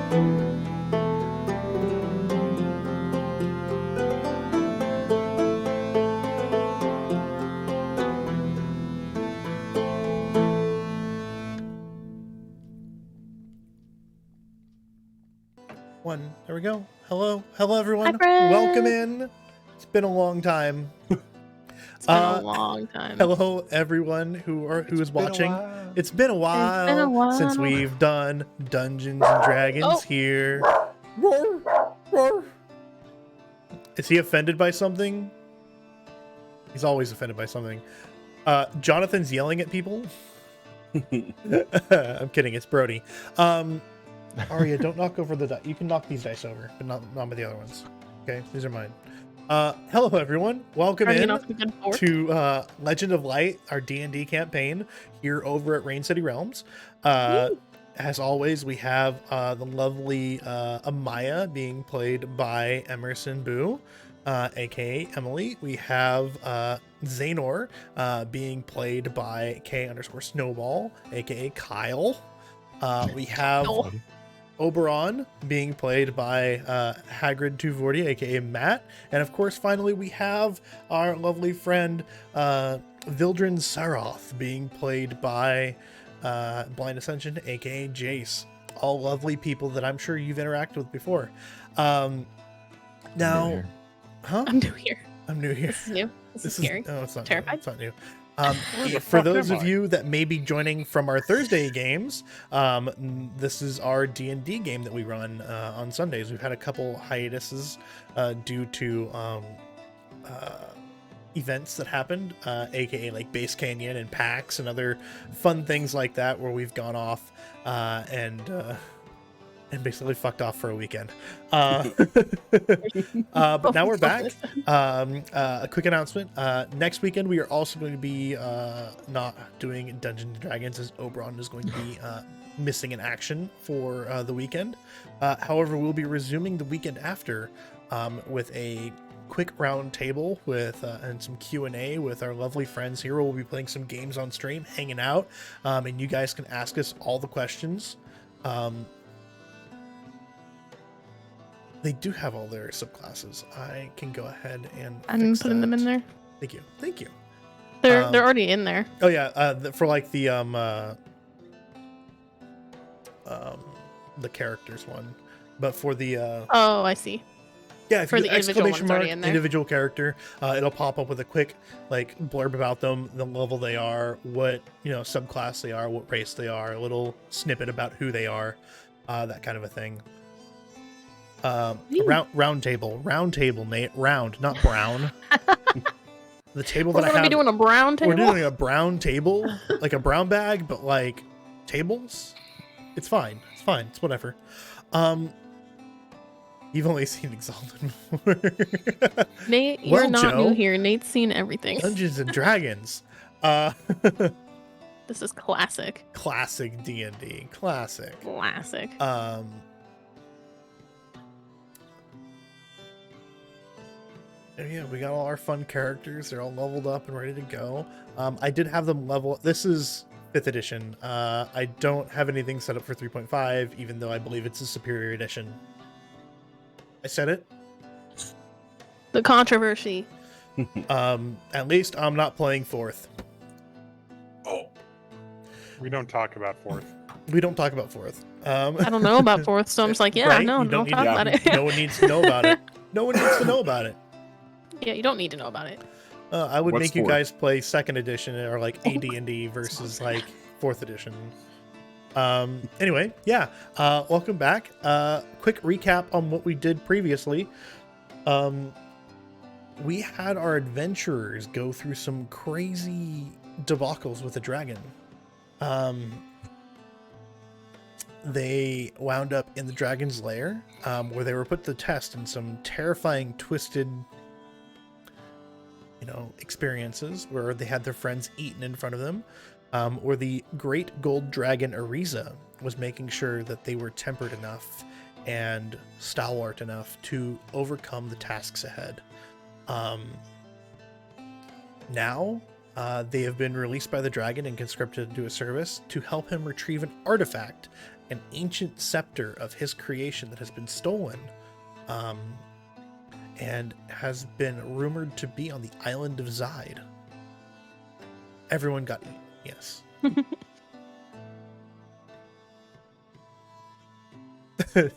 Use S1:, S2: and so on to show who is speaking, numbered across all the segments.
S1: One. There we go. Hello everyone.
S2: Hi, Fred.
S1: Welcome in. It's been a long time.
S2: It's been a long time.
S1: Hello everyone who is watching. It's been a while since we've done Dungeons and Dragons here. Roar, roar. Is he offended by something? He's always offended by something. Jonathan's yelling at people. I'm kidding. It's Brody. Arya, don't knock over the dice. You can knock these dice over, but not with the other ones. Okay, these are mine. Hello everyone. Welcome in to Legend of Light, our D&D campaign here over at Rain City Realms. As always, we have the lovely Amaya being played by Emerson Boo, aka Emily. We have Xanor being played by K_Snowball, aka Kyle. We have Oberon being played by Hagrid 240, aka Matt. And of course, finally, we have our lovely friend Vildren Saroth being played by Blind Ascension, aka Jace. All lovely people that I'm sure you've interacted with before. Now,
S2: I'm new here.
S1: I'm new here.
S2: This is new. This is scary.
S1: No, it's not.
S2: Terrified.
S1: New. It's not new. For those of you that may be joining from our Thursday games, this is our D&D game that we run on Sundays. We've had a couple hiatuses due to events that happened, aka like Base Canyon and PAX and other fun things like that, where we've gone off and basically fucked off for a weekend. But now we're back. A quick announcement. Next weekend, we are also going to be not doing Dungeons and Dragons, as Oberon is going to be missing in action for the weekend. However, we'll be resuming the weekend after with a quick round table with and some Q&A with our lovely friends here. We'll be playing some games on stream, hanging out, and you guys can ask us all the questions. They do have all their subclasses. I can go ahead and
S2: I'm putting them in there.
S1: Thank you. Thank you.
S2: They're already in there.
S1: Oh yeah, for like the characters one, but for the
S2: oh, I see.
S1: Yeah, if
S2: for
S1: you
S2: the
S1: do exclamation mark
S2: in there.
S1: individual character, it'll pop up with a quick like blurb about them, the level they are, what subclass they are, what race they are, a little snippet about who they are, that kind of a thing. Round table, Nate. Round, not brown. The table that I have. We're
S2: gonna be doing a brown table.
S1: We're doing a brown table, like a brown bag, but like tables. It's fine. It's fine. It's whatever. You've only seen Exalted before.
S2: Nate, you're not new here. Nate's seen everything.
S1: Dungeons and Dragons.
S2: This is classic.
S1: Classic D&D. Classic.
S2: Classic.
S1: Yeah, we got all our fun characters. They're all leveled up and ready to go. I did have them level. This is 5th edition. I don't have anything set up for 3.5, even though I believe it's a superior edition. I said it.
S2: The controversy.
S1: At least I'm not playing 4th.
S3: Oh. We don't talk about 4th.
S1: We don't talk about 4th.
S2: I don't know about 4th, so I'm just like, yeah, right? No, don't talk about it.
S1: No one needs to know about it. No one needs to know about it.
S2: Yeah, you don't need to know about it.
S1: I would make you guys play 2nd edition or like AD&D versus like 4th edition. Anyway, yeah. Welcome back. Quick recap on what we did previously. We had our adventurers go through some crazy debacles with a dragon. They wound up in the dragon's lair, where they were put to the test in some terrifying, twisted experiences where they had their friends eaten in front of them, where the great gold dragon Arizza was making sure that they were tempered enough and stalwart enough to overcome the tasks ahead. Now they have been released by the dragon and conscripted into a service to help him retrieve an artifact an ancient scepter of his creation that has been stolen, and has been rumored to be on the Island of Zide. Everyone got eaten, yes.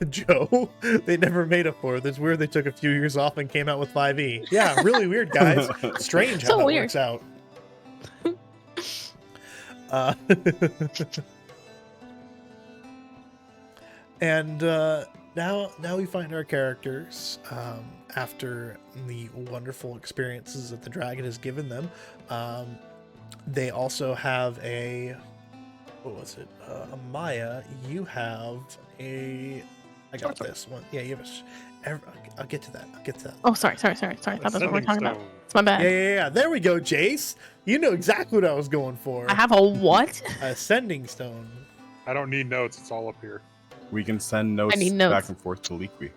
S1: Joe, they never made a 4th. It's weird they took a few years off and came out with 5e. Yeah, really weird, guys. Strange how that works out. And now we find our characters after the wonderful experiences that the dragon has given them. They also have a... What was it? Amaya, you have a... I got this one. Yeah, you have a... I'll get to that.
S2: Oh, sorry. That's what we're talking about. It's my bad.
S1: Yeah. There we go, Jace. You know exactly what I was going for.
S2: I have a what?
S1: Ascending stone.
S3: I don't need notes. It's all up here.
S4: We can send notes back and forth to Leafy.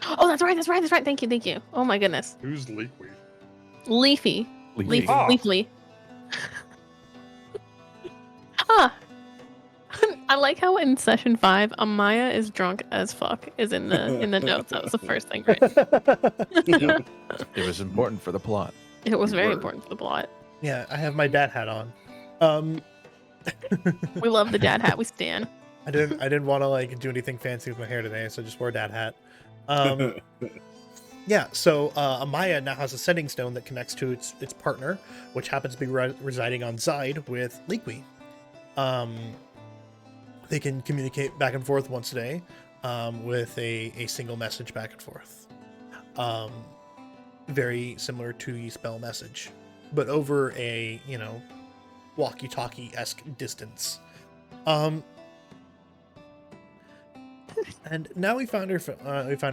S2: Oh, that's right. Thank you. Oh my goodness.
S3: Who's Leafy?
S2: Leafy.
S3: Ah.
S2: Leafly. Ah. I like how in session 5, Amaya is drunk as fuck is in the notes. That was the first thing, right?
S5: Yeah. It was important for the plot.
S2: It was very important for the plot.
S1: Yeah, I have my dad hat on.
S2: We love the dad hat. We stan.
S1: I didn't want to like do anything fancy with my hair today, so I just wore a dad hat. Yeah, so Amaya now has a sending stone that connects to its partner, which happens to be residing on Zide with Leafy. They can communicate back and forth once a day with a single message back and forth. Very similar to the spell message, but over a, walkie-talkie-esque distance. And now we found our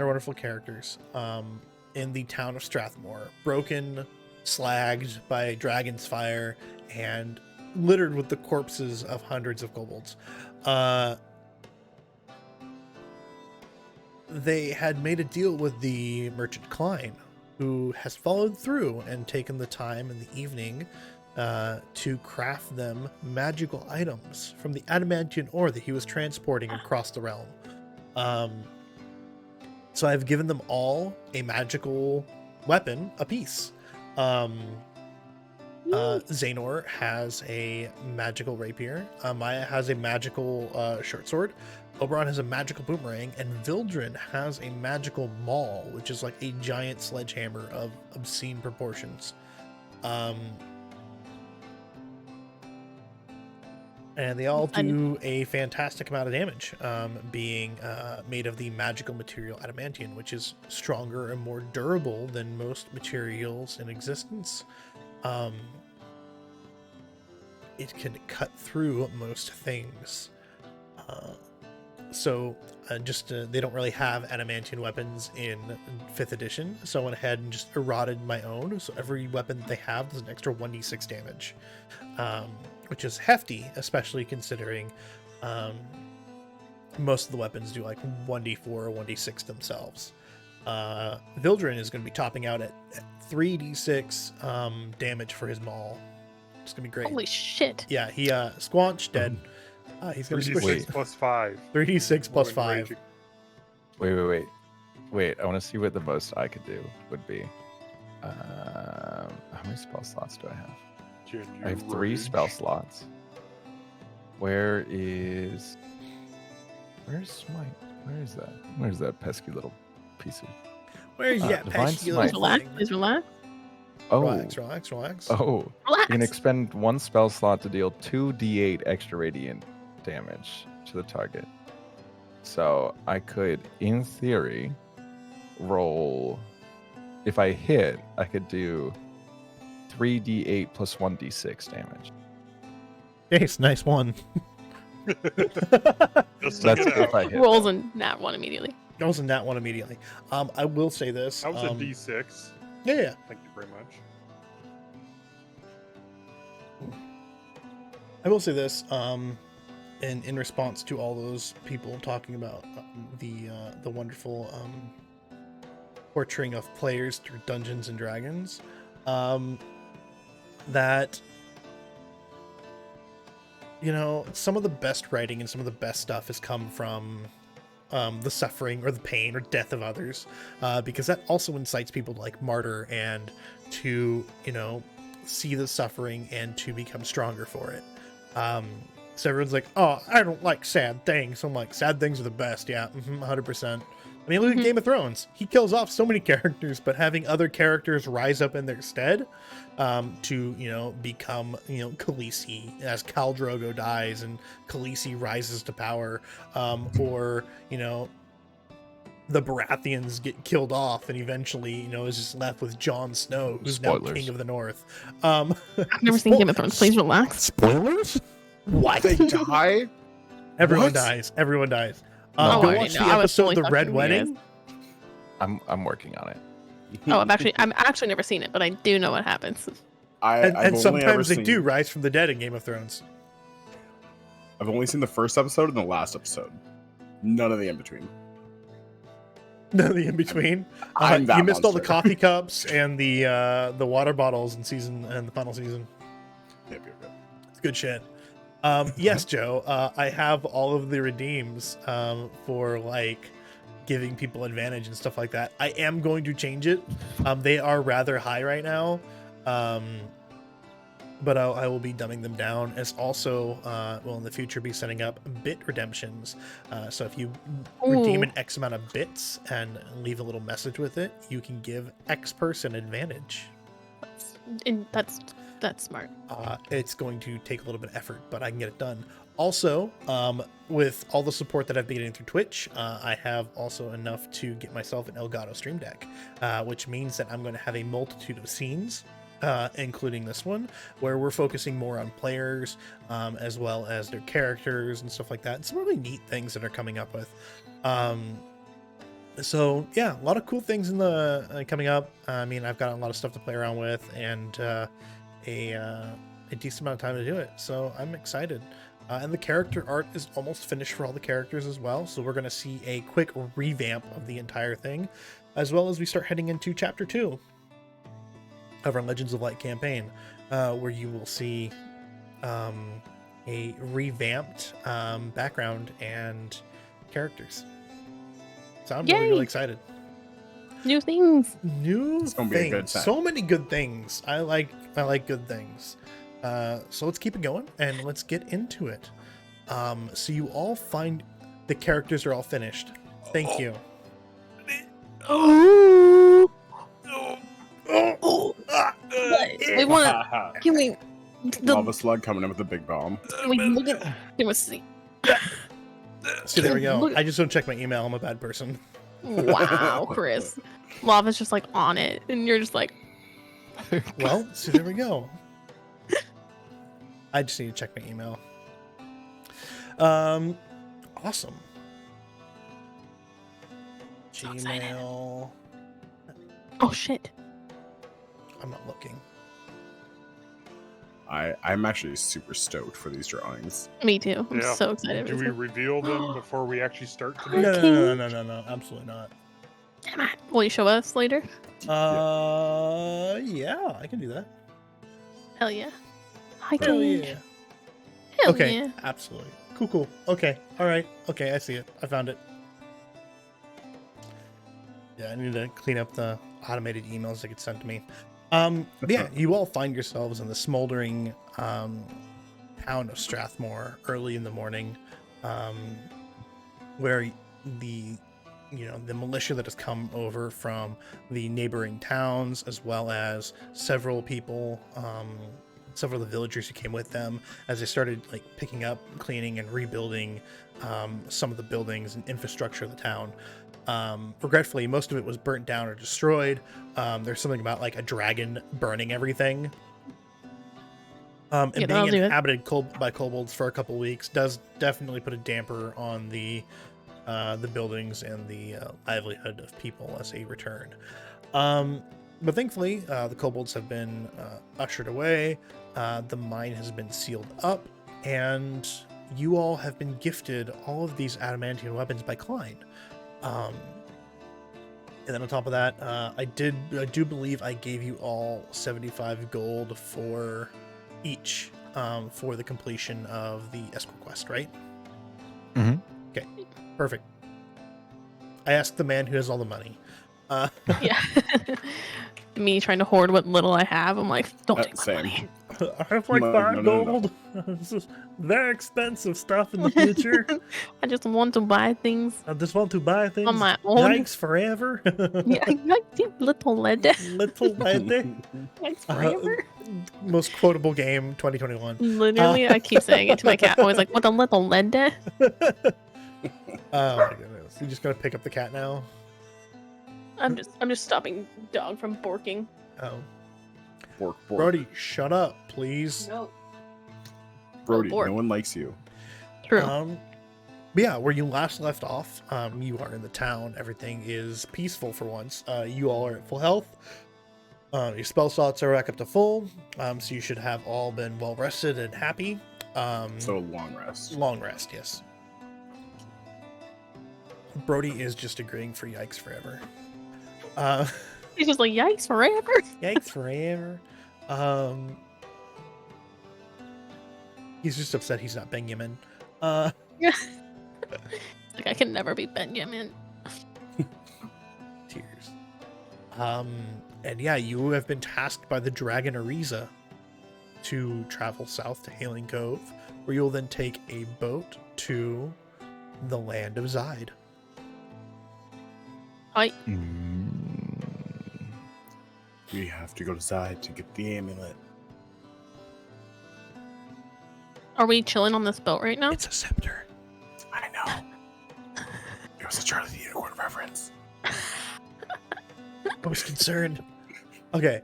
S1: wonderful characters in the town of Strathmore, broken, slagged by dragon's fire, and littered with the corpses of hundreds of kobolds. They had made a deal with the merchant Klein, who has followed through and taken the time in the evening to craft them magical items from the adamantium ore that he was transporting across the realm. So I've given them all a magical weapon apiece. Xanor has a magical rapier. Maya has a magical short sword. Oberon has a magical boomerang, and Vildren has a magical maul, which is like a giant sledgehammer of obscene proportions. And they all do a fantastic amount of damage, being made of the magical material adamantium, which is stronger and more durable than most materials in existence. It can cut through most things. They don't really have adamantium weapons in 5th edition, so I went ahead and just eroded my own. So every weapon that they have does an extra 1d6 damage, which is hefty, especially considering most of the weapons do like 1d4 or 1d6 themselves. Vildren is going to be topping out at 3d6 damage for his maul. It's going to be great.
S2: Holy shit.
S1: Yeah, he squanched dead. He's going to
S3: 3d6 plus 5.
S1: 3d6 plus 5.
S5: Wait, I want to see what the most I could do would be. How many spell slots do I have? I have 3 spell slots. Where's that? Where's that pesky little piece of...
S1: Where's that pesky little
S2: thing? Please relax.
S5: Oh.
S1: Relax.
S5: Oh.
S2: Relax.
S5: You can expend 1 spell slot to deal 2d8 extra radiant damage to the target. So I could, in theory, roll... If I hit, I could do 3d8 plus 1d6 damage.
S1: Yes, nice one.
S3: That's
S5: if I hit.
S2: Rolls in that one immediately.
S1: Rolls in that one immediately. I will say this.
S3: That was a d6.
S1: Yeah.
S3: Thank you very much.
S1: I will say this. In response to all those people talking about the wonderful torturing of players through Dungeons and Dragons, that some of the best writing and some of the best stuff has come from the suffering or the pain or death of others, because that also incites people to like martyr and to, see the suffering and to become stronger for it. So everyone's like, oh, I don't like sad things. I'm like, sad things are the best. Yeah, 100%. I mean, look at Game of Thrones. He kills off so many characters, but having other characters rise up in their stead to, become, Khaleesi as Khal Drogo dies and Khaleesi rises to power, or, the Baratheons get killed off and eventually, is just left with Jon Snow, who's now King of the North.
S2: I've never seen Game of Thrones. Please relax.
S1: Spoilers? What?
S4: They die?
S1: Everyone dies. Everyone dies.
S2: No,
S1: go watch the episode The Red Wedding.
S5: I'm working on it.
S2: Oh, I'm actually never seen it, but I do know what happens.
S1: And sometimes they do rise from the dead in Game of Thrones.
S4: I've only seen the first episode and the last episode. None of the in between.
S1: None of the in between. You missed all the coffee cups and the water bottles in the final season.
S4: Yep.
S1: It's good shit. Yes, Joe. I have all of the redeems for like giving people advantage and stuff like that. I am going to change it. They are rather high right now, but I will be dumbing them down. As also will in the future be setting up bit redemptions. So if you redeem an X amount of bits and leave a little message with it, you can give X person advantage.
S2: That's smart.
S1: It's going to take a little bit of effort, but I can get it done. Also, with all the support that I've been getting through Twitch, I have also enough to get myself an Elgato Stream Deck, which means that I'm going to have a multitude of scenes, including this one, where we're focusing more on players, as well as their characters and stuff like that. And some really neat things that are coming up with. So yeah, a lot of cool things in the coming up. I mean, I've got a lot of stuff to play around with, and a decent amount of time to do it, so I'm excited. And the character art is almost finished for all the characters as well, so we're going to see a quick revamp of the entire thing, as well as we start heading into chapter 2 of our Legends of Light campaign, where you will see a revamped background and characters. So I'm really excited.
S2: New things.
S1: It's gonna be a good time. So many good things. I like good things. So let's keep it going and let's get into it. So you all find the characters are all finished. Thank you.
S2: We want. Can we?
S4: Lava slug coming in with a big bomb.
S2: Can we look at? Can we see?
S1: See, there we go. I just don't check my email. I'm a bad person.
S2: Wow, Chris. Lava's just like on it, and you're just like.
S1: Well, see, there we go. I just need to check my email. Awesome.
S2: So
S1: Gmail.
S2: excited. Oh shit.
S1: I'm not looking.
S4: I'm actually super stoked for these drawings.
S2: Me too. I'm so excited.
S3: Do we reveal them before we actually start today?
S1: No, absolutely not.
S2: Damn it. Will you show us later?
S1: Yeah, I can do that.
S2: Hell yeah. I can.
S1: Hell yeah.
S2: Hell
S1: Okay,
S2: yeah.
S1: absolutely. Cool. Okay, all right. Okay, I see it. I found it. Yeah, I need to clean up the automated emails that get sent to me. But yeah, you all find yourselves in the smoldering town of Strathmore early in the morning, where the militia that has come over from the neighboring towns, as well as several people, several of the villagers who came with them, as they started like picking up, cleaning, and rebuilding some of the buildings and infrastructure of the town. Regretfully, most of it was burnt down or destroyed. There's something about like a dragon burning everything. And being inhabited by kobolds for a couple weeks does definitely put a damper on the buildings and the livelihood of people as they return. But thankfully, the kobolds have been ushered away. The mine has been sealed up, and you all have been gifted all of these adamantine weapons by Klein. And then on top of that, I do believe I gave you all 75 gold for each for the completion of the escort quest, right?
S5: Mhm.
S1: Okay, perfect. I asked the man who has all the money.
S2: Yeah. Me trying to hoard what little I have. I'm like, don't take my
S4: same.
S2: money.
S1: I have like
S4: No,
S1: 5
S4: no, no, no.
S1: gold. This is very expensive stuff in the future.
S2: I just want to buy things
S1: I just want to buy things
S2: on my own.
S1: Yikes forever.
S2: Yeah, like little lady.
S1: Little lady.
S2: Yikes forever.
S1: Most quotable game 2021.
S2: Literally, I keep saying it to my cat. Always like, what a little lady.
S1: Oh my goodness. You just gotta pick up the cat now?
S2: I'm just stopping dog from borking.
S1: Oh.
S4: Bork.
S1: Brody, shut up, please.
S2: No.
S4: Brody,
S2: bork.
S4: no one likes you.
S2: True.
S1: But yeah, where you last left off, you are in the town. Everything is peaceful for once. You all are at full health. Your spell slots are back up to full, so you should have all been well rested and happy.
S4: So long rest.
S1: Long rest, yes. Brody is just agreeing for yikes forever.
S2: He's just like, yikes forever.
S1: Yikes forever. He's just upset he's not Benjamin.
S2: Like, I can never be Benjamin.
S1: Tears. And yeah, you have been tasked by the dragon Arizza to travel south to Hailing Cove, where you'll then take a boat to the Land of Zide.
S4: We have to go to Zide to get the amulet.
S2: Are we chilling on this boat right now?
S1: It's a scepter.
S4: I know. It was a Charlie the Unicorn reference.
S1: I was concerned. Okay.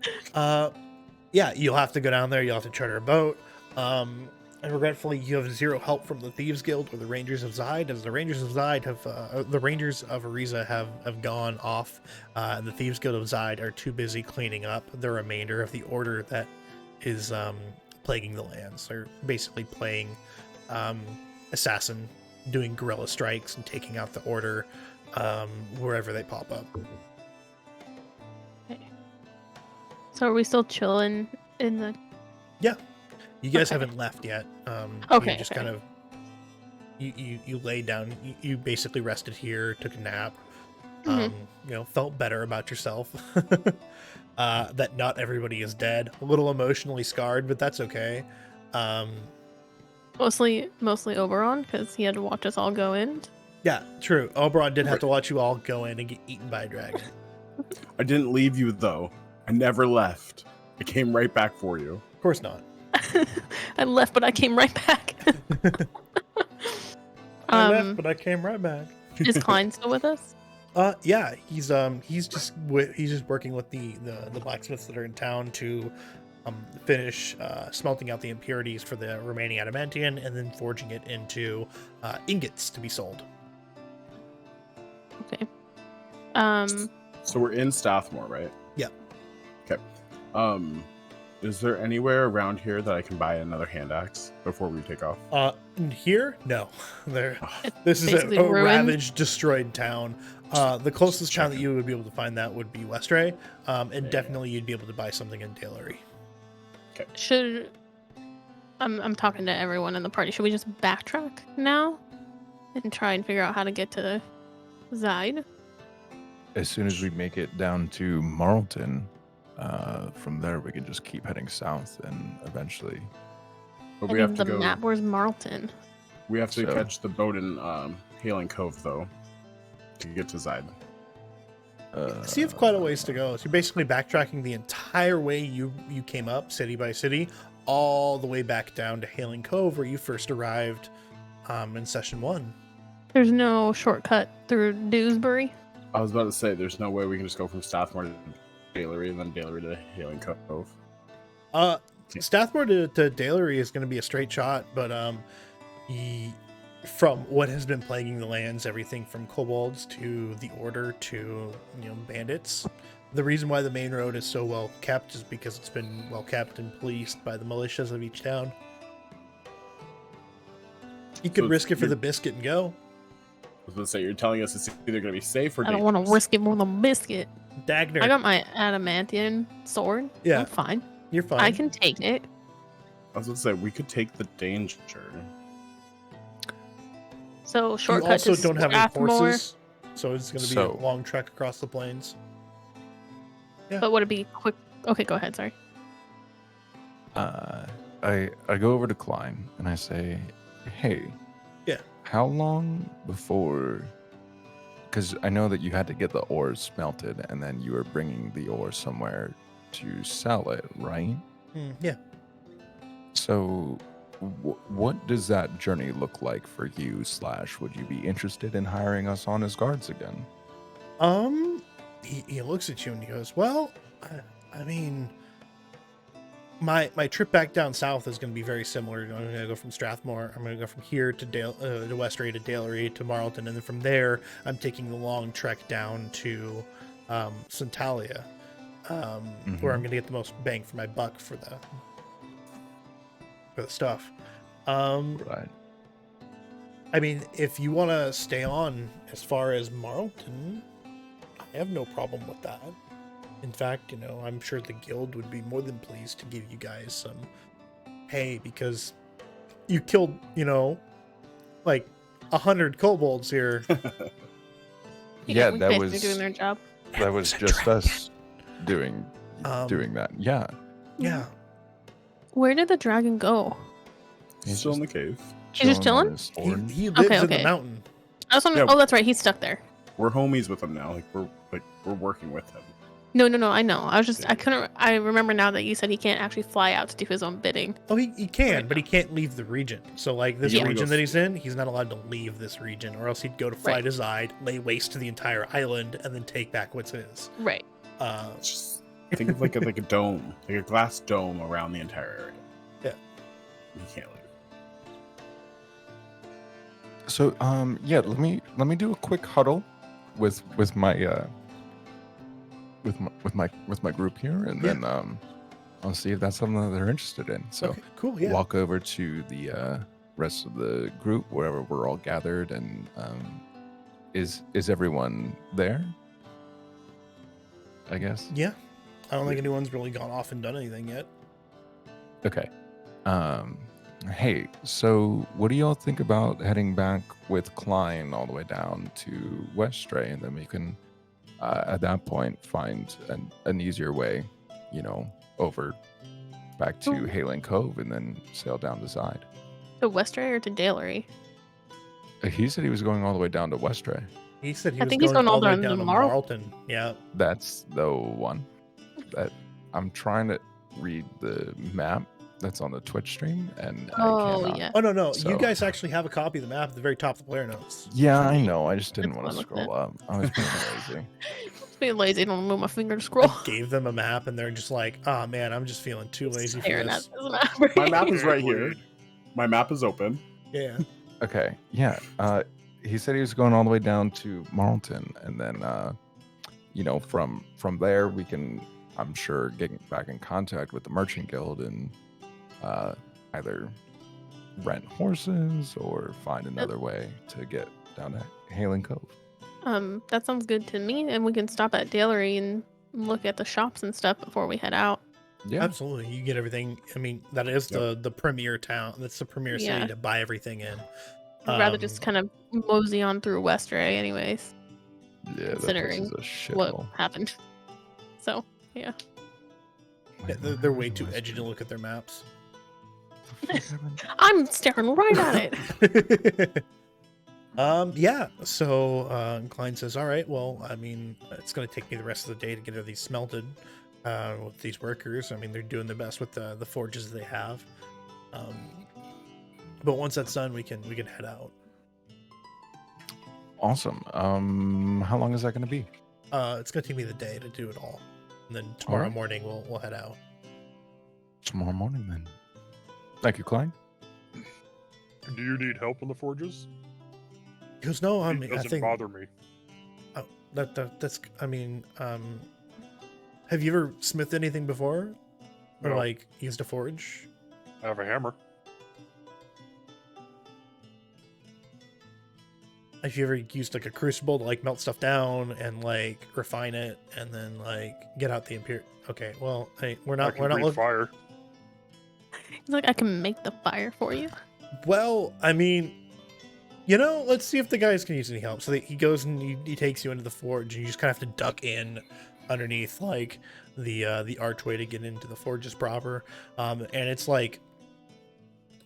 S1: Yeah, you'll have to go down there. You'll have to charter a boat. And regretfully, you have zero help from the Thieves Guild or the Rangers of Zide, as the Rangers of Zide have, the Rangers of Arizza have gone off, and the Thieves Guild of Zide are too busy cleaning up the remainder of the order that is plaguing the lands. They're basically playing assassin, doing guerrilla strikes and taking out the order wherever they pop up.
S2: Okay. So are we still chilling in the...
S1: Yeah. You guys
S2: Okay.
S1: haven't left yet.
S2: Okay,
S1: You just
S2: okay.
S1: kind of you laid down. You basically rested here, took a nap.
S2: Mhm.
S1: Felt better about yourself. That not everybody is dead. A little emotionally scarred, but that's okay.
S2: Mostly Oberon, because he had to watch us all go in.
S1: Yeah, true. Oberon did have to watch you all go in and get eaten by a dragon.
S4: I didn't leave you, though. I never left. I came right back for you.
S1: Of course not.
S2: I left, but I came right back.
S1: I left, but I came right back.
S2: Is Klein still with us?
S1: Yeah, he's just working with the blacksmiths that are in town to finish smelting out the impurities for the remaining adamantium and then forging it into ingots to be sold.
S2: Okay.
S4: So we're in Strathmore, right?
S1: Yeah.
S4: Okay. Is there anywhere around here that I can buy another hand axe before we take off?
S1: Here, no. There.
S2: It's
S1: This is
S2: basically
S1: a
S2: ruined.
S1: ravaged, destroyed town. The closest town that you would be able to find that would be Westray, and definitely you'd be able to buy something in Dalery.
S2: Should I'm talking to everyone in the party. Should we just backtrack now and try and figure out how to get to Zide?
S5: As soon as we make it down to Marlton, from there we can just keep heading south and eventually.
S4: But
S2: I
S4: we have
S2: need
S4: to
S2: the
S4: go.
S2: map. Where's Marlton?
S4: We have to
S5: So-
S4: catch the boat in Hailing Cove, though, to get to Zide.
S1: So you have quite a ways to go. So you're basically backtracking the entire way you came up, city by city, all the way back down to Hailing Cove, where you first arrived in session 1.
S2: There's no shortcut through Dewsbury.
S4: I was about to say, there's no way we can just go from Strathmore to Dalery and then Dalery to Hailing Cove.
S1: Strathmore to Dalery is going to be a straight shot, but from what has been plaguing the lands, everything from kobolds to the Order to bandits. The reason why the main road is so well kept is because it's been well kept and policed by the militias of each town. You could
S4: So
S1: risk it for
S4: you're-
S1: the biscuit and go.
S4: I was going to say, you're telling us it's either going to be safe or
S2: I don't want to
S4: dangerous.
S2: risk it more than biscuit.
S1: Dagner,
S2: I got my adamantium sword.
S1: Yeah.
S2: I'm fine.
S1: you're fine.
S2: I can take it.
S4: was going to say, we could take the danger.
S2: So
S1: You
S2: shortcut
S1: also
S2: to
S1: don't have any
S2: Strathmore,
S1: horses, so it's going to be a
S5: So-
S1: long trek across the plains. Yeah.
S2: but would it be quick? Okay, go ahead. Sorry.
S5: I go over to Klein and I say, "Hey,
S1: Yeah.
S5: how long before? Because I know that you had to get the ores smelted, and then you were bringing the ore somewhere to sell it, right?
S1: Yeah.
S5: So, what does that journey look like for you? / would you be interested in hiring us on as guards again?"
S1: He looks at you and he goes, "Well, I mean, my trip back down south is going to be very similar. I'm going to go from Strathmore. I'm going to go from here to to Westray to Dalery to Marlton, and then from there, I'm taking the long trek down to Centralia, where I'm going to get the most bang for my buck for the stuff.
S5: Right.
S1: I mean, if you want to stay on as far as Marlton, I have no problem with that. In fact, I'm sure the guild would be more than pleased to give you guys some pay because you killed, like 100 kobolds here.
S5: Yeah,
S2: we
S5: that
S2: basically
S5: was
S2: doing their job.
S5: that was just us doing that. Yeah.
S1: Yeah.
S2: Where did the dragon go?
S5: He's
S4: Still in the
S5: just
S4: cave.
S2: He's just
S5: chilling on
S2: chilling?
S5: his sword.
S1: He lives in
S2: Okay.
S1: the mountain.
S2: I was wondering.
S4: Yeah.
S2: Oh, that's right. He's stuck there.
S4: We're homies with him now. We're working with him.
S2: No. I know. I was just. I couldn't. I remember now that you said he can't actually fly out to do his own bidding.
S1: Oh, he can,
S2: Right.
S1: but he can't leave the region. So, like, this
S2: Yeah.
S1: region that he's in, he's not allowed to leave this region, or else he'd go to fly
S2: Right.
S1: to Zide, lay waste to the entire island, and then take back what's his.
S2: Right.
S4: It's just think of like a dome, like a glass dome around the entire area.
S1: Yeah.
S4: You can't leave.
S5: So yeah, let me do a quick huddle with my with my group here, and
S1: Yeah.
S5: then I'll see if that's something that they're interested in. So
S1: Okay, cool, yeah.
S5: walk over to the rest of the group wherever we're all gathered, and is everyone there? I guess.
S1: Yeah. I don't think anyone's really gone off and done anything yet.
S5: Okay. Hey, so what do y'all think about heading back with Klein all the way down to Westray, and then we can, at that point, find an easier way, over back to
S2: Oh.
S5: Hailing Cove, and then sail down to Zide.
S2: To Westray or to Dalery?
S5: He said he was going all the way down to Westray.
S1: He said he
S2: I
S1: was
S2: think he's
S1: going
S2: going
S1: all the way
S2: down to
S1: down to
S2: Marl-
S1: Marlton. Yeah.
S5: That's the one that I'm trying to read the map that's on the Twitch stream, and I
S2: Oh
S5: cannot.
S2: yeah.
S1: Oh, no.
S5: So-
S1: You guys actually have a copy of the map at the very top of the player notes.
S5: Yeah, I know. I just didn't
S2: That's
S5: want to
S2: fine with
S5: scroll up. I was being lazy.
S2: Being lazy, don't move my finger to scroll.
S1: I gave them a map, and they're just like, "Oh man, I'm just feeling too lazy for
S2: Staring at
S1: this."
S2: this map.
S4: My map is right here. My map is open.
S1: Yeah.
S5: Okay, yeah. He said he was going all the way down to Marlton, and then, from there we can, I'm sure, get back in contact with the Merchant Guild and either rent horses or find another way to get down to Hailing Cove.
S2: That sounds good to me, and we can stop at Dalery and look at the shops and stuff before we head out.
S5: Yeah,
S1: Absolutely. You get everything. I mean, that is the premier town. That's the premier city
S2: Yeah.
S1: to buy everything in.
S2: I'd rather just kind of mosey on through Westray, anyways.
S5: yeah.
S2: considering
S5: that place is a
S2: What
S5: shithole.
S2: happened? So yeah.
S1: Yeah, they're way too edgy to look at their maps.
S2: I'm staring right at it.
S1: Yeah. So Klein says, "All right. Well, I mean, it's going to take me the rest of the day to get these smelted with these workers. I mean, they're doing their best with the forges they have. But once that's done, we can head out.
S5: Awesome. How long is that going to be?
S1: It's going to take me the day to do it all, and then tomorrow
S5: Alright.
S1: morning we'll head out."
S5: Tomorrow morning, then. Thank you, Klein.
S3: Do you need help on the forges?
S1: He goes, "No, I
S3: It
S1: mean, I
S3: doesn't
S1: think
S3: bother me.
S1: that's. I mean, have you ever smithed anything before, or
S3: No.
S1: like used a forge?"
S3: I have a hammer.
S1: Have you ever used like a crucible to like melt stuff down and like refine it and then like get out the impure? Okay, well, hey, we're
S3: I
S1: not
S3: can
S1: we're not
S3: breathe
S1: looking.
S3: fire.
S2: It's like I can make the fire for you.
S1: Well, I mean, you know, let's see if the guys can use any help. So he goes and he takes you into the forge, and you just kind of have to duck in underneath like the archway to get into the forges proper. And it's like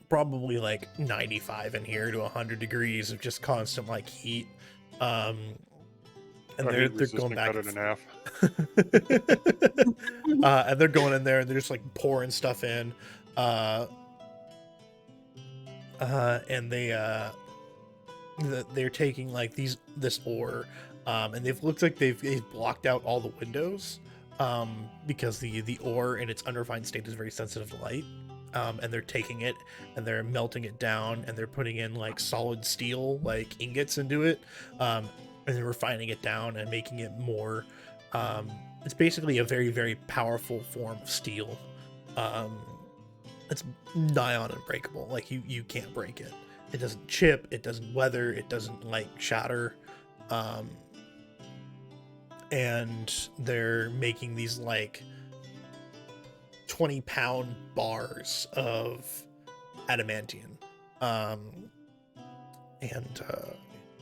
S1: probably like 95 in here to 100 degrees of just constant like heat. And they're going back
S3: cut it in half.
S1: And they're going in there and they're just like pouring stuff in. And they're taking like this ore, and they've looked like they've blocked out all the windows, because the ore in its unrefined state is very sensitive to light. And they're taking it and they're melting it down and they're putting in like solid steel like ingots into it, and then refining it down and making it more. It's basically a very, very powerful form of steel. It's nigh on unbreakable. Like you can't break it. It doesn't chip. It doesn't weather. It doesn't like shatter. And they're making these like 20-pound bars of adamantium.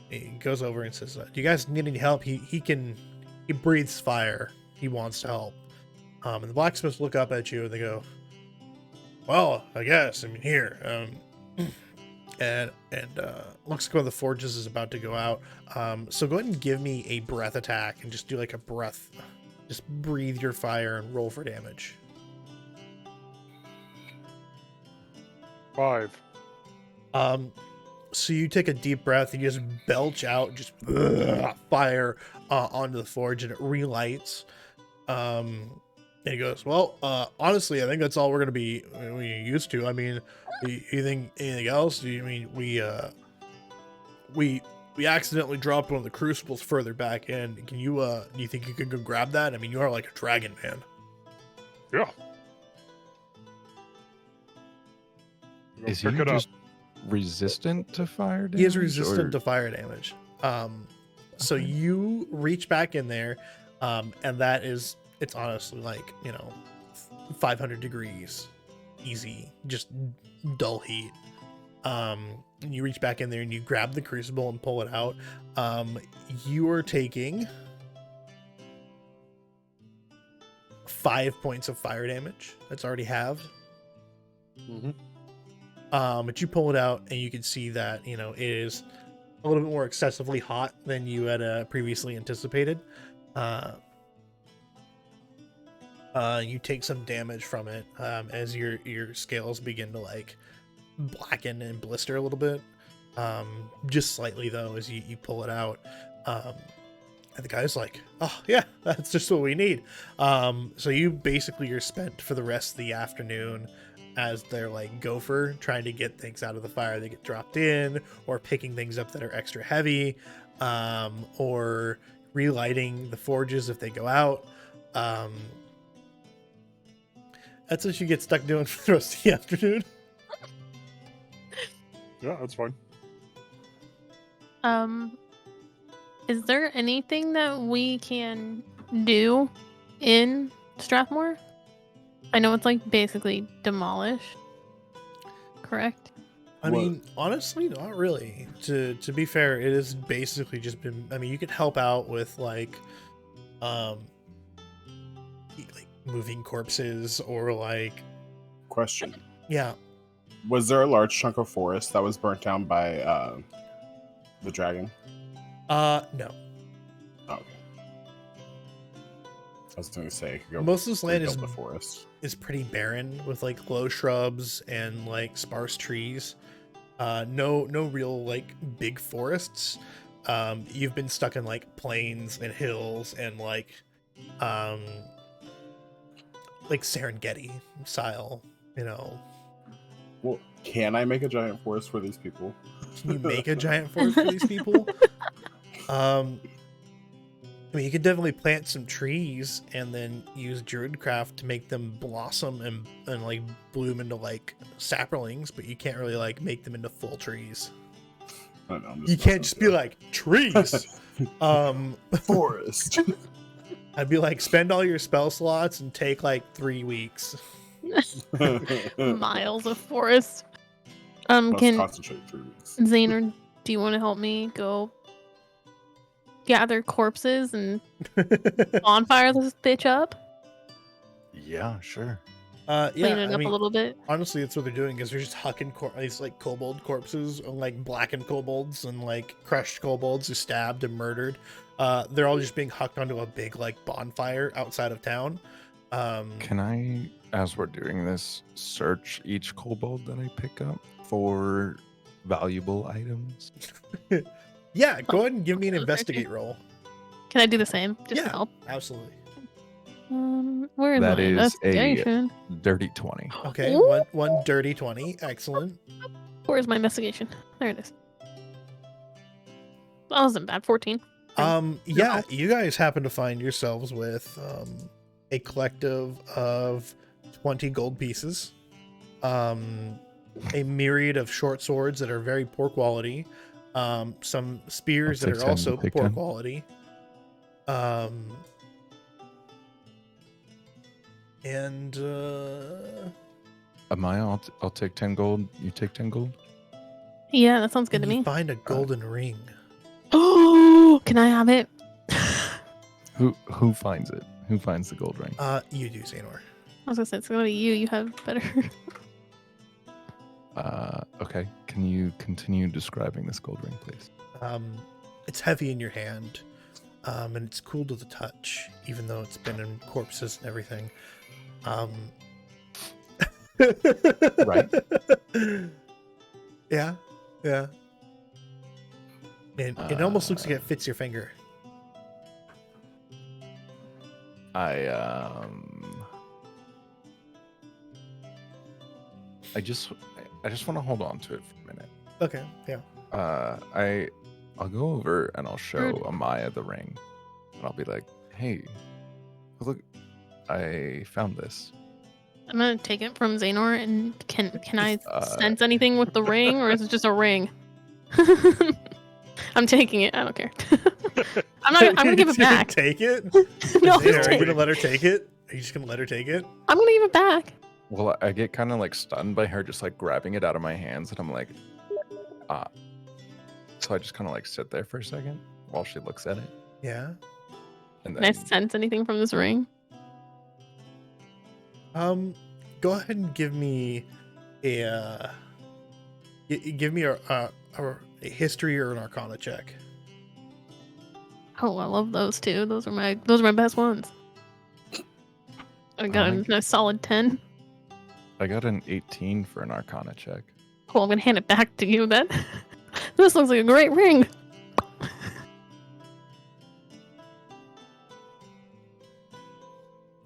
S1: He goes over and says, "Do you guys need any help? He breathes fire. He wants to help." And the blacksmiths look up at you and they go, "Well, I guess. I mean, here." And looks like one of the forges is about to go out. So go ahead and give me a breath attack and just do like a breath. Just breathe your fire and roll for damage.
S3: 5.
S1: So you take a deep breath and you just belch out just fire onto the forge, and it relights. And he goes, "Well, honestly, I think that's all we're gonna be used to. I mean, you think anything else? I mean, we accidentally dropped one of the crucibles further back in. Can you do you think you can go grab that? I mean, you are like a dragon, man."
S3: Yeah.
S5: Is he just resistant to fire damage?
S1: He is resistant to fire damage. So you reach back in there, and it's honestly like, 500 degrees, easy, just dull heat. And you reach back in there and you grab the crucible and pull it out. You are taking 5 points of fire damage. That's already halved.
S3: Mm-hmm.
S1: But you pull it out and you can see that, it is a little bit more excessively hot than you had previously anticipated. You take some damage from it as your scales begin to like blacken and blister a little bit, just slightly though, as you pull it out. And the guy's like, "Oh yeah, that's just what we need." So you're spent for the rest of the afternoon as they're like gopher trying to get things out of the fire that get dropped in, or picking things up that are extra heavy, or relighting the forges if they go out. That's what you get stuck doing for the rest of the afternoon.
S3: Yeah, that's fine.
S2: Is there anything that we can do in Strathmore? I know it's like basically demolished, correct?
S1: I mean, honestly, not really. To be fair, it has basically just been. I mean, you could help out with like moving corpses or like.
S4: Question.
S1: Yeah.
S4: Was there a large chunk of forest that was burnt down by the dragon?
S1: No.
S4: Oh, okay. I was going to say,
S1: most of this land is
S4: the forest.
S1: Is pretty barren with like low shrubs and like sparse trees. No real like big forests. You've been stuck in like plains and hills and like Serengeti style,
S4: Well, can I make a giant forest for these people?
S1: Can you make a giant forest for these people? I mean, you could definitely plant some trees and then use druidcraft to make them blossom and like bloom into like saplings, but you can't really like make them into full trees.
S4: I don't know,
S1: you can't just be like trees.
S4: Forest.
S1: I'd be like, spend all your spell slots and take like 3 weeks.
S2: Miles of forest.
S4: Must
S2: Can
S4: concentrate trees.
S2: Zaner, do you want to help me go gather corpses and bonfire this bitch up?
S5: Yeah, sure.
S2: Clean
S1: Yeah,
S2: it
S1: I
S2: up
S1: mean,
S2: a little bit.
S1: honestly, that's what they're doing. Is they're just hucking these like kobold corpses, and like blackened kobolds and like crushed kobolds who stabbed and murdered. They're all just being hucked onto a big like bonfire outside of town.
S5: Can I, as we're doing this, search each kobold that I pick up for valuable items?
S1: Yeah, go ahead and give me an
S2: Those are
S1: investigate roll.
S2: Can I do the same? Just
S1: Yeah.
S2: to help.
S1: Absolutely.
S2: Where is
S5: That
S2: my
S5: is
S2: investigation?
S5: Dirty 20.
S1: Okay,
S2: Ooh.
S1: one dirty 20. Excellent.
S2: Where's my investigation? There it is. That wasn't bad. 14.
S1: Yeah, you guys happen to find yourselves with a collective of 20 gold pieces, a myriad of short swords that are very poor quality, some spears that are also poor quality, and
S5: Amaya, I'll take 10 gold. You take 10 gold?
S2: Yeah, that sounds good to
S1: you
S2: me.
S1: find a golden ring.
S2: Oh, can I have it?
S5: Who finds it? Who finds the gold ring?
S1: You do, Xanor.
S2: I was gonna say it's gonna be you. You have better.
S5: Okay. Can you continue describing this gold ring, please?
S1: It's heavy in your hand, and it's cool to the touch, even though it's been in corpses and everything.
S5: Right.
S1: Yeah. It almost looks like it fits your finger.
S5: I just want to hold on to it for a minute.
S1: Okay, yeah.
S5: I'll go over and I'll show Amaya the ring, and I'll be like, "Hey, look, I found this."
S2: I'm gonna take it from Xanor, and can I sense anything with the ring, or is it just a ring? I'm taking it. I don't care. I'm gonna give it back.
S1: Take it?
S2: No,
S1: Xanor, are you gonna let her take it? Are you just gonna let her take it?
S2: I'm gonna give it back.
S5: Well, I get kind of like stunned by her just like grabbing it out of my hands, and I'm like, So I just kind of like sit there for a second while she looks at it.
S1: Yeah.
S5: And
S2: Can I
S5: then
S2: sense anything from this ring?
S1: Go ahead and give me a history or an arcana check.
S2: Oh, I love those two. Those are my best ones. I got a nice solid 10.
S5: I got an 18 for an arcana check.
S2: Cool, I'm gonna hand it back to you then. This looks like a great ring.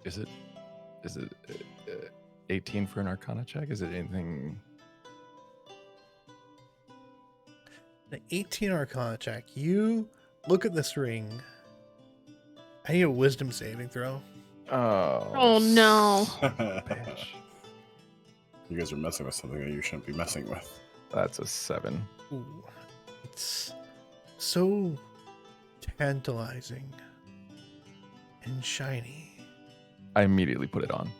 S5: Is it 18 for an arcana check? Is it anything?
S1: An 18 arcana check. You look at this ring. I need a wisdom saving throw.
S2: Oh no.
S5: Bitch.
S4: You guys are messing with something that you shouldn't be messing with.
S5: That's a 7.
S1: Ooh, it's so tantalizing and shiny.
S5: I immediately put it on.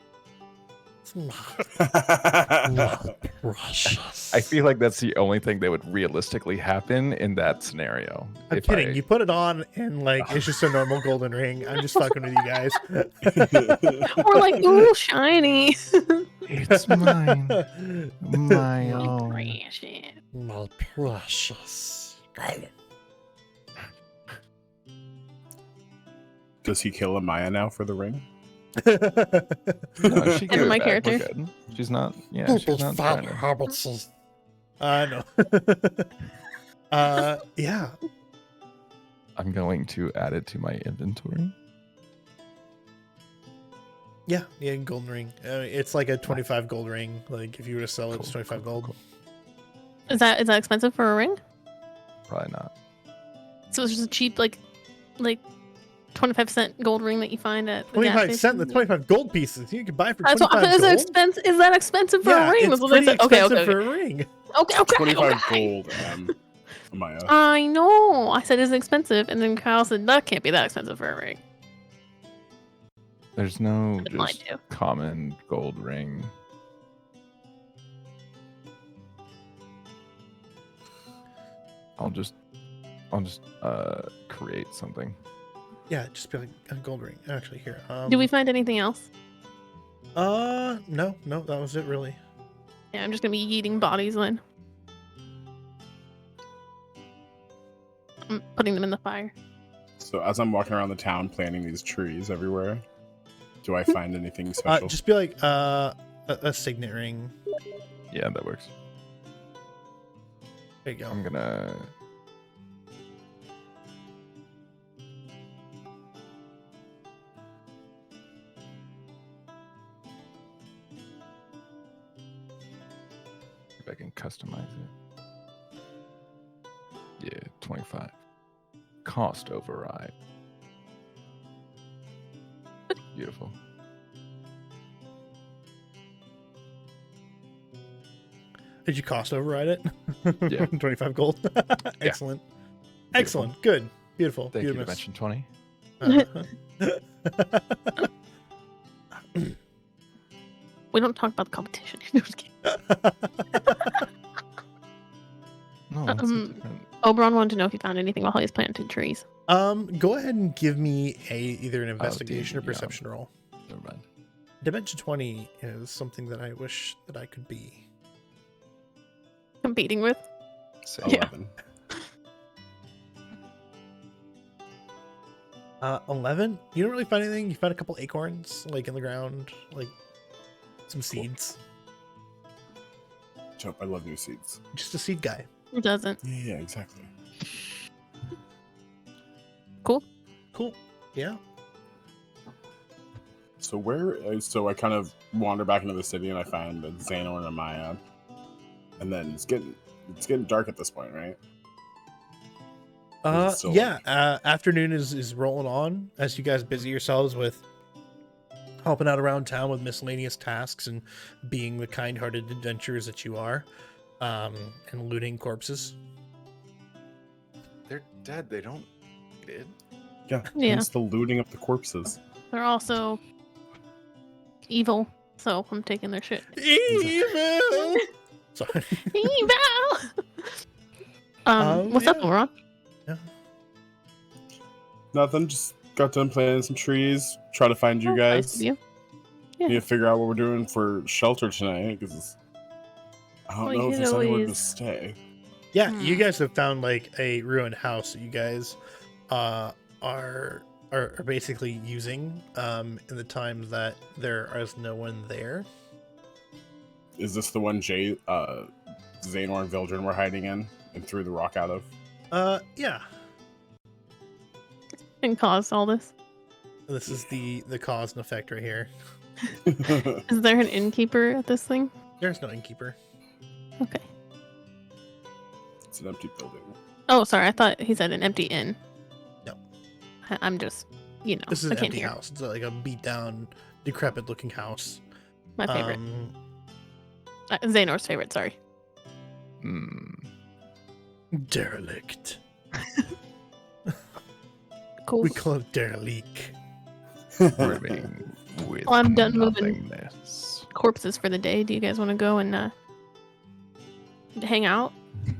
S1: Precious.
S5: I feel like that's the only thing that would realistically happen in that scenario.
S1: I'm kidding. You put it on and like it's just a normal golden ring. I'm just fucking with you guys.
S2: We're like, ooh, shiny.
S5: It's mine. My own.
S2: Precious.
S1: My precious.
S4: Does he kill Amaya now for the ring?
S5: No, she gave
S2: And
S5: it
S2: my
S5: back. We're
S2: character.
S5: good. She's not. Yeah, she's not trying to.
S1: No. Yeah.
S5: I'm going to add it to my inventory.
S1: Yeah, golden ring. It's like a 25 gold ring. Like if you were to sell it, it's 25 gold.
S5: Cool.
S2: Is that expensive for a ring?
S5: Probably not.
S2: So it's just a cheap like 25-cent gold ring that you find at the gas
S1: 25 cents.
S2: station?
S1: The 25 gold pieces you can buy for
S2: That's
S1: 25
S2: what,
S1: gold.
S2: is that expensive for a ring?
S1: It's
S2: Was what they
S1: pretty
S2: said. Okay,
S1: expensive
S2: okay.
S1: for a ring.
S2: Okay.
S4: 25 gold, Amaya.
S2: I know. I said it's expensive, and then Kyle said that can't be that expensive for a ring.
S5: There's no
S2: I've been lied
S5: just
S2: to.
S5: common gold ring. I'll just create something.
S1: Yeah, just be like a gold ring. Actually, here.
S2: Did we find anything else?
S1: No, that was it really.
S2: Yeah, I'm just gonna be eating bodies then. I'm putting them in the fire.
S4: So as I'm walking around the town planting these trees everywhere, do I find anything special?
S1: Just be like a signet ring.
S5: Yeah, that works.
S1: There you go.
S5: I'm gonna. If I can customize it. Yeah, 25. Cost override. Beautiful.
S1: Did you cost override it?
S5: Yeah.
S1: 25 gold. Excellent.
S5: Yeah.
S1: Excellent. Good. Beautiful.
S5: Thank you,
S1: Beautiful.
S5: Dimension 20.
S2: We don't talk about the competition. No, just kidding.
S5: No, that's a different.
S2: Oberon wanted to know if you found anything while he was planting trees.
S1: Go ahead and give me either an investigation or
S5: yeah.
S1: perception roll.
S5: Never mind.
S1: Dimension 20 is something that I wish that I could be.
S2: Competing with?
S5: So,
S2: Yeah.
S1: 11. You don't really find anything. You found a couple acorns, like in the ground, like some seeds.
S4: Dope, I love new seeds.
S1: Just a seed guy.
S2: It doesn't.
S4: Yeah, exactly.
S2: Cool.
S1: Yeah.
S4: So I kind of wander back into the city and I find Xanor and Amaya. And then it's getting dark at this point, right?
S1: Yeah. Afternoon is rolling on as you guys busy yourselves with helping out around town with miscellaneous tasks and being the kind-hearted adventurers that you are, and looting corpses.
S5: They're dead. They don't did.
S4: Yeah.
S2: Yeah.
S4: It's the looting of the corpses.
S2: They're also evil, so I'm taking their shit.
S1: Evil. Sorry.
S2: Evil. What's up,
S1: yeah.
S2: Oberon?
S4: Nothing. Just got done planting some trees. Try to find you
S2: Oh,
S4: guys.
S2: nice of you. Yeah.
S4: Need to figure out what we're doing for shelter tonight because I don't
S2: Well,
S4: know
S2: you
S4: if there's
S2: could
S4: anywhere to
S2: always-
S4: stay.
S1: Yeah, you guys have found like a ruined house that you guys are basically using in the times that there is no one there.
S4: Is this the one Xanor and Vildren were hiding in and threw the rock out of?
S1: Yeah.
S2: And caused all this.
S1: This is the cause and effect right here.
S2: Is there an innkeeper at this thing?
S1: There's no innkeeper.
S2: Okay.
S4: It's an empty building.
S2: Oh, sorry. I thought he said an empty inn.
S1: No.
S2: I'm just, you know,
S1: This is
S2: I
S1: an
S2: can't
S1: empty
S2: hear.
S1: house. It's like a beat down, decrepit looking house.
S2: My favorite. Xanor's favorite, sorry.
S1: Derelict.
S2: Cool.
S1: We call it derelict.
S5: Brimming with
S2: Well, I'm done moving.
S5: nothingness.
S2: Corpses for the day. Do you guys want to go and hang out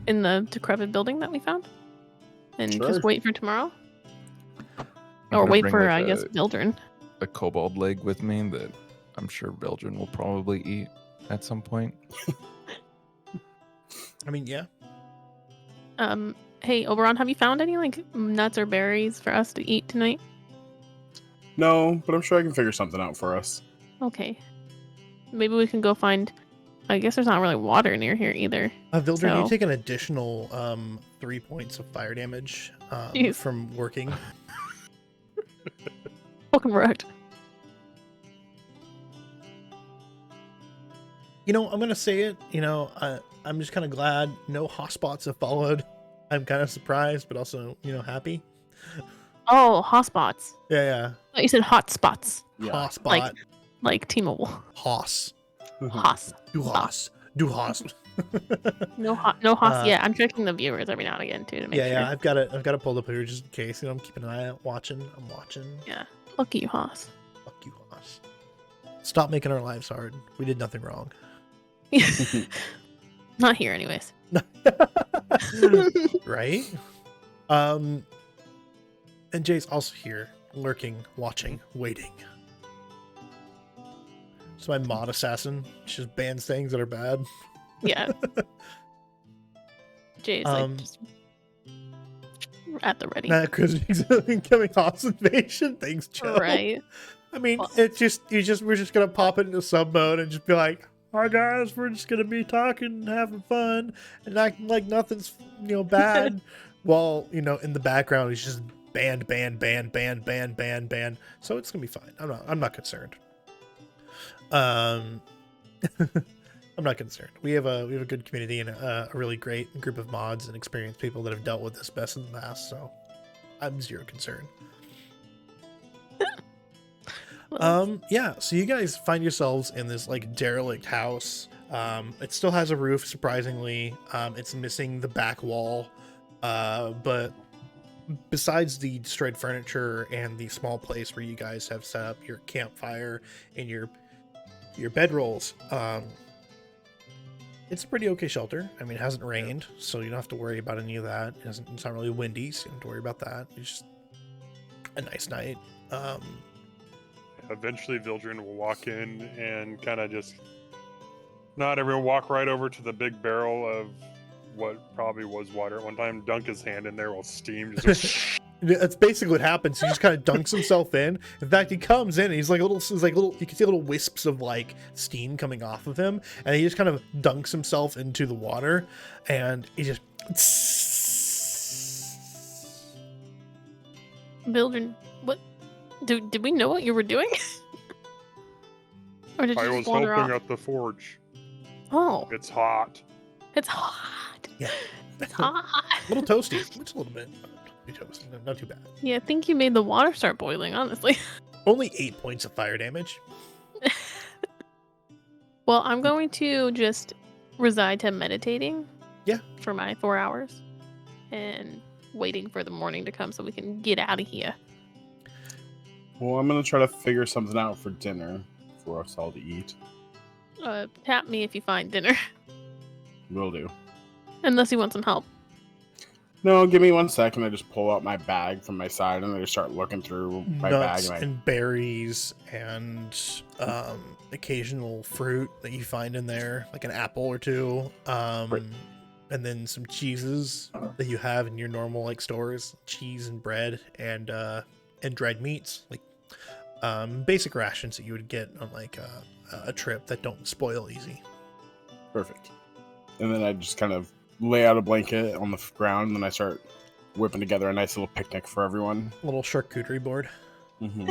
S2: in the decrepit building that we found? And
S4: Sure.
S2: just wait for tomorrow?
S5: I'm
S2: Or
S5: gonna
S2: wait
S5: bring,
S2: for,
S5: like,
S2: I guess, Bildren.
S5: a kobold leg with me that I'm sure Belgian will probably eat at some point.
S1: I mean, yeah.
S2: Hey, Oberon, have you found any, like, nuts or berries for us to eat tonight?
S4: No, but I'm sure I can figure something out for us.
S2: Okay. Maybe we can go find... I guess there's not really water near here either.
S1: Vildren,
S2: So-
S1: you take an additional 3 points of fire damage
S2: Jeez.
S1: from working.
S2: Welcome, wrecked.
S1: You know, I'm gonna say it. You know, I'm just kind of glad no hotspots have followed. I'm kind of surprised, but also, you know, happy.
S2: Oh, hotspots.
S1: Yeah,
S2: Oh, you said hot spots.
S1: yeah.
S4: Yeah.
S1: Hotspot.
S2: Like T-Mobile.
S1: Hoss.
S2: Hoss.
S1: Do Hoss. Do Hoss.
S2: No Hoss.
S1: Uh,
S2: Yeah, I'm checking the viewers every now and again too to make
S1: Yeah,
S2: sure.
S1: yeah. I've got it pulled up here just in case. You know, I'm keeping an eye out, watching. I'm watching.
S2: Fuck you, Hoss.
S1: Fuck you. Stop making our lives hard. We did nothing wrong.
S2: Not here, anyways.
S1: Right? And Jay's also here, lurking, watching, waiting. It's my mod assassin. She just bans things that are bad.
S2: Yeah. Jay's like just at the ready.
S1: Not because incoming hostile invasion. Thanks, Joe.
S2: Right.
S1: I mean, we're just gonna pop it into sub mode and just be like, "Hi guys, we're just gonna be talking and having fun and acting like nothing's bad," while in the background he's just banned. So it's gonna be fine. I'm not concerned. I'm not concerned. We have a good community and a really great group of mods and experienced people that have dealt with this best in the past. So I'm zero concern. Yeah, so you guys find yourselves in this like derelict house. It still has a roof, surprisingly. It's missing the back wall, but besides the destroyed furniture and the small place where you guys have set up your campfire and your bedrolls, it's a pretty okay shelter. I mean, it hasn't rained, so you don't have to worry about any of that. It's not really windy, so you don't have to worry about that. It's just a nice night.
S3: Eventually, Vildren will walk in and kind of just not everyone walk right over to the big barrel of what probably was water at one time, dunk his hand in there while steam just
S1: That's basically what happens. He just kind of dunks himself in. In fact, he comes in and he's like little, you can see little wisps of like steam coming off of him, and he just kind of dunks himself into the water, and he just.
S2: Vildren, what? Did we know what you were doing? Or did you
S3: I
S2: just
S3: was
S2: wander
S3: helping
S2: off?
S3: at the forge.
S2: Oh,
S3: It's hot.
S2: it's hot.
S1: Yeah.
S2: It's hot.
S1: A little toasty. Just a little bit. Not too toasty. Not too bad.
S2: Yeah, I think you made the water start boiling, honestly.
S1: Only 8 points of fire damage.
S2: Well, I'm going to just reside to meditating.
S1: Yeah.
S2: For my 4 hours. And waiting for the morning to come so we can get out of here.
S4: Well, I'm gonna try to figure something out for dinner for us all to eat.
S2: Tap me if you find dinner.
S4: Will do.
S2: Unless you want some help.
S4: No, give me 1 second. I just pull out my bag from my side and I just start looking through my
S1: Nuts
S4: bag.
S1: and berries and occasional fruit that you find in there, like an apple or two.
S4: Right.
S1: And then some cheeses that you have in your normal like stores, cheese and bread and dried meats, like basic rations that you would get on like a trip that don't spoil easy.
S4: Perfect. And then I just kind of lay out a blanket on the ground, and then I start whipping together a nice little picnic for everyone.
S1: A little charcuterie board.
S4: Mm-hmm.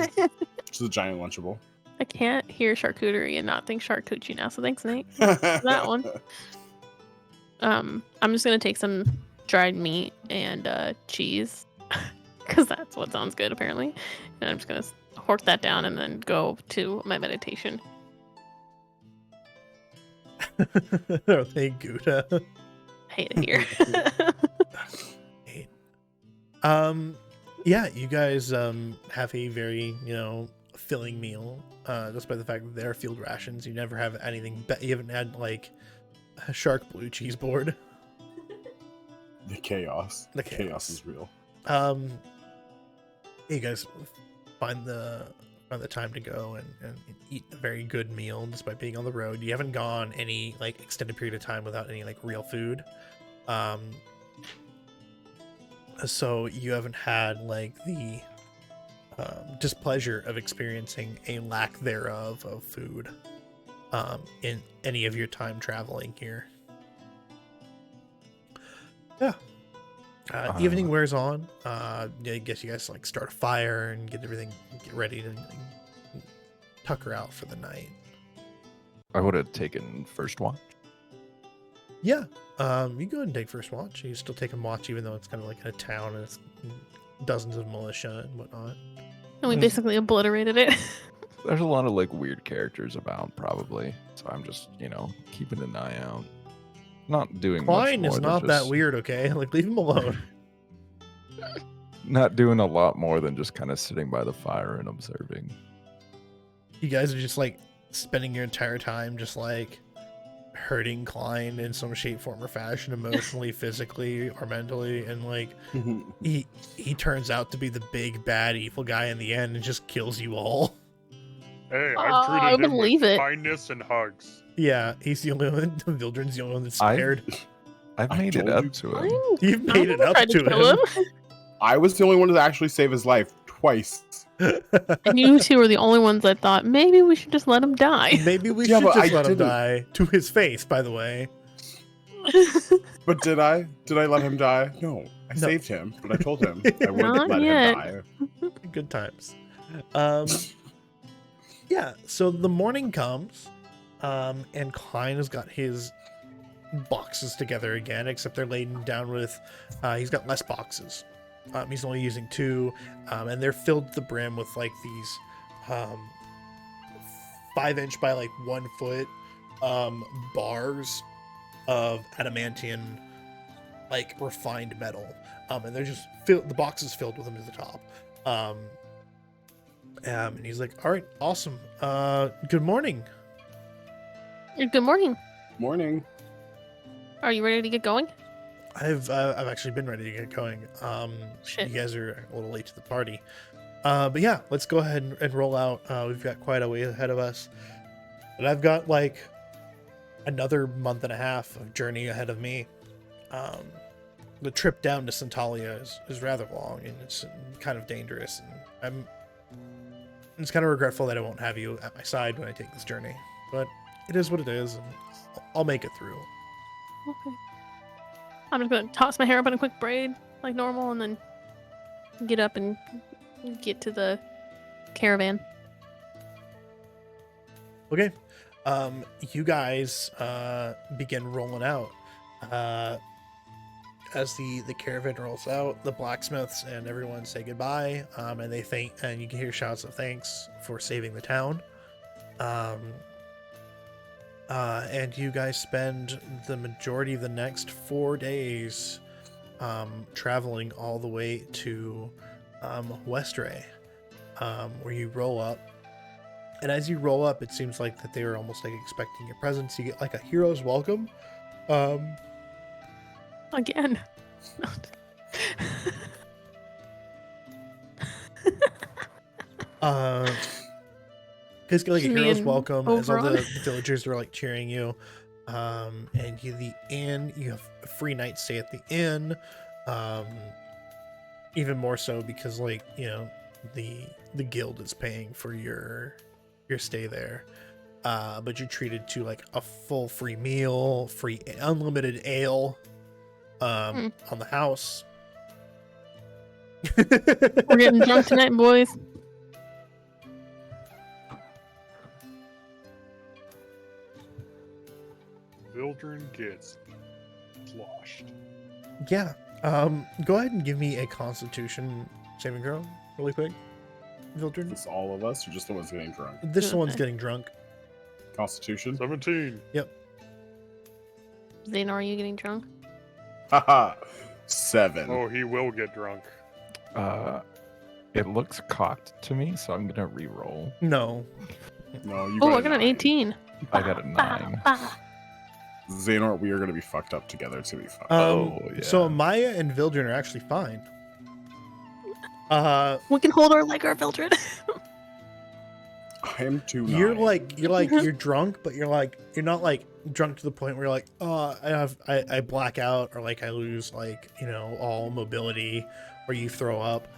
S4: Just a giant Lunchable.
S2: I can't hear charcuterie and not think charcuterie now, so thanks, Nate. That one. I'm just gonna take some dried meat and cheese, because that's what sounds good apparently. And I'm just gonna hork that down and then go to my meditation.
S1: Oh, thank Gouda.
S2: Hate it here.
S1: Yeah, you guys have a very filling meal, despite the fact that they are field rations. You never have anything you haven't had like a shark blue cheese board.
S4: The chaos is real.
S1: You guys find the time to go and eat a very good meal despite being on the road. You haven't gone any like extended period of time without any like real food. So you haven't had like the displeasure of experiencing a lack thereof of food in any of your time traveling here. Yeah. Evening wears on. I guess you guys like start a fire and get ready to tucker out for the night.
S5: I would have taken first watch.
S1: Yeah. You go ahead and take first watch. You still take a watch even though it's kind of like in a town and it's dozens of militia and whatnot.
S2: And we basically obliterated it.
S5: There's a lot of like weird characters about probably. So I'm just, keeping an eye out. Not doing
S1: Klein
S5: much more
S1: is not
S5: than
S1: that weird, okay? Like, leave him alone.
S5: Not doing a lot more than just kind of sitting by the fire and observing.
S1: you guys are just like spending your entire time just like hurting Klein in some shape, form, or fashion, emotionally, physically, or mentally, and like he turns out to be the big bad evil guy in the end and just kills you all.
S3: Hey, I've treated him
S2: believe
S3: with
S2: it.
S3: kindness and hugs.
S1: Yeah, he's the only one. Vildren's the only one that's spared.
S5: I've made it up to him.
S1: You've made it up to him.
S4: I was the only one to actually save his life twice.
S2: And you two were the only ones that thought maybe we should just let him die.
S1: Maybe we should just let him die. To his face, by the way.
S4: But did I? Did I let him die? No. I saved him, but I told him I wouldn't let him die.
S1: Good times. Yeah, so the morning comes, and Klein has got his boxes together again, except they're laden down with, he's got less boxes. He's only using 2, and they're filled to the brim with like these 5-inch by like 1 foot bars of adamantium, like refined metal, and they're just filled. The box is filled with them to the top. And he's like, "All right, awesome. Good morning."
S2: Good morning.
S4: Morning.
S2: Are you ready to get going?
S1: I've actually been ready to get going.
S2: Shit.
S1: You guys are a little late to the party, but yeah, let's go ahead and roll out. We've got quite a way ahead of us, but I've got like another month and a half of journey ahead of me. The trip down to Santalia is rather long, and it's kind of dangerous, and it's kind of regretful that I won't have you at my side when I take this journey, but it is what it is, and I'll make it through.
S2: Okay. I'm just gonna toss my hair up in a quick braid like normal, and then get up and get to the caravan.
S1: Okay. You guys begin rolling out. As the caravan rolls out, the blacksmiths and everyone say goodbye, and they thank, and you can hear shouts of thanks for saving the town. And you guys spend the majority of the next 4 days traveling all the way to Westray, where you roll up. And as you roll up, it seems like that they were almost like expecting your presence. You get like a hero's welcome.
S2: Again.
S1: Guys get like a hero's welcome as all
S2: Oberon.
S1: the villagers are like cheering you. And the inn, you have a free night stay at the inn. Even more so because like, you know, the guild is paying for your stay there. But you're treated to like a full free meal, free unlimited ale on the house.
S2: We're getting drunk tonight, boys.
S3: Vildren gets sloshed.
S1: Yeah. Go ahead and give me a Constitution saving throw really quick, Vildren.
S4: Is this all of us or just the ones getting drunk?
S1: This one's getting drunk.
S4: Constitution?
S3: 17.
S2: Zane, are you getting drunk?
S4: Haha. 7.
S3: Oh, he will get drunk.
S5: It looks cocked to me, so I'm gonna re-roll.
S1: No.
S4: No, you
S2: Oh,
S4: got
S2: I got an
S4: 9.
S2: 18.
S5: I got a 9.
S4: Xehanort, we are going to be fucked up together. It's going to be fun.
S5: Yeah.
S1: So Maya and Vildren are actually fine.
S2: We can hold our leg, our Vildred.
S4: I am too.
S1: You're drunk, but you're not like drunk to the point where you're like, oh, I black out, or like I lose like, you know, all mobility, or you throw up.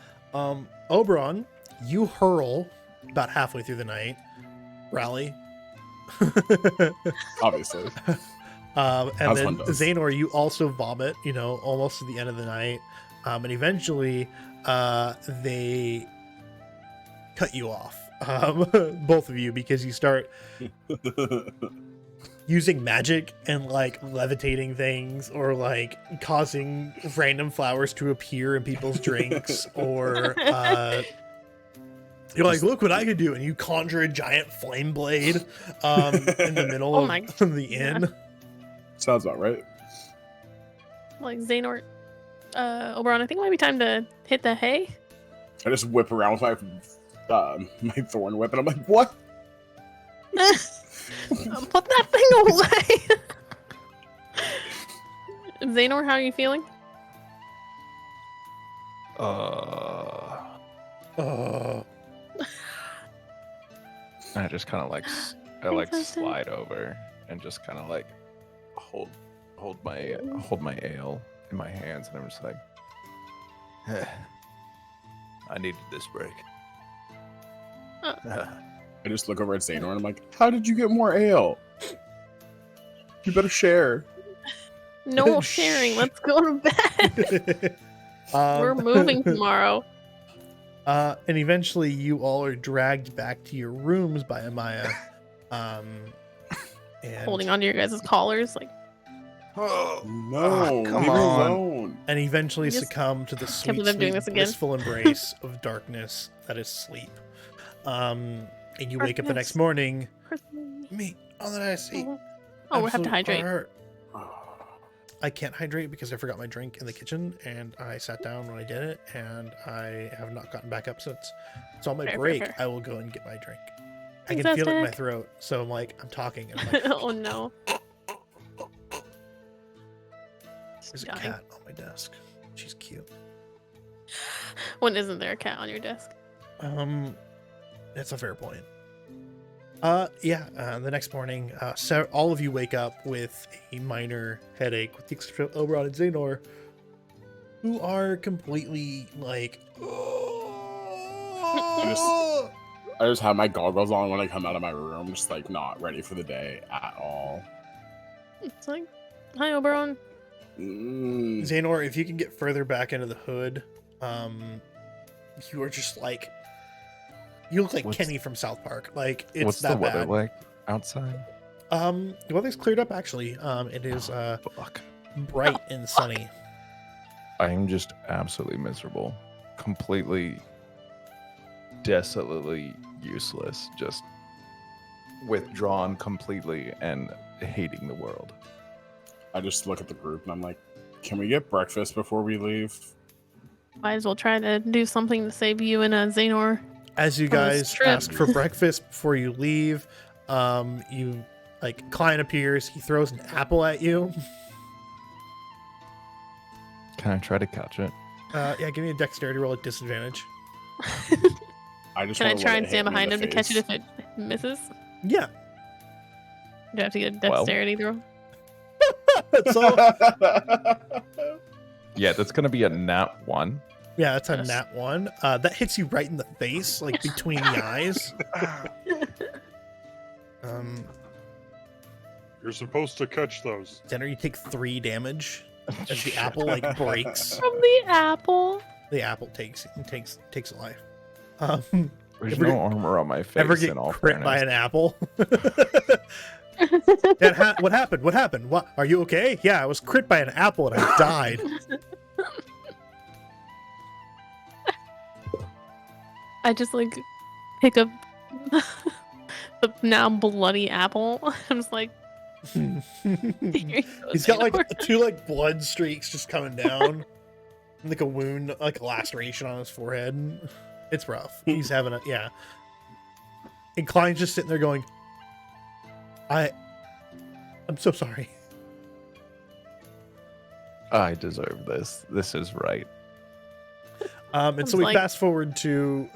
S1: Oberon, you hurl about halfway through the night. Rally.
S4: Obviously.
S1: And
S4: As
S1: then
S4: one does.
S1: Xehanort, you also vomit, you know, almost at the end of the night. And eventually, they cut you off, both of you, because you start using magic and like levitating things, or like causing random flowers to appear in people's drinks, or you're like, look what I could do, and you conjure a giant flame blade in the middle of the inn.
S4: Sounds about right.
S2: Like Xehanort, Oberon, I think it might be time to hit the hay.
S4: I just whip around with my thorn whip, and I'm like, what?
S2: Put that thing away. Xanor, how are you feeling?
S5: I just kind of like I like slide over and just kind of like hold my ale in my hands, and I'm just like, I needed this break.
S4: I just look over at Xanor and I'm like, how did you get more ale? You better share.
S2: No sharing. Let's go to bed. We're moving tomorrow.
S1: And eventually you all are dragged back to your rooms by Amaya. And
S2: Holding onto your guys' collars, like,
S4: Oh, no,
S5: come
S4: leave me
S5: on.
S4: alone.
S1: and eventually
S2: Just
S1: succumb to the sweet,
S2: believe I'm doing
S1: sweet
S2: this again.
S1: blissful embrace of darkness that is sleep. And you wake up the next morning. Me, all that I see.
S2: Oh, we have to hydrate.
S1: Heart. I can't hydrate because I forgot my drink in the kitchen, and I sat down when I did it, and I have not gotten back up since. So on my break,
S2: fair.
S1: I will go and get my drink. I
S2: Thanks,
S1: can feel it in my
S2: Aztec.
S1: throat, so I'm like, I'm talking, and I'm like,
S2: Oh no.
S1: there's a
S2: Dying.
S1: cat on my desk. She's cute.
S2: When isn't there a cat on your desk?
S1: That's a fair point. The next morning, so all of you wake up with a minor headache, with the exception of Oberon and Xanor, who are completely like,
S4: I just have my goggles on when I come out of my room, just like not ready for the day at all.
S2: It's like, hi, Oberon.
S1: Xanor, if you can get further back into the hood, you are just like, you look like Kenny from South Park. Like, it's
S5: what's
S1: that
S5: the weather
S1: bad.
S5: like outside?
S1: The weather's cleared up actually. It is
S5: Fuck.
S1: bright and sunny.
S5: I am just absolutely miserable, completely, desolately useless, just withdrawn completely and hating the world.
S4: I just look at the group and I'm like, can we get breakfast before we leave?
S2: Might as well try to do something to save you and Xanor.
S1: As you
S2: From this
S1: guys
S2: trip.
S1: ask for breakfast before you leave, you like Klein appears. He throws an apple at you.
S5: Can I try to catch it?
S1: Yeah, give me a dexterity roll at disadvantage.
S4: I just
S2: Can I
S4: wanna
S2: try
S4: let
S2: and
S4: it
S2: stand
S4: hit me
S2: behind
S4: in
S2: him
S4: the
S2: to catch it
S4: face.
S2: if it misses?
S1: Yeah,
S2: Do I have to get a
S5: Well.
S2: dexterity throw?
S1: that's all.
S5: Yeah, that's gonna be a nat 1.
S1: Yeah, that's a
S2: Yes.
S1: nat 1. That hits you right in the face, like between the eyes.
S3: You're supposed to catch those.
S1: Xander, you take 3 damage as the apple like breaks.
S2: From the apple.
S1: The apple takes a life.
S5: There's
S1: Ever
S5: no
S1: get-
S5: armor on my face.
S1: Ever get
S5: in all
S1: crit by
S5: fairness.
S1: an apple? What happened? What happened? What? Are you okay? Yeah, I was crit by an apple and I died.
S2: I just like pick up the now bloody apple. I'm just like, here you go,
S1: He's got like
S2: Xanor.
S1: 2 like blood streaks just coming down, and, like a wound, like a laceration on his forehead. It's rough. He's having a And Klein's just sitting there going, I'm so sorry.
S5: I deserve this. This is right.
S1: And so we
S2: Like-
S1: fast forward to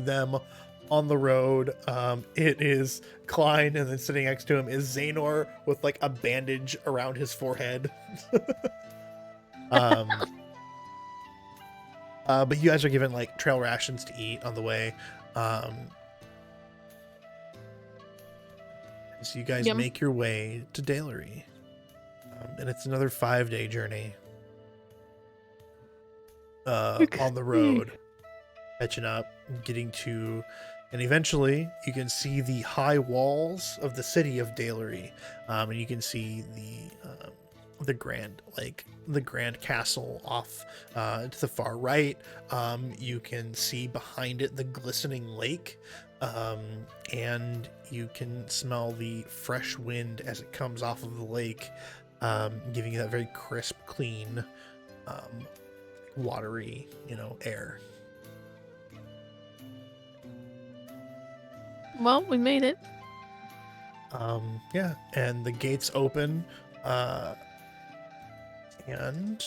S1: them on the road. It is Klein, and then sitting next to him is Xanor with like a bandage around his forehead. But you guys are given like trail rations to eat on the way. So you guys
S2: Yum.
S1: make your way to Dalery. And it's another 5-day journey. On the road, catching up, getting to, and eventually you can see the high walls of the city of Dalery, and you can see the grand castle off to the far right. You can see behind it the glistening lake, and you can smell the fresh wind as it comes off of the lake, giving you that very crisp, clean, watery, air.
S2: Well, we made it.
S1: Yeah, and the gates open, and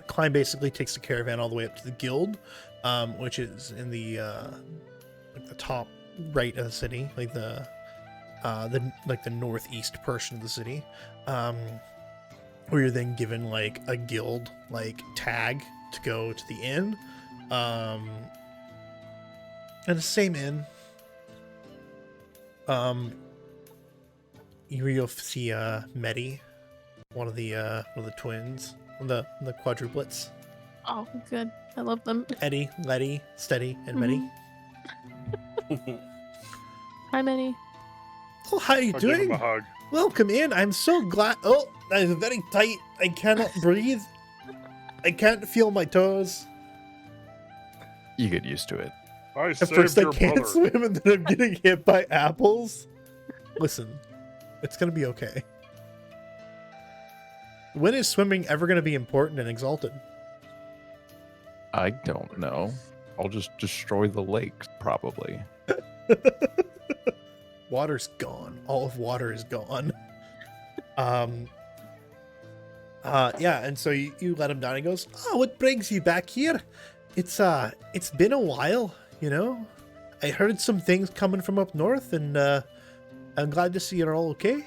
S1: Klein basically takes the caravan all the way up to the guild, which is in the like the top right of the city, like the northeast portion of the city, where you're then given like a guild like tag to go to the inn, and the same inn. You'll see Medi, one of the twins, the quadruplets.
S2: Oh, good. I love them.
S1: Eddie, Letty, Steady, and Medi.
S2: Hi, Medi.
S1: Oh, how are you
S3: I'll
S1: doing?
S3: give him a hug.
S1: Welcome in. I'm so glad. Oh, that is very tight. I cannot breathe. I can't feel my toes.
S5: You get used to it.
S3: I
S1: At
S3: saved
S1: first, I
S3: your
S1: can't
S3: brother.
S1: swim, and then I'm getting hit by apples. Listen, it's gonna be okay. When is swimming ever gonna be important and exalted?
S5: I don't know. I'll just destroy the lake, probably.
S1: Water's gone. All of water is gone. Yeah, and so you let him down. He goes, "Oh, what brings you back here? It's been a while, you know. I heard some things coming from up north, and I'm glad to see you're all okay."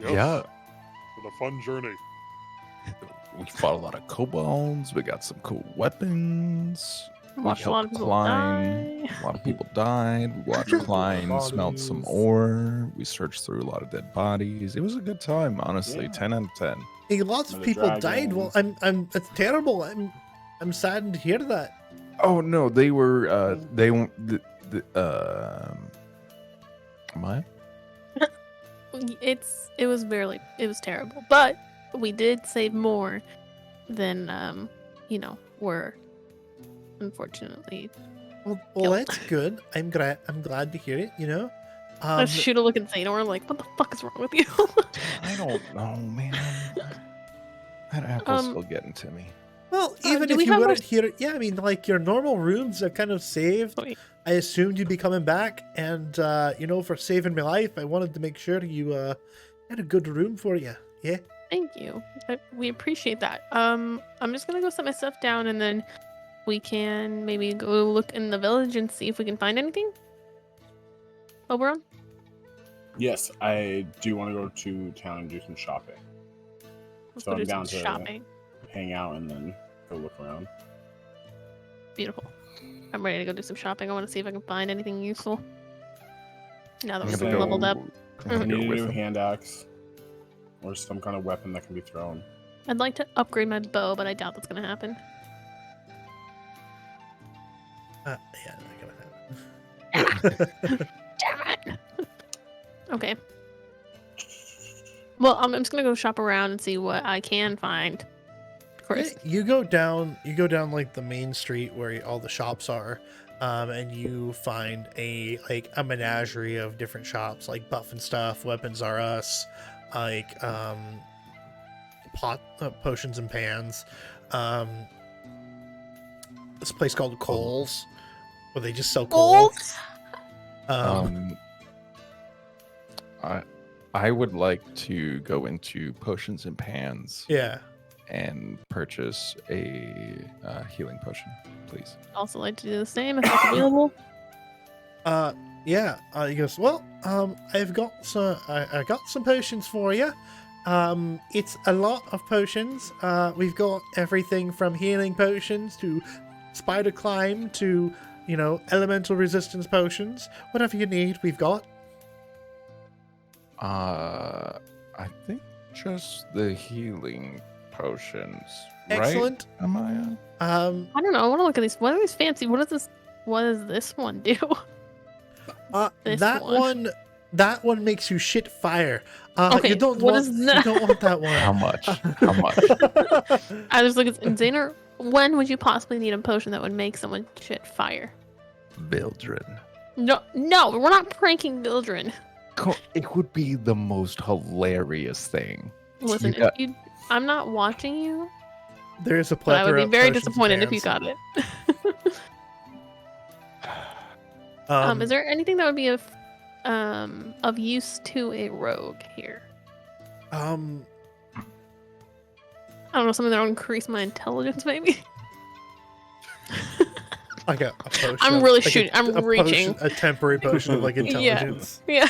S3: Yes,
S5: Yeah.
S3: It's a fun journey.
S5: We fought a lot of kobolds. We got some cool weapons. We
S2: Watched a lot of
S5: helped
S2: people
S5: Klein.
S2: die.
S5: A lot of people died. We watched Klein smelt some ore. We searched through a lot of dead bodies. It was a good time, honestly.
S4: Yeah.
S5: 10 out of 10.
S1: Hey, lots of
S4: Another
S1: people died.
S4: dragon.
S1: Well, I'm. It's terrible. I'm saddened to hear that.
S5: Oh no, they were they what?
S2: It was terrible, but we did save more than were unfortunately.
S1: Well,
S2: Killed.
S1: that's good. I'm glad to hear it. You know.
S2: I shoot a look at Zane, and we're like, "What the fuck is wrong with you?"
S5: I don't know, man. That apple's still getting to me.
S1: Well, even
S2: do
S1: if
S2: we
S1: you
S2: have
S1: weren't here, yeah, I mean, like your normal rooms I've kind of saved.
S2: Wait.
S1: I assumed you'd be coming back, and for saving my life, I wanted to make sure you had a good room for you. Yeah.
S2: Thank you. We appreciate that. I'm just gonna go set my stuff down, and then we can maybe go look in the village and see if we can find anything. Oberon?
S4: Yes, I do want to go to town and do some shopping.
S2: Let's
S4: So
S2: go
S4: I'm
S2: do some
S4: down to-
S2: shopping.
S4: Hang out and then go look around.
S2: Beautiful. I'm ready to go do some shopping. I want to see if I can find anything useful. Now that
S5: I'm
S2: we're
S4: gonna
S5: gonna
S2: leveled up.
S5: I'm gonna
S4: I
S5: go
S4: need a
S5: with
S4: new
S5: them.
S4: hand axe or some kind of weapon that can be thrown.
S2: I'd like to upgrade my bow, but I doubt that's gonna happen.
S1: Yeah, not gonna happen.
S2: Damn it! Okay. Well, I'm just gonna go shop around and see what I can find. Of course.
S1: Yeah, you go down like the main street where all the shops are, and you find a menagerie of different shops, like Buff and Stuff, Weapons R Us, like potions and pans. This place called Coles, where they just sell coal.
S5: I would like to go into potions and pans
S1: Yeah.
S5: and purchase a healing potion, please.
S2: Also like to do the same if that's available.
S1: Yeah. He goes, well, I've got some. I got some potions for you. It's a lot of potions. We've got everything from healing potions to spider climb to elemental resistance potions. Whatever you need, we've got.
S5: I think just the healing potions.
S1: Excellent.
S5: Right, Amaya?
S2: I don't know. I want to look at these. What are these fancy? What does this one do? This
S1: That one makes you shit fire.
S2: Okay,
S1: you don't
S2: what
S1: want
S2: is that?
S1: you don't want that one.
S5: How much? How much?
S2: I just look at Zaner. When would you possibly need a potion that would make someone shit fire?
S5: Bildren.
S2: No, we're not pranking Bildren.
S5: It would be the most hilarious thing.
S2: Listen,
S5: got-
S2: I'm not watching you,
S1: There's a
S2: but I would
S1: plethora
S2: be
S1: of
S2: very
S1: potions
S2: disappointed if you
S1: bans.
S2: got it. Is there anything that would be of use to a rogue here? I don't know, something that will increase my intelligence, maybe.
S1: I got a potion.
S2: I'm really shooting. I'm
S1: a
S2: reaching.
S1: Potion, a temporary potion of like intelligence.
S2: Yeah.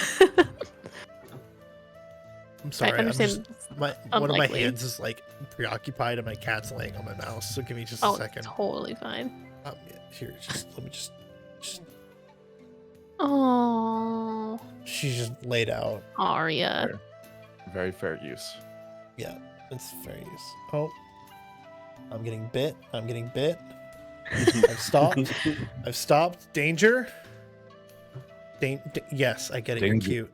S1: I'm sorry.
S2: I understand.
S1: One of my hands is like preoccupied, and my cat's laying on my mouse. So give me just a second.
S2: Totally fine.
S1: Yeah, here, let me just.
S2: Oh,
S1: She's just laid out.
S2: Arya.
S5: Very fair use.
S1: Yeah, it's fair use. Oh, I'm getting bit. I've stopped. I've stopped. Danger. Yes, I get it.
S5: Danger.
S1: You're cute.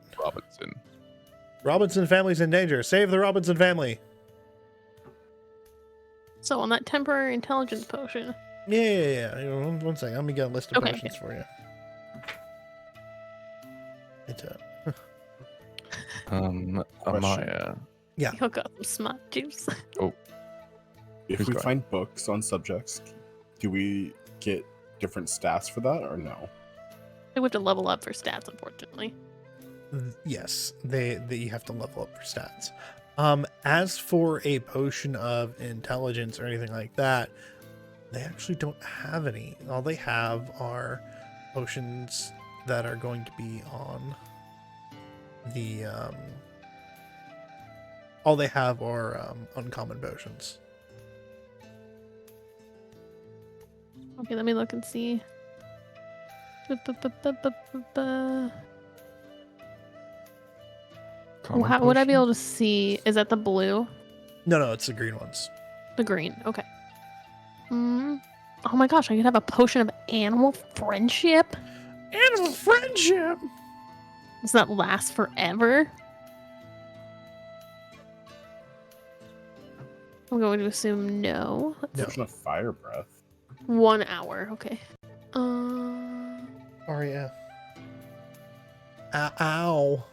S5: Robinson
S1: family's in danger. Save the Robinson family.
S2: So on that temporary intelligence potion.
S1: Yeah. One second. Let me get a list of potions for you.
S5: Amaya.
S1: Yeah.
S2: You got some smart juice.
S5: Oh.
S4: If
S5: Who's
S4: we
S5: going?
S4: find books on subjects, do we get different stats for that or no?
S2: I would have to level up for stats, unfortunately.
S1: Yes, you have to level up for stats. As for a potion of intelligence or anything like that, they actually don't have any. All they have are potions that are going to be on the all they have are uncommon potions.
S2: Okay, let me look and see. How would I be able to see? Is that the blue?
S1: No, it's the green ones.
S2: The green. Okay. Oh my gosh, I could have a potion of animal friendship.
S1: Animal friendship.
S2: Does that last forever? I'm going to assume no.
S4: Potion of fire breath.
S2: 1 hour. Okay.
S1: Aria. Ow.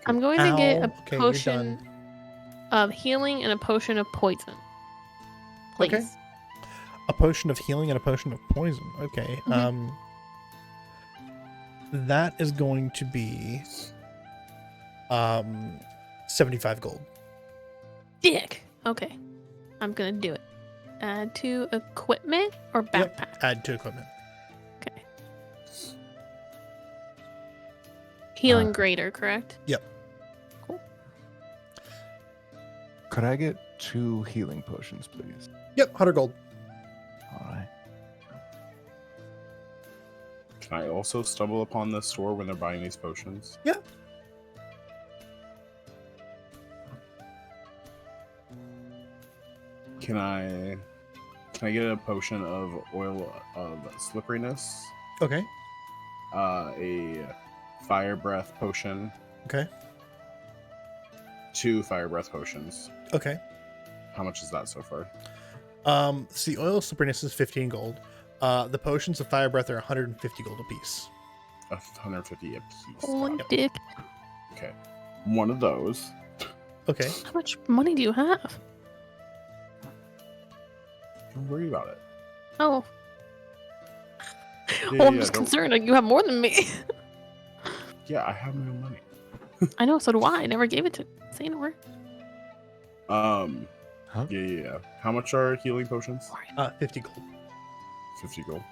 S2: I'm going to get a
S1: Okay,
S2: potion of healing and a potion of poison. Please.
S1: Okay. A potion of healing and a potion of poison. Okay.
S2: Mhm.
S1: That is going to be 75 gold.
S2: Dick. Okay. I'm gonna do it. Add to equipment or backpack?
S1: Yep. Add to equipment.
S2: Okay. Healing greater, correct?
S1: Yep.
S2: Cool.
S5: Could I get 2 healing potions, please?
S1: Yep, 100 gold.
S5: All right.
S4: Can I also stumble upon this store when they're buying these potions?
S1: Yeah.
S4: Can I get a potion of oil of slipperiness?
S1: Okay.
S4: A fire breath potion.
S1: Okay.
S4: 2 fire breath potions.
S1: Okay.
S4: How much is that so far?
S1: So the oil of slipperiness is 15 gold. The potions of fire breath are 150 gold apiece.
S4: 150 a piece.
S2: Holy
S4: Got it.
S2: dick.
S4: Okay. One of those.
S1: Okay.
S2: How much money do you have?
S4: Don't worry about it.
S2: Oh.
S4: Yeah,
S2: Well, I'm
S4: yeah,
S2: just
S4: don't-
S2: concerned. Like, you have more than me.
S4: Yeah, I have my own money.
S2: I know, so do I. I never gave it to Xanor.
S5: Huh?
S4: Yeah. How much are healing potions?
S1: 50 gold.
S4: 50 gold.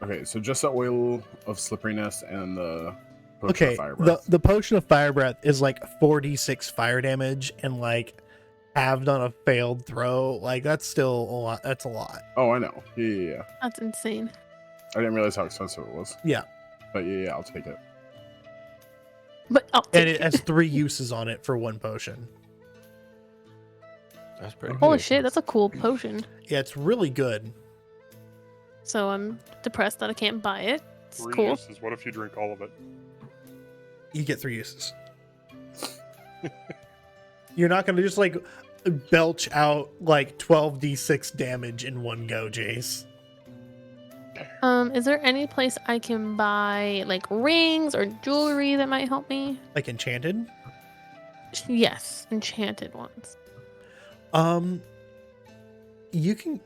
S4: Okay, so just the oil of slipperiness and the potion
S1: Okay,
S4: of fire breath.
S1: the potion of fire breath is like 4d6 fire damage and like halved on a failed throw. Like that's still a lot. That's a lot.
S4: Oh, I know. Yeah.
S2: That's insane.
S4: I didn't realize how expensive it was.
S1: Yeah.
S4: But yeah, I'll take it.
S2: But I'll
S1: And
S2: take
S1: it has 3 uses on it for 1 potion.
S5: That's pretty
S2: Holy
S5: good.
S2: shit, that's a cool potion.
S1: Yeah, it's really good.
S2: So I'm depressed that I can't buy it. It's
S3: 3
S2: cool.
S3: uses. What if you drink all of it?
S1: You get 3 uses. You're not gonna just like belch out like 12d6 damage in one go, Jace.
S2: Is there any place I can buy like rings or jewelry that might help me?
S1: Like enchanted?
S2: Yes, enchanted ones.
S1: You can.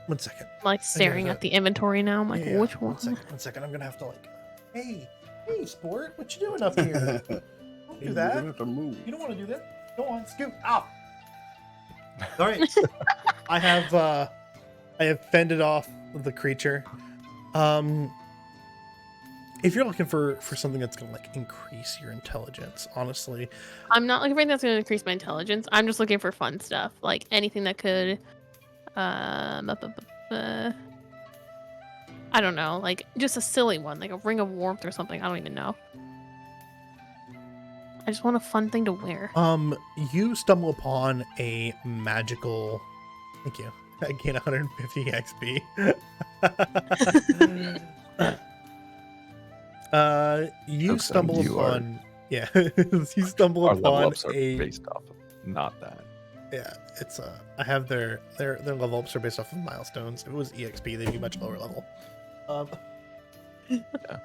S1: One second.
S2: I'm like staring at the inventory now. I'm like, which one?
S1: One second. I'm gonna have to like. Hey, sport, what you doing up here? Don't do that. You don't want to do that. Go on, scoot. Ow. All right. I have fended off the creature. If you're looking for something that's gonna like increase your intelligence, honestly,
S2: I'm not looking for anything that's gonna increase my intelligence. I'm just looking for fun stuff, like anything that could, I don't know, like just a silly one, like a ring of warmth or something. I don't even know. I just want a fun thing to wear.
S1: You stumble upon a magical. Thank you. I gain 150 XP. You stumble upon. Yeah, you stumble upon a.
S5: Based off of not that.
S1: Yeah, it's I have their level ups are based off of milestones. If it was EXP, they'd be much lower level.
S5: Yeah.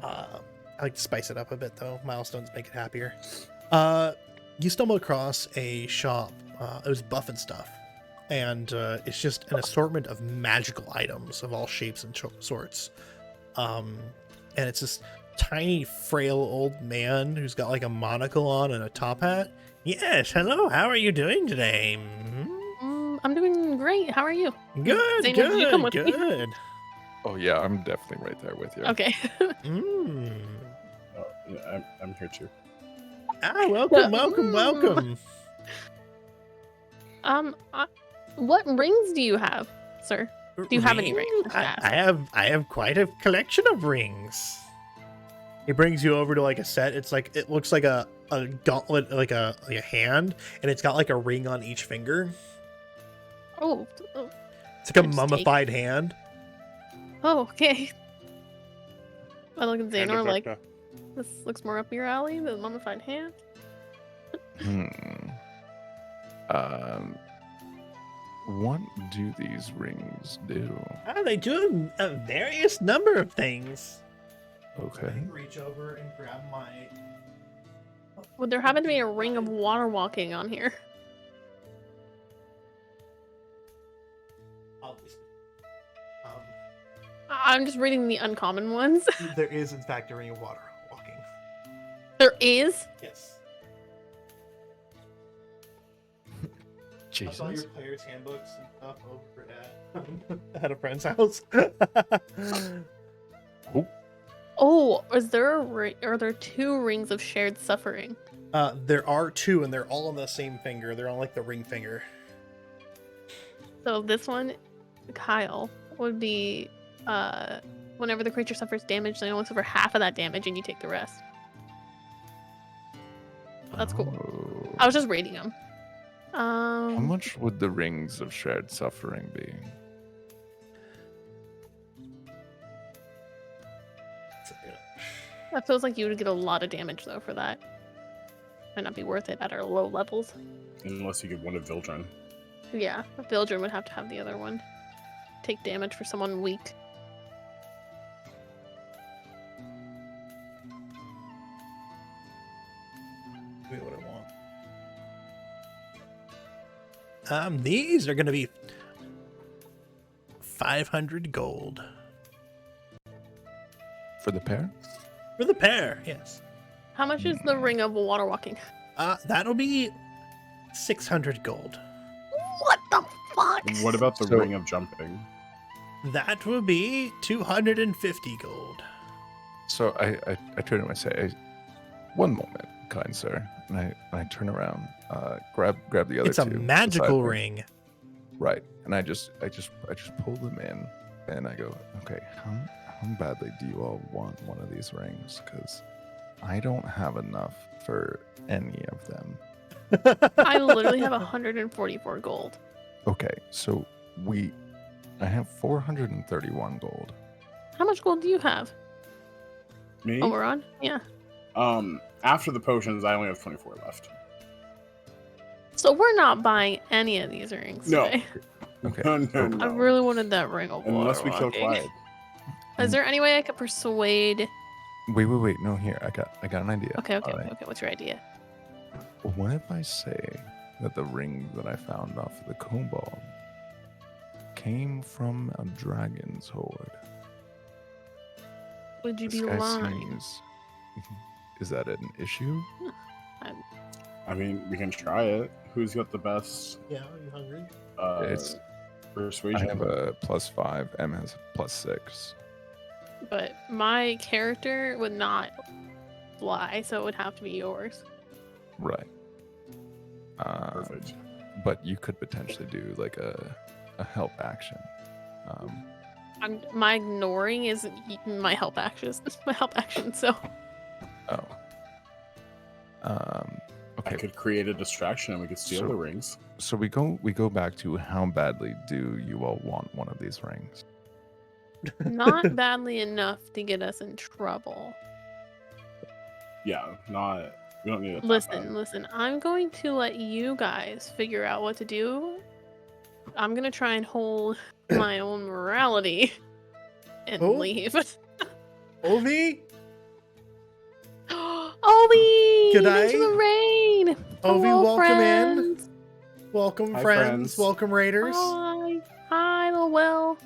S1: I like to spice it up a bit though. Milestones make it happier. You stumble across a shop. It was buff and stuff, and it's just an assortment of magical items of all shapes and sorts. And it's this tiny, frail old man who's got like a monocle on and a top hat. Yes, hello. How are you doing today?
S2: I'm doing great. How are you?
S1: Good,
S2: Zayna,
S1: good,
S2: did you come with me?
S1: good.
S5: Oh yeah, I'm definitely right there with you.
S2: Okay.
S4: Yeah, I'm here too.
S1: Welcome.
S2: What rings do you have, sir? Do you have any rings?
S1: I have quite a collection of rings. He brings you over to like a set. It's like it looks like a gauntlet, like a hand, and it's got like a ring on each finger.
S2: Oh.
S1: It's like a mummified hand.
S2: Oh, okay. I look at Xanor like,
S3: Trifecta.
S2: this looks more up your alley, the mummified hand.
S5: What do these rings do?
S1: They do a various number of things.
S5: Okay.
S1: I can reach over and grab my.
S2: Would there happen to be a ring of water walking on here? I'm just reading the uncommon ones.
S1: There is, in fact, a ring of water walking.
S2: There is?
S1: Yes.
S5: Jesus.
S1: I saw your players' handbooks and stuff over at a friend's house.
S2: Oh, are there 2 rings of shared suffering?
S1: There are 2, and they're all on the same finger. They're on like the ring finger.
S2: So this one, Kyle, would be whenever the creature suffers damage, they only suffer half of that damage, and you take the rest. That's cool.
S5: Oh.
S2: I was just reading them.
S5: How much would the rings of shared suffering be?
S2: That feels like you would get a lot of damage though for that. Might not be worth it at our low levels.
S4: Unless you get one of Vildren.
S2: Yeah, a Vildren would have to have the other one. Take damage for someone weak.
S1: Wait, what I want. These are gonna be 500 gold.
S5: For the pair?
S1: For the pair, yes.
S2: How much is the ring of water walking?
S1: That'll be 600 gold.
S2: What the fuck?
S4: What about the ring of jumping?
S1: That will be 250 gold.
S5: So I turn to him and say, "One moment, kind sir." And I turn around, grab the other two.
S1: It's a magical ring.
S5: Right. And I just pull them in, and I go, "Okay, how badly do you all want one of these rings? Because I don't have enough for any of them."
S2: I literally have 144 gold.
S5: Okay, so I have 431 gold.
S2: How much gold do you have?
S4: Me?
S2: Oh, we're on? Yeah.
S4: After the potions, I only have 24 left.
S2: So we're not buying any of these rings
S4: No.
S2: today.
S5: Okay.
S4: No.
S2: I really wanted that ring of water.
S4: Unless we kill
S2: walking.
S4: Clyde.
S2: Is there any way I could persuade?
S5: Wait. No, here. I got an idea.
S2: Okay.
S5: All right.
S2: What's your idea?
S5: What if I say that the ring that I found off of the kobold came from a dragon's hoard?
S2: Would you
S5: This
S2: be
S5: guy
S2: lying?
S5: seems- Is that an issue?
S4: I mean, we can try it. Who's got the best
S1: Yeah, are you hungry?
S5: It's- I
S4: persuasion?
S5: have a +5. M has a +6.
S2: But my character would not lie, so it would have to be yours.
S5: Right.
S4: Perfect.
S5: But you could potentially do like a help action.
S2: My ignoring is my help actions. My help action. So
S5: Oh. Okay.
S4: I could create a distraction and we could steal
S5: So-
S4: the rings.
S5: So we go back to how badly do you all want one of these rings?
S2: not badly enough to get us in trouble.
S4: Yeah, not. We don't need it. that bad.
S2: Listen. I'm going to let you guys figure out what to do. I'm gonna try and hold my own morality and
S1: Oh.
S2: leave.
S1: Ovi?
S2: Obi!
S1: Good
S2: Into the rain!
S1: Ovi,
S2: Hello,
S1: welcome
S2: friends.
S1: in. Welcome,
S4: Hi,
S1: friends.
S4: friends.
S1: Welcome, Raiders.
S2: Hi. Hi, Lowell.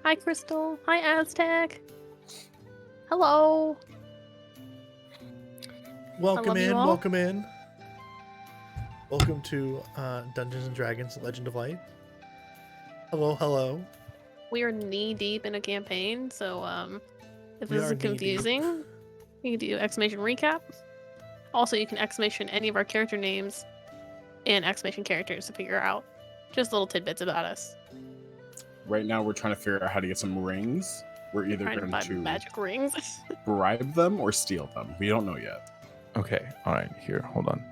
S2: Hi, Crystal. Hi, Aztec. Hello.
S1: Welcome
S2: love you
S1: in.
S2: all.
S1: Welcome in. Welcome to Dungeons and Dragons: Legend of Light. Hello.
S2: We are knee deep in a campaign, so if
S1: We
S2: this
S1: are
S2: is confusing, you can do exclamation recap. Also, you can exclamation any of our character names and exclamation characters to figure out just little tidbits about us.
S4: Right now, we're trying to figure out how to get some rings. We're either
S2: Trying to
S4: going
S2: find
S4: to
S2: magic rings.
S4: bribe them or steal them. We don't know yet.
S5: Okay. All right. Here. Hold on.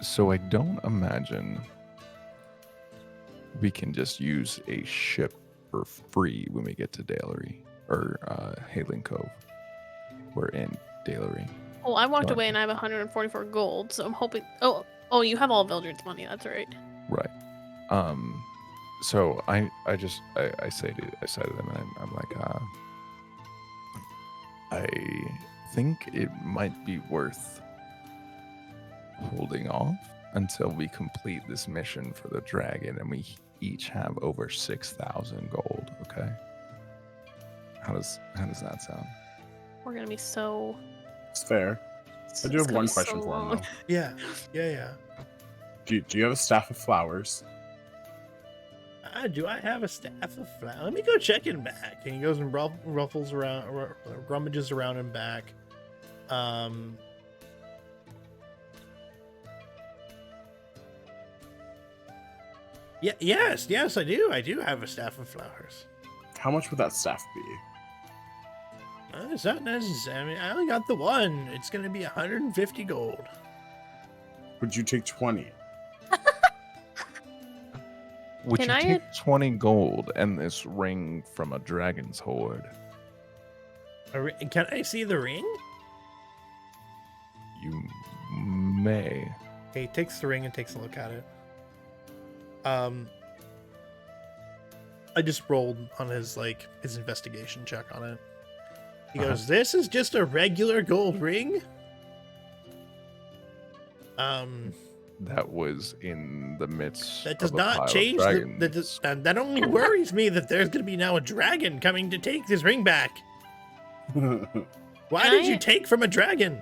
S5: So I don't imagine we can just use a ship for free when we get to Dalery or Hailing Cove. We're in Dalery.
S2: Oh, I walked
S5: Sorry.
S2: away and I have 144 gold, so I'm hoping. Oh, you have all Vildred's money. That's right.
S5: Right. So I say to them, and I'm like, I think it might be worth holding off until we complete this mission for the dragon, and we each have over 6,000 gold. Okay. How does that sound?
S2: We're gonna be so.
S4: It's fair. I do have one question for him, though.
S1: Yeah.
S4: Do you have a staff of flowers?
S1: Do I have a staff of flowers? Let me go check in back. And he goes and ruffles around, rummages around and back. Yeah, yes, I do. I do have a staff of flowers.
S4: How much would that staff be?
S1: It's not necessary. I mean, I only got the one. It's gonna be 150 gold.
S4: Would you take 20?
S5: Would
S2: Can
S5: you
S2: I-
S5: take 20 gold and this ring from a dragon's hoard?
S1: Can I see the ring?
S5: You may.
S1: Okay, he takes the ring and takes a look at it. I just rolled on his investigation check on it. He goes, "This is just a regular gold ring."
S5: That was in the midst.
S1: That does
S5: of a pile
S1: not
S5: of
S1: change.
S5: dragons.
S1: That only worries me that there's going to be now a dragon coming to take this ring back. Why
S2: Can
S1: did
S2: I-
S1: you take from a dragon?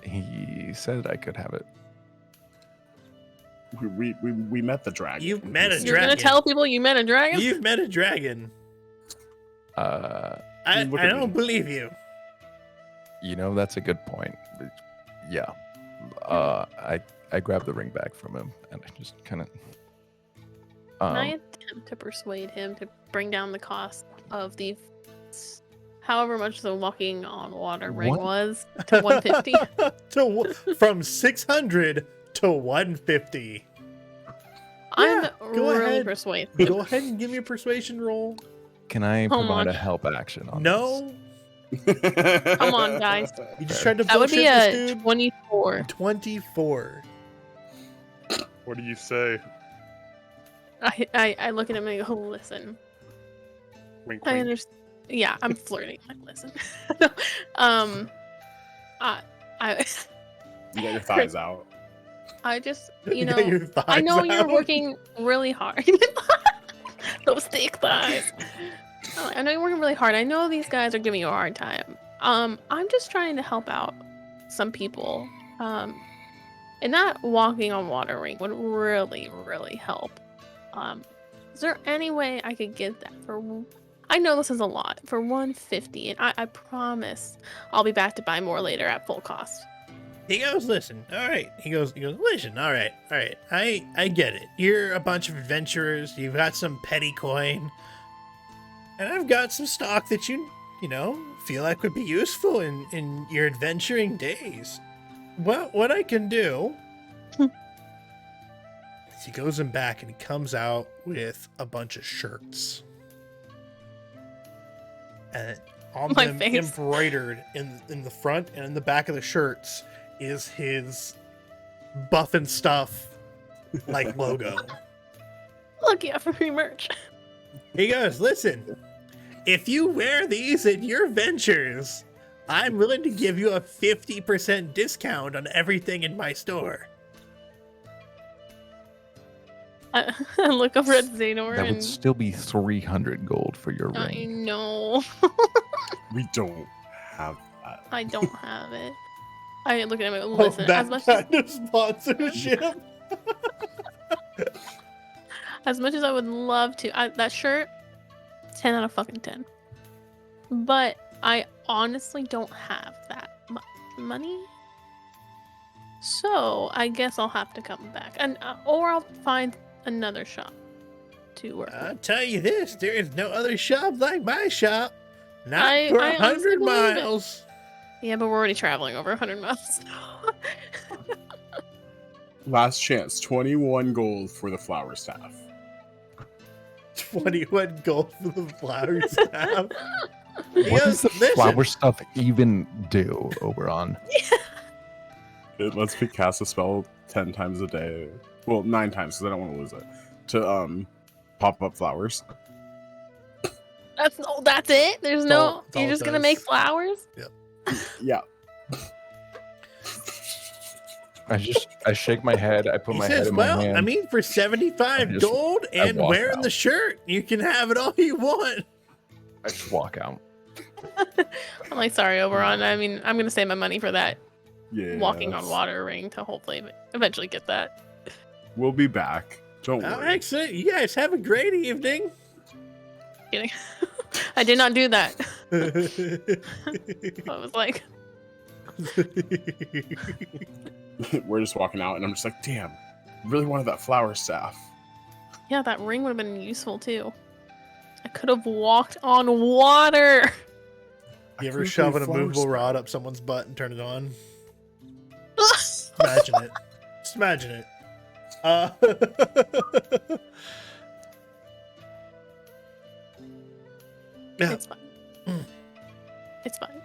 S5: He said I could have it.
S4: we met the dragon.
S1: You've met a
S2: You're gonna
S1: dragon.
S2: tell people you met a dragon?
S1: You've met a dragon. I
S4: Look at
S1: don't
S4: me.
S1: believe you.
S5: You know, that's a good point. Yeah. I grabbed the ring back from him and I just kind of.
S2: Can I attempt to persuade him to bring down the cost of the however much the walking on water ring
S5: What?
S2: was to 150?
S1: From 600 to 150.
S2: I'm
S1: Yeah, go
S2: really
S1: ahead.
S2: persuasive.
S1: Go ahead and give me a persuasion roll.
S5: Can I
S2: Hold
S5: provide
S2: on.
S5: a help action on this?
S1: No,
S2: Come on, guys.
S1: You just tried to
S2: That would
S1: bullshit
S2: be
S1: this
S2: a
S1: dude.
S2: 24.
S1: 24.
S3: What do you say?
S2: I look at him and I go, listen.
S3: Wink,
S2: I
S3: wink.
S2: understand. Yeah, I'm flirting. Like, listen. I
S4: You got your thighs out.
S2: I just,
S1: You got your thighs
S2: I know you're
S1: out.
S2: working really hard. Those thick thighs. I know you're working really hard. I know these guys are giving you a hard time. I'm just trying to help out some people. And that walking on water ring would really, really help. Is there any way I could get that for? I know this is a lot for 150, and I promise I'll be back to buy more later at full cost.
S1: He goes, listen, all right. He goes, listen, all right. I get it. You're a bunch of adventurers. You've got some petty coin. And I've got some stock that you feel like would be useful in your adventuring days. Well, what I can do is he goes in back and he comes out with a bunch of shirts. And on
S2: My
S1: them,
S2: face.
S1: embroidered in the front and in the back of the shirts, is his Buff and Stuff like logo.
S2: Look, yeah, for free merch.
S1: He goes, listen, if you wear these in your ventures, I'm willing to give you a 50% discount on everything in my store.
S2: I look over at Xanor
S5: That
S2: and
S5: would still be 300 gold for your
S2: I
S5: ring.
S2: know.
S4: We don't have that.
S2: I don't have it. I look at him and
S1: Oh,
S2: listen.
S1: that
S2: as much
S1: kind of sponsorship.
S2: as much as I would love to, that shirt, 10 out of fucking 10. But I honestly don't have that much money. So I guess I'll have to come back, and or I'll find another shop to work.
S1: I'll tell you this, there is no other shop like my shop. Not
S2: I
S1: for
S2: honestly
S1: 100
S2: believe it.
S1: miles.
S2: Yeah, but we're already traveling over 100 miles.
S4: Last chance, 21 gold for the flower staff.
S1: 21 gold for the flower staff.
S5: What does the
S1: Listen.
S5: flower stuff even do, Oberon?
S4: It lets me cast a spell 10 times a day. Well, 9 times, because I don't want to lose it. To pop up flowers.
S2: That's it? There's no...
S1: That's all
S2: You're
S1: it
S2: just gonna
S1: does.
S2: make flowers?
S4: Yeah.
S5: I shake my head. I put
S1: He
S5: my head
S1: says,
S5: in my
S1: well,
S5: hand.
S1: I mean, for 75
S5: just-
S1: gold
S5: I
S1: and
S5: walk
S1: wearing the
S5: out.
S1: shirt, you can have it all you want.
S5: I just walk out.
S2: I'm like, sorry, Oberon. I mean, I'm gonna save my money for that
S4: Yeah.
S2: walking on water ring to hopefully eventually get that.
S4: We'll be back. Don't
S1: Oh,
S4: worry.
S1: excellent. You guys have a great evening.
S2: Kidding. I did not do that. I was like,
S4: We're just walking out, and I'm just like, damn, really wanted that flower staff.
S2: yeah, that ring would have been useful too. I could have walked on water.
S1: You ever
S4: couldn't
S1: shove
S4: play
S1: a
S4: flower
S1: movable
S4: staff.
S1: rod up someone's butt and turn it on? Imagine it. Just imagine it. Yeah.
S2: It's fine. It's fine.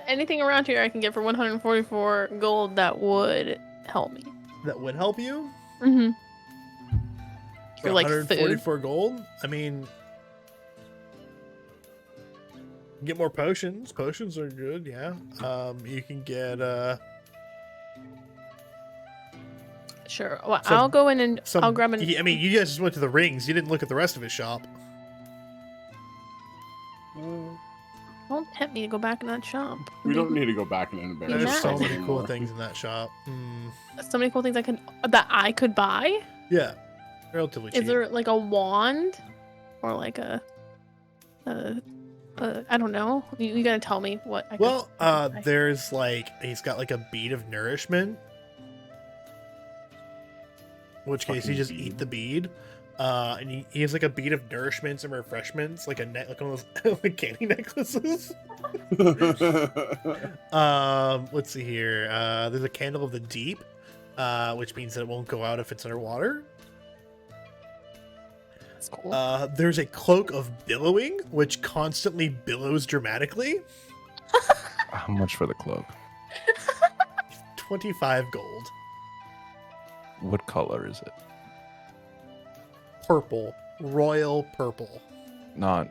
S2: Anything around here I can get for 144 gold that would help me.
S1: That would help you?
S2: Mm-hmm.
S1: For
S2: For like food.
S1: 144 gold? I mean, get more potions. Potions are good, yeah. You can get
S2: Sure. Well,
S1: Some-
S2: I'll go in and
S1: some.
S2: I'll grab an.
S1: I mean, you guys just went to the rings. You didn't look at the rest of his shop.
S2: Don't tempt me to go back in that shop.
S4: We don't need to go back and
S2: Be
S1: There's
S2: mad.
S1: so many
S4: anymore.
S1: cool things in that shop.
S2: So many cool things that I could buy.
S1: Yeah, relatively cheap.
S2: Is there like a wand or like a I don't know. You gotta tell me what. I
S1: Well,
S2: could buy.
S1: there's like he's got like a bead of nourishment. In which case you
S4: Fucking
S1: just
S4: bead.
S1: eat the bead. And he has like a bead of nourishments and refreshments, like like one of those like candy necklaces. Let's see here. There's a candle of the deep, which means that it won't go out if it's underwater.
S2: That's cool.
S1: There's a cloak of billowing, which constantly billows dramatically.
S5: How much for the cloak?
S1: 25 gold.
S5: What color is it?
S1: Purple. Royal purple.
S5: Not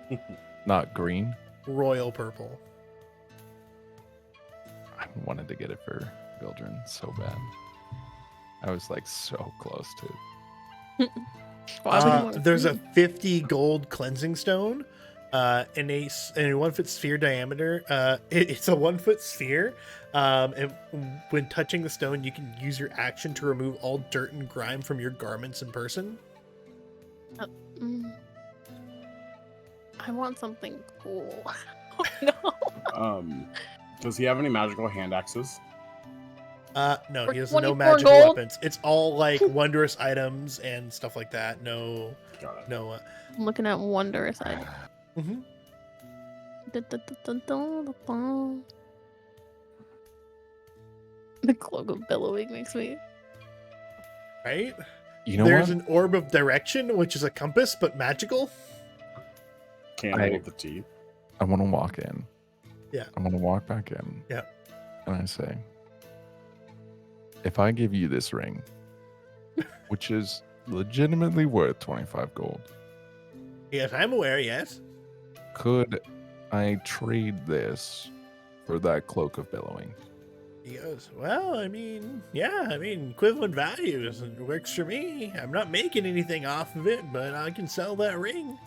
S5: green.
S1: Royal purple.
S5: I wanted to get it for Bildren so bad. I was like so close to.
S1: There's a 50 gold cleansing stone in a 1 foot sphere diameter. It's a 1 foot sphere. And when touching the stone, you can use your action to remove all dirt and grime from your garments and person.
S2: I want something cool. Oh, no.
S4: Does he have any magical hand axes?
S1: No,
S2: For
S1: he has no
S2: 24
S1: magical
S2: gold?
S1: weapons. It's all like wondrous items and stuff like that. No,
S4: Got it.
S1: no.
S2: I'm looking at wondrous items.
S1: Mhm.
S2: The cloak of billowing makes me.
S1: Right?
S5: You know
S1: There's
S5: what?
S1: an orb of direction, which is a compass, but magical.
S4: Candle with the teeth.
S5: I want to walk in.
S1: Yeah.
S5: I want to walk back in.
S1: Yeah.
S5: And I say, if I give you this ring, which is legitimately worth 25 gold,
S1: Yes, I'm aware, yes.
S5: could I trade this for that cloak of billowing?
S1: He goes, well, I mean, yeah, I mean, equivalent values. It works for me. I'm not making anything off of it, but I can sell that ring.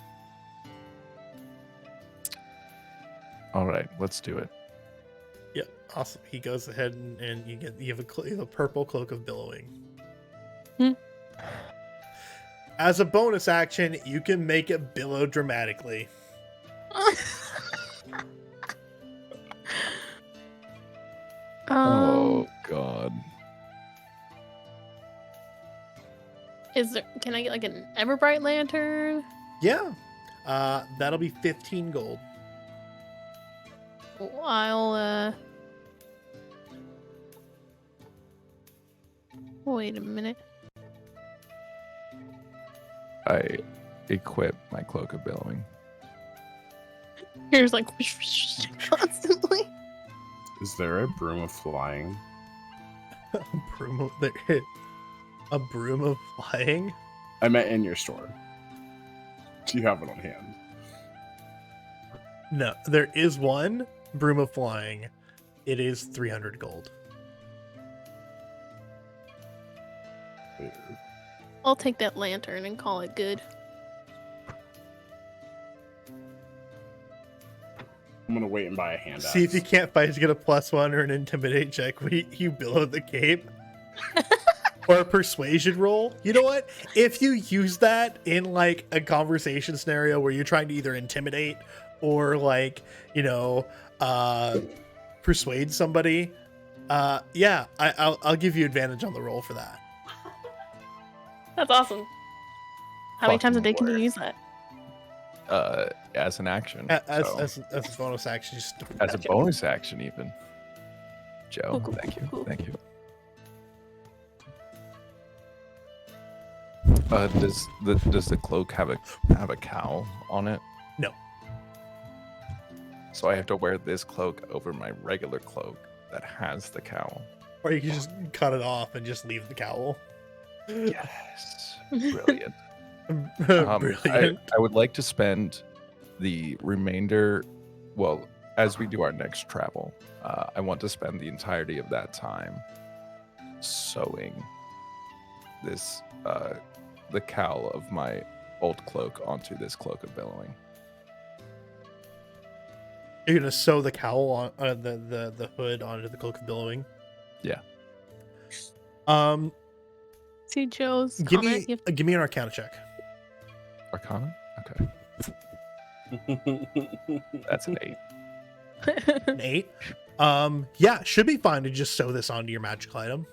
S5: All right, let's do it.
S1: Yeah, awesome. He goes ahead and you have a purple cloak of billowing. As a bonus action, you can make it billow dramatically.
S5: Oh God.
S2: Can I get like an Everbright lantern?
S1: Yeah, that'll be 15 gold.
S2: I'll wait a minute.
S5: I equip my cloak of billowing.
S2: Here's like constantly.
S4: Is there a broom of flying?
S1: A broom of flying?
S4: I meant in your store. Do you have it on hand?
S1: No, there is one broom of flying. It is 300 gold.
S2: I'll take that lantern and call it good.
S4: I'm gonna wait and buy a hand
S1: See if
S4: axe.
S1: you can't fight to get a +1 or an intimidate check when you billow the cape. Or a persuasion roll. You know what? If you use that in like a conversation scenario where you're trying to either intimidate or like, persuade somebody, yeah, I'll give you advantage on the roll for that.
S2: That's awesome. How many times a
S5: Fucking
S2: day can you
S5: work.
S2: use that?
S5: As an action.
S1: As
S5: so,
S1: a bonus action, just
S5: as a bonus action, even. Joe,
S2: Cool,
S5: thank you.
S2: cool.
S5: Thank you. Does the cloak have a cowl on it?
S1: No.
S5: So I have to wear this cloak over my regular cloak that has the cowl.
S1: or you can just cut it off and just leave the cowl.
S5: Yes. Brilliant.
S1: Brilliant.
S5: I would like to spend the remainder, well, as we do our next travel, I want to spend the entirety of that time sewing this, the cowl of my old cloak onto this cloak of billowing.
S1: You're gonna sew the cowl on the hood onto the cloak of billowing.
S5: Yeah.
S2: See Joe's
S1: Give
S2: comment.
S1: me give me an Arcana check.
S5: Arcana? Okay. That's an 8.
S1: An 8. Yeah, should be fine to just sew this onto your magical item.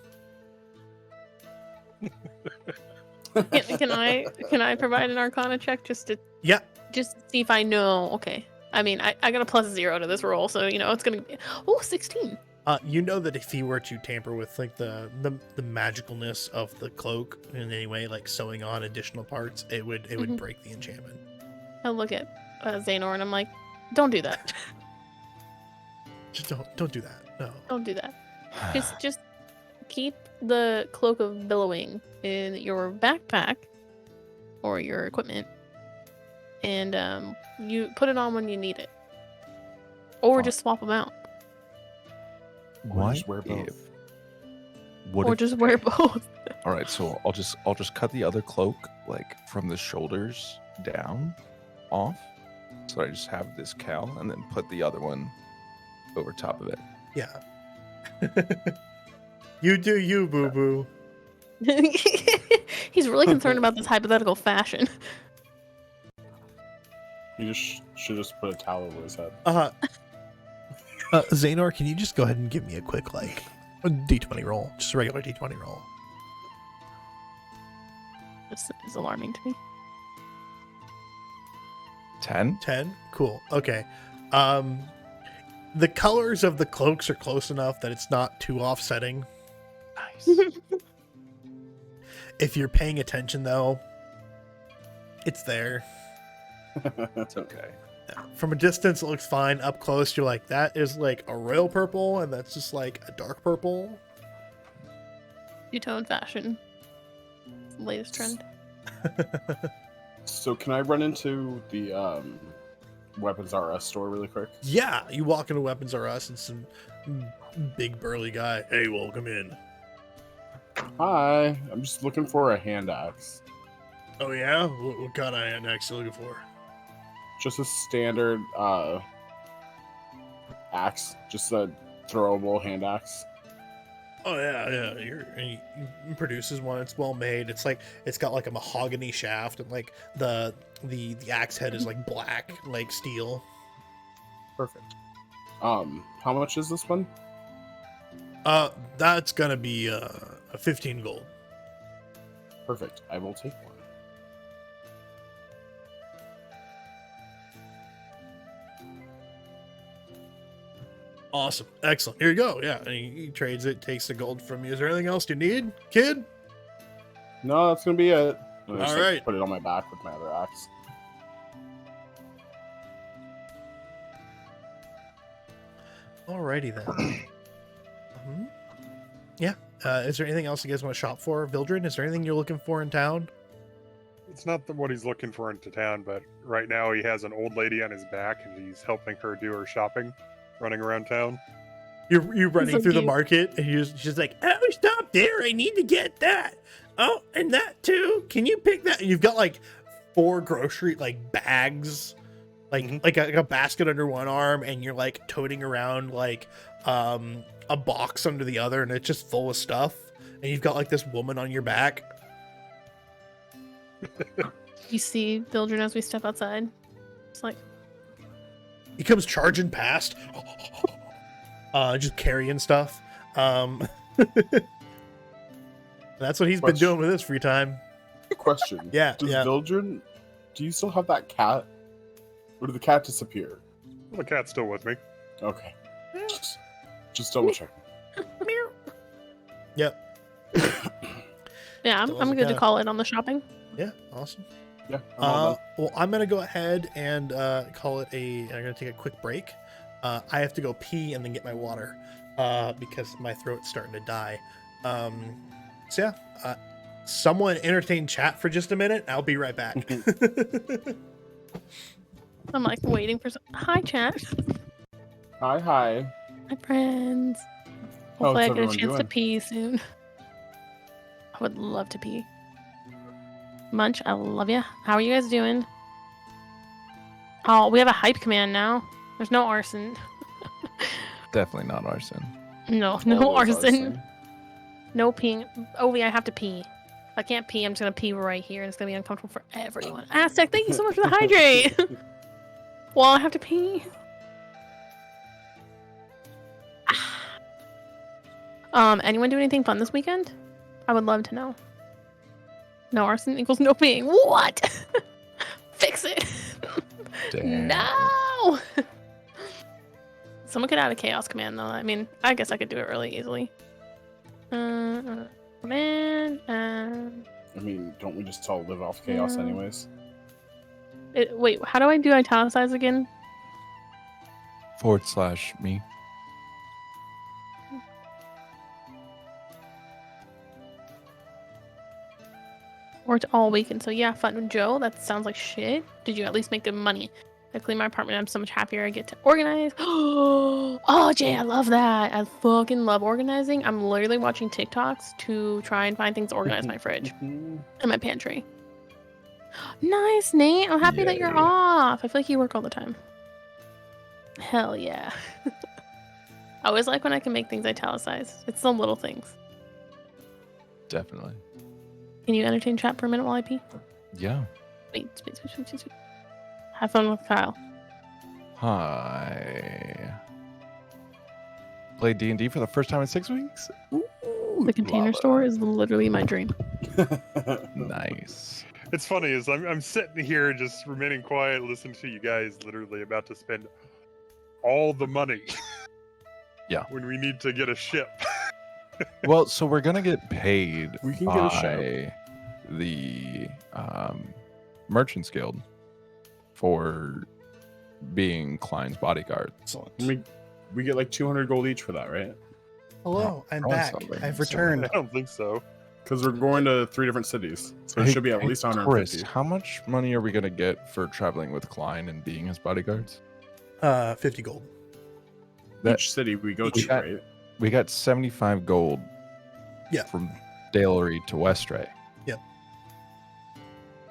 S2: Can I provide an Arcana check just to see if I know? Okay. I mean, I got a +0 to this roll, so it's gonna be 16.
S1: You know that if he were to tamper with like the magicalness of the cloak in any way, like sewing on additional parts, it would break the enchantment.
S2: I look at Xehanort and I'm like, don't do that.
S1: Just don't do that. No.
S2: Don't do that. Just keep the cloak of billowing in your backpack or your equipment, and you put it on when you need it, or just swap them out.
S4: Or just wear both.
S2: Just wear both.
S5: All right, so I'll just cut the other cloak like from the shoulders down off, so I just have this cowl, and then put the other one over top of it.
S1: Yeah. You do you, boo boo.
S2: He's really concerned about this hypothetical fashion.
S4: You should just put a towel over his head.
S1: Xehanort, can you just go ahead and give me a quick a D20 roll, just a regular D20 roll?
S2: This is alarming to me.
S5: 10?
S1: 10? Cool. Okay. The colors of the cloaks are close enough that it's not too offsetting.
S5: Nice.
S1: If you're paying attention, though, it's there.
S5: It's okay.
S1: From a distance, it looks fine. Up close, you're like, that is like a royal purple, and that's just like a dark purple.
S2: Two-tone fashion. It's the latest trend.
S4: So can I run into the Weapons R Us store really quick?
S1: Yeah, you walk into Weapons R Us and some big burly guy. Hey, welcome in.
S4: Hi, I'm just looking for a hand axe.
S1: Oh yeah? What kind of hand axe are you looking for?
S4: Just a standard axe, just a throwable hand axe.
S1: Oh yeah. He produces one. It's well made. It's got like a mahogany shaft, and like the axe head is like black, like steel.
S4: Perfect. How much is this one?
S1: That's gonna be a 15 gold.
S4: Perfect. I will take one.
S1: Awesome. Excellent. Here you go. Yeah. And he trades it, takes the gold from you. Is there anything else you need, kid?
S4: No, that's gonna be it. And I just,
S1: All right.
S4: put it on my back with my other axe.
S1: Alrighty then. Yeah. Is there anything else you guys want to shop for? Vildred, is there anything you're looking for in town?
S3: It's not what he's looking for into town, but right now he has an old lady on his back, and he's helping her do her shopping, running around town.
S1: You're running through the market, and she's like, "Oh, stop there! I need to get that. Oh, and that too. Can you pick that?" And you've got like 4 grocery bags, like a basket under one arm, and you're like toting around like a box under the other, and it's just full of stuff. And you've got like this woman on your back.
S2: You see Vildred as we step outside. It's like
S1: he comes charging past, just carrying stuff. That's what he's been doing with his free time.
S4: Question.
S1: Yeah.
S4: Does Vildred, do you still have that cat? Or did the cat disappear?
S3: Well, the cat's still with me.
S4: Okay. Just double check.
S1: Yep.
S2: Yeah, I'm good to call it on the shopping.
S1: Yeah, awesome.
S4: Yeah. I'm
S1: well, I'm gonna go ahead and call it I'm gonna take a quick break. I have to go pee and then get my water because my throat's starting to die. So yeah, someone entertain chat for just a minute. I'll be right back.
S2: I'm like waiting for hi chat.
S4: Hi.
S2: Hi friends. Hopefully I get a chance to
S4: doing?
S2: pee soon. I would love to pee. Munch, I love you. How are you guys doing? Oh, we have a hype command now. There's no arson.
S5: Definitely not arson.
S2: No arson. No peeing. Ovi, I have to pee. If I can't pee, I'm just gonna pee right here, and it's gonna be uncomfortable for everyone. Aztec, thank you so much for the hydrate. Well, I have to pee. Anyone do anything fun this weekend? I would love to know. No arson equals no peeing. What? Fix it.
S5: Damn.
S2: No. Someone could add a chaos command though. I mean, I guess I could do it really easily. Command.
S4: I mean, don't we just all live off chaos anyways?
S2: Wait, how do I do italicize again?
S5: /me.
S2: Or it's all weekend. So yeah, fun Joe. That sounds like shit. Did you at least make good money? I clean my apartment. I'm so much happier. I get to organize. Oh, Jay, I love that. I fucking love organizing. I'm literally watching TikToks to try and find things to organize my fridge and my pantry. Nice, Nate. I'm happy that you're off. I feel like you work all the time. Hell yeah. I always like when I can make things italicized. It's the little things.
S5: Definitely.
S2: Can you entertain chat for a minute while I pee?
S5: Yeah.
S2: Wait. Have fun with Kyle.
S5: Hi. Played D&D for the first time in 6 weeks? Ooh,
S2: The Container Store is literally my dream.
S5: Nice.
S3: It's funny is I'm sitting here just remaining quiet, listening to you guys literally about to spend all the money.
S5: Yeah.
S3: When we need to get a ship.
S5: Well, so we're gonna get paid
S4: We can
S5: by
S4: get a show.
S5: the Merchants Guild for being Klein's bodyguard.
S1: Excellent.
S4: We get like 200 gold each for that, right?
S1: Hello, I'm
S5: Oh,
S1: back.
S5: something.
S1: I've
S3: I
S1: returned.
S3: don't think so.
S4: Because we're going to 3 different cities, so it should be at least 150.
S5: Chris, how much money are we gonna get for traveling with Klein and being his bodyguards?
S1: 50 gold.
S4: Each city we go to, right?
S5: We got 75 gold.
S1: Yeah.
S5: From Dalery to Westray.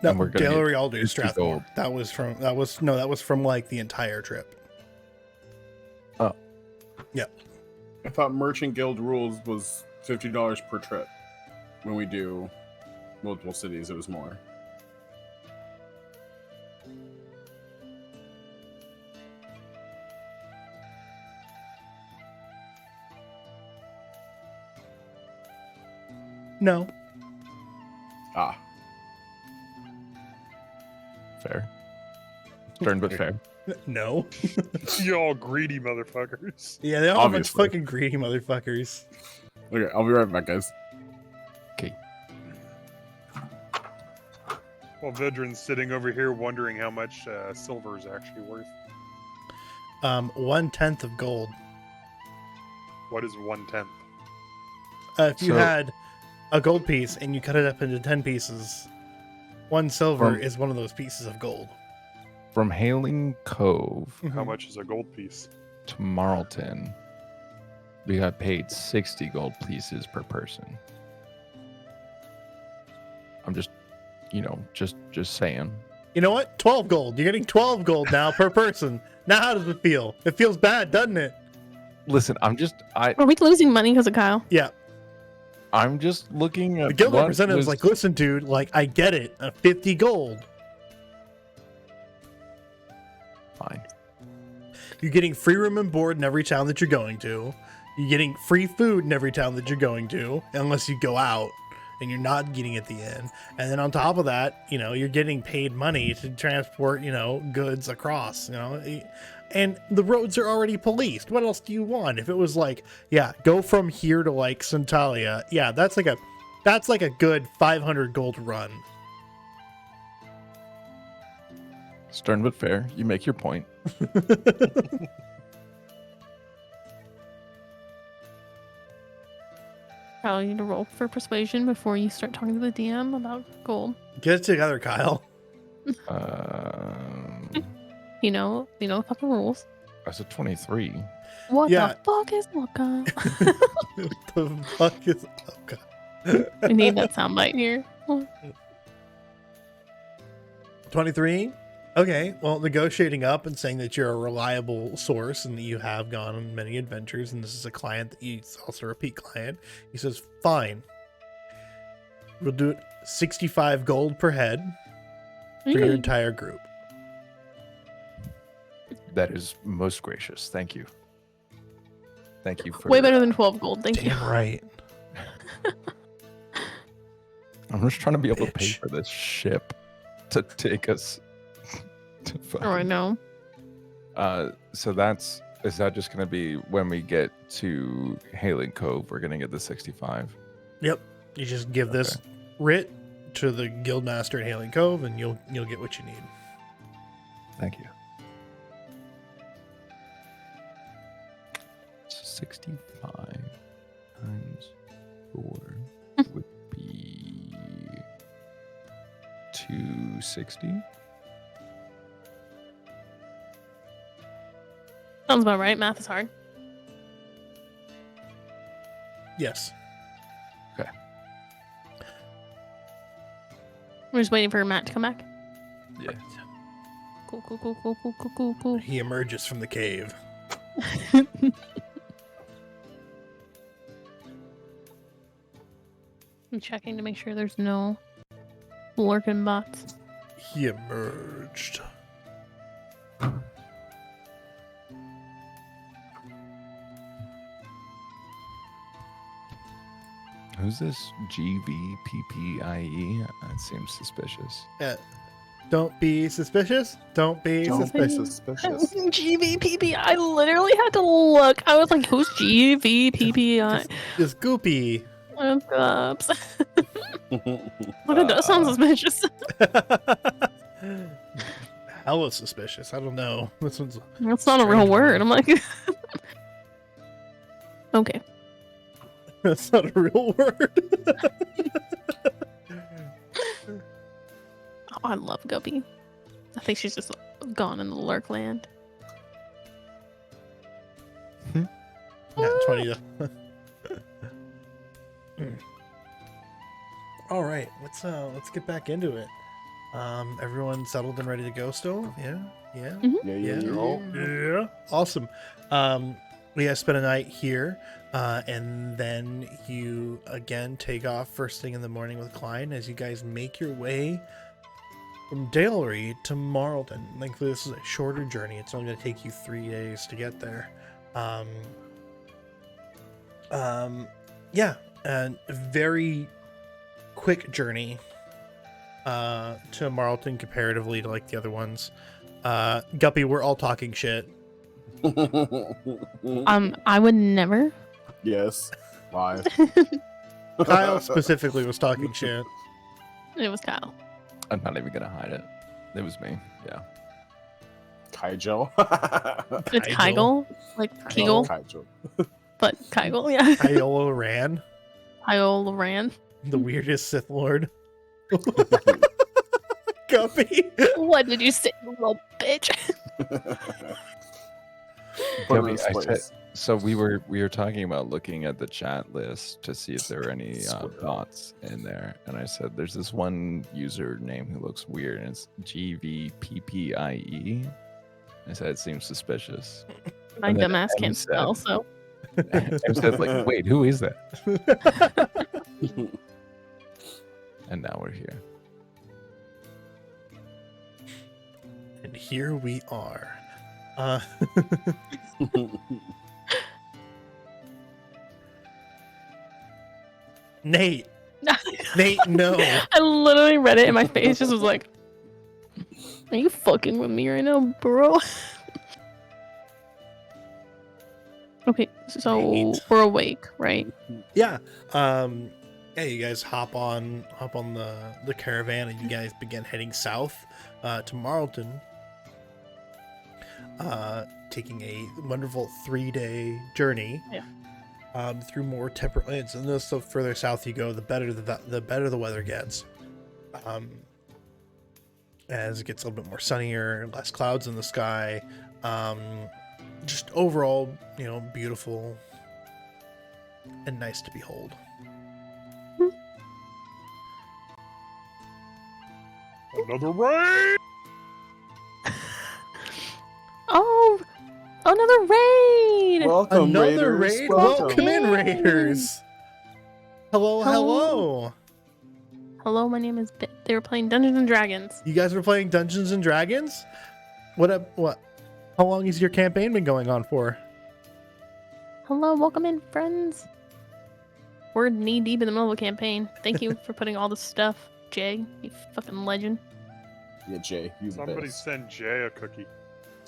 S1: No,
S5: And we're gonna
S1: Dalery
S5: get
S1: Alder
S5: 50
S1: Strathmore.
S5: gold.
S1: That was from like the entire trip.
S4: I thought Merchant Guild rules was $50 per trip. When we do multiple cities, it was more.
S1: No.
S4: Ah,
S5: Fair. Stern but fair.
S1: No.
S3: You all greedy motherfuckers.
S1: Yeah, they all have a bunch of
S4: Obviously.
S1: fucking greedy motherfuckers.
S4: okay, I'll be right back, guys.
S5: Okay.
S3: Well, Vedran's sitting over here wondering how much silver is actually worth.
S1: 1/10 of gold.
S3: What is 1/10?
S1: If you
S5: So-
S1: had a gold piece and you cut it up into 10 pieces, 1 silver
S5: From-
S1: is one of those pieces of gold.
S5: From Hailing Cove
S3: How much is a gold piece?
S5: to Marlton, we got paid 60 gold pieces per person. I'm just, just saying.
S1: You know what? 12 gold. You're getting 12 gold now per person. Now how does it feel? It feels bad, doesn't it?
S5: Listen,
S2: Are we losing money because of Kyle?
S1: Yeah.
S5: I'm just looking at
S1: The guild
S5: what
S1: representative's
S5: was-
S1: like, listen, dude, like, I get it. 50 gold.
S5: Fine.
S1: You're getting free room and board in every town that you're going to. You're getting free food in every town that you're going to, unless you go out and you're not getting at the inn. And then on top of that, you're getting paid money to transport, goods across, and the roads are already policed. What else do you want? If it was like, yeah, go from here to like Centalia, yeah, that's like a good 500 gold run.
S5: Stern but fair. You make your point.
S2: Kyle, you need to roll for persuasion before you start talking to the DM about gold.
S1: Get it together, Kyle.
S2: You know the fucking rules.
S5: That's a 23.
S2: What
S1: Yeah.
S2: the fuck is Kyle?
S1: The fuck is... Oh, God.
S2: We need that soundbite here.
S1: 23? Okay, well, negotiating up and saying that you're a reliable source and that you have gone on many adventures and this is a client that he's also a repeat client. He says, fine. We'll do it 65 gold per head for your entire group.
S5: That is most gracious. Thank you. Thank you for
S2: Way better than 12 gold. Thank you.
S1: Damn right.
S5: I'm just trying to be able to pay
S1: Bitch.
S5: for this ship to take us to
S2: Oh, I know.
S5: So that's Is that just going to be when we get to Hailing Cove, we're going to get the 65?
S1: Yep. You just give this writ to the guildmaster at Hailing Cove, and you'll get what you need.
S5: Thank you. 65 times 4 would be 260.
S2: Sounds about right. Math is hard.
S1: Yes.
S5: Okay.
S2: We're just waiting for Matt to come back.
S5: Yeah.
S2: Cool.
S1: He emerges from the cave.
S2: I'm checking to make sure there's no lurking bots.
S1: He emerged.
S5: Who's this GVPPIE? That seems suspicious.
S1: Don't be suspicious. Don't be suspicious.
S2: GVPP. I literally had to look. I was like, who's GVPPI?
S1: Just goopy.
S2: Oops. Look, it does sound suspicious.
S1: Hella suspicious. I don't know. This one's.
S2: That's not a real word. I'm like, okay.
S1: That's not a real word.
S2: Oh, I love Guppy. I think she's just gone in the lurk land.
S1: Not 20. All right, let's get back into it. Everyone settled and ready to go still? Yeah.
S4: Yeah.
S1: Awesome. We guys spent a night here, and then you again take off first thing in the morning with Klein as you guys make your way from Dalery to Marlton. Thankfully, this is a shorter journey. It's only going to take you 3 days to get there. Yeah, and a very quick journey to Marlton comparatively to like the other ones. Guppy, we're all talking shit.
S2: I would never.
S4: Yes. Why?
S1: Kyle specifically was talking shit.
S2: It was Kyle.
S5: I'm not even gonna hide it. It was me. Yeah.
S4: Kaijo.
S2: It's Kygel, like Kegel,
S4: Kaijo.
S2: but Kygel, yeah.
S1: Iola Ran,
S2: Kyle ran.
S1: the weirdest Sith Lord. Guppy.
S2: What did you say, you little bitch?
S5: So we were talking about looking at the chat list to see if there were any bots in there, and I said there's this one username who looks weird, and it's GVPPIE. I said it seems suspicious.
S2: My dumbass can't spell, so.
S5: I said like, wait, who is that? And now we're here.
S1: And here we are. Nate, no.
S2: I literally read it and my face just was like, are you fucking with me right now, bro? Okay, so
S1: Nate.
S2: we're awake, right?
S1: Yeah. Yeah, you guys hop on the caravan and you guys begin heading south to Marlton. Taking a wonderful 3-day journey.
S2: Yeah.
S1: Through more temperate lands, and the further south you go, the better the weather gets. As it gets a little bit more sunnier, less clouds in the sky, just overall, beautiful and nice to behold.
S3: Another raid!
S2: Oh, another raid!
S4: Welcome,
S1: Another
S4: Raiders.
S1: raid.
S4: Welcome.
S1: Welcome in, Raiders. Hello.
S2: Hello, my name is Bit. They were playing Dungeons and Dragons.
S1: You guys were playing Dungeons and Dragons? What? How long has your campaign been going on for?
S2: Hello, welcome in, friends. We're knee deep in the middle of a campaign. Thank you for putting all this stuff, Jay. You fucking legend.
S4: Yeah, Jay, you the
S3: Somebody
S4: best.
S3: send Jay a cookie.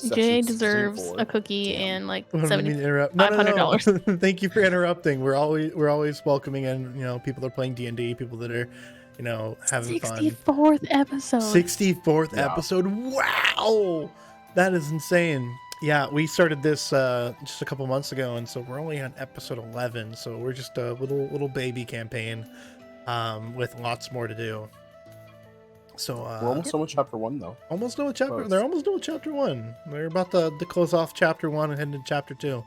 S2: Jay deserves a cookie and like
S1: No,
S2: $7,500.
S1: Thank you for interrupting. We're always welcoming in, people that are playing D&D, people that are, having fun.
S2: 64th episode.
S1: 64th episode. Wow, that is insane. Yeah, we started this just a couple months ago, and so we're only on episode 11. So we're just a little baby campaign, with lots more to do. So
S4: we're almost done with chapter 1, though.
S1: Almost done with chapter. They're almost done with chapter 1. They're about to close off chapter 1 and head into chapter 2.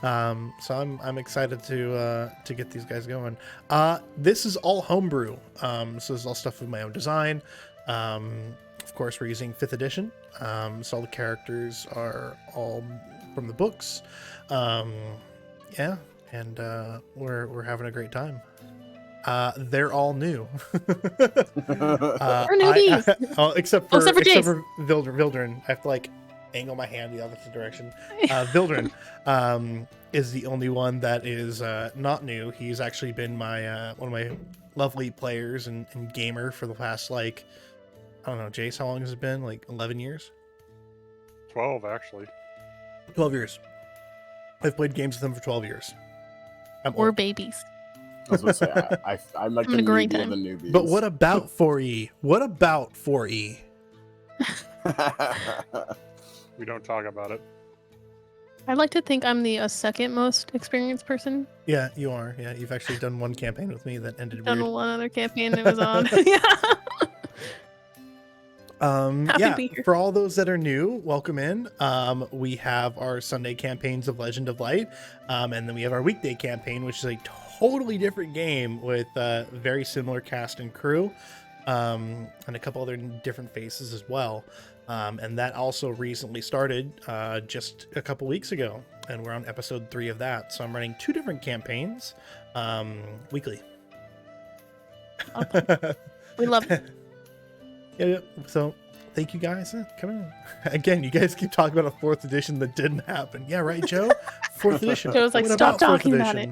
S1: So I'm excited to get these guys going. This is all homebrew. So this is all stuff with my own design. Of course, we're using 5th edition. So all the characters are all from the books. Yeah, and we're having a great time. They're all new.
S2: We're newbies.
S1: Except for Vildren. I have to angle my hand the opposite direction. Vildren is the only one that is not new. He's actually been my one of my lovely players and gamer for the past I don't know, Jace, how long has it been? 11 years?
S3: 12, actually.
S1: 12 years. I've played games with him for 12 years.
S2: We're babies.
S4: I was gonna say I'm like the newbie of the newbies.
S1: But what about 4E? What about 4E?
S3: We don't talk about it.
S2: I'd like to think I'm the second most experienced person.
S1: Yeah, you are. Yeah, you've actually done one campaign with me that ended weird.
S2: Done one other campaign that was on.
S1: For all those that are new, welcome in. We have our Sunday campaigns of Legend of Light, and then we have our weekday campaign, which is a totally different game with very similar cast and crew, and a couple other different faces as well. And that also recently started just a couple weeks ago, and we're on episode 3 of that. So I'm running 2 different campaigns weekly.
S2: Okay. We love it.
S1: Yeah, so thank you guys. Come in. Again, you guys keep talking about a 4th edition that didn't happen. Yeah, right, Joe? 4th edition.
S2: Joe's like, stop talking about it.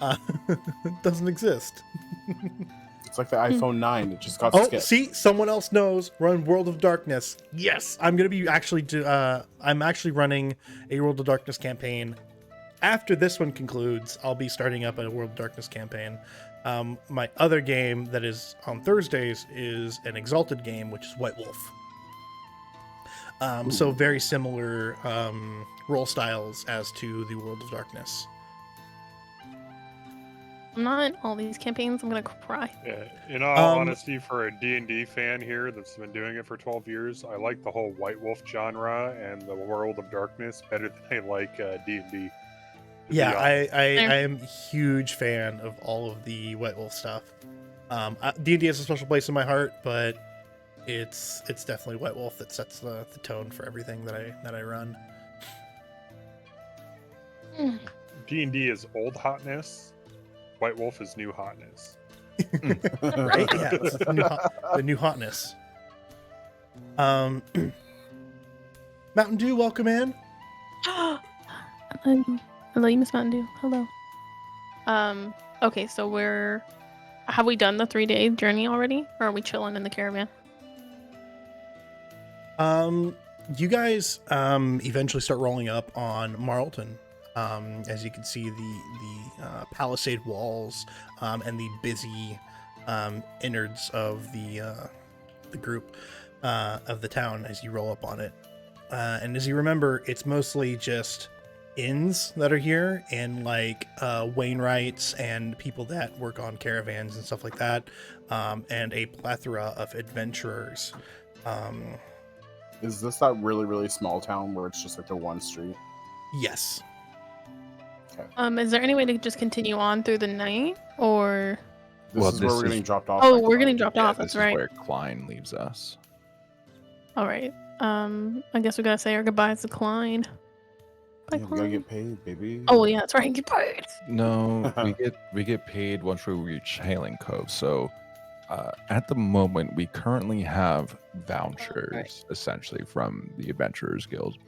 S1: It doesn't exist.
S4: It's like the iPhone 9. It just got skipped.
S1: See, someone else knows. Run World of Darkness. Yes, I'm gonna be I'm actually running a World of Darkness campaign. After this one concludes, I'll be starting up a World of Darkness campaign. My other game that is on Thursdays is an Exalted game, which is White Wolf. So very similar role styles as to the World of Darkness.
S2: I'm not in all these campaigns. I'm gonna cry.
S3: Yeah, in all honesty, for a D&D fan here that's been doing it for 12 years, I like the whole White Wolf genre and the World of Darkness better than I like D&D.
S1: Yeah, I am a huge fan of all of the White Wolf stuff. D&D has a special place in my heart, but it's definitely White Wolf that sets the tone for everything that I run.
S3: D&D is old hotness. White Wolf is new hotness.
S1: Right? Yeah, it's the new hotness. Mountain Dew, welcome in.
S2: Hello, you Miss Mountain Dew. Hello. Okay, so have we done the 3-day journey already, or are we chilling in the caravan?
S1: You guys eventually start rolling up on Marlton. As you can see, the palisade walls and the busy innards of the group of the town as you roll up on it. And as you remember, it's mostly just inns that are here, and Wainwrights and people that work on caravans and stuff like that, and a plethora of adventurers.
S4: Is this that really, really small town where it's just the one street?
S1: Yes.
S4: Okay.
S2: Is there any way to just continue on through the night, or?
S4: This is where we're getting dropped off.
S2: Oh, we're getting dropped off. That's right.
S5: This is where Klein leaves us.
S2: All right. I guess we gotta say our goodbyes to Klein. Bye,
S4: Yeah, we gotta get paid, baby.
S2: Oh yeah, that's right. Get paid.
S5: No, we get paid once we reach Hailing Cove. So at the moment, we currently have vouchers essentially from the Adventurers Guild,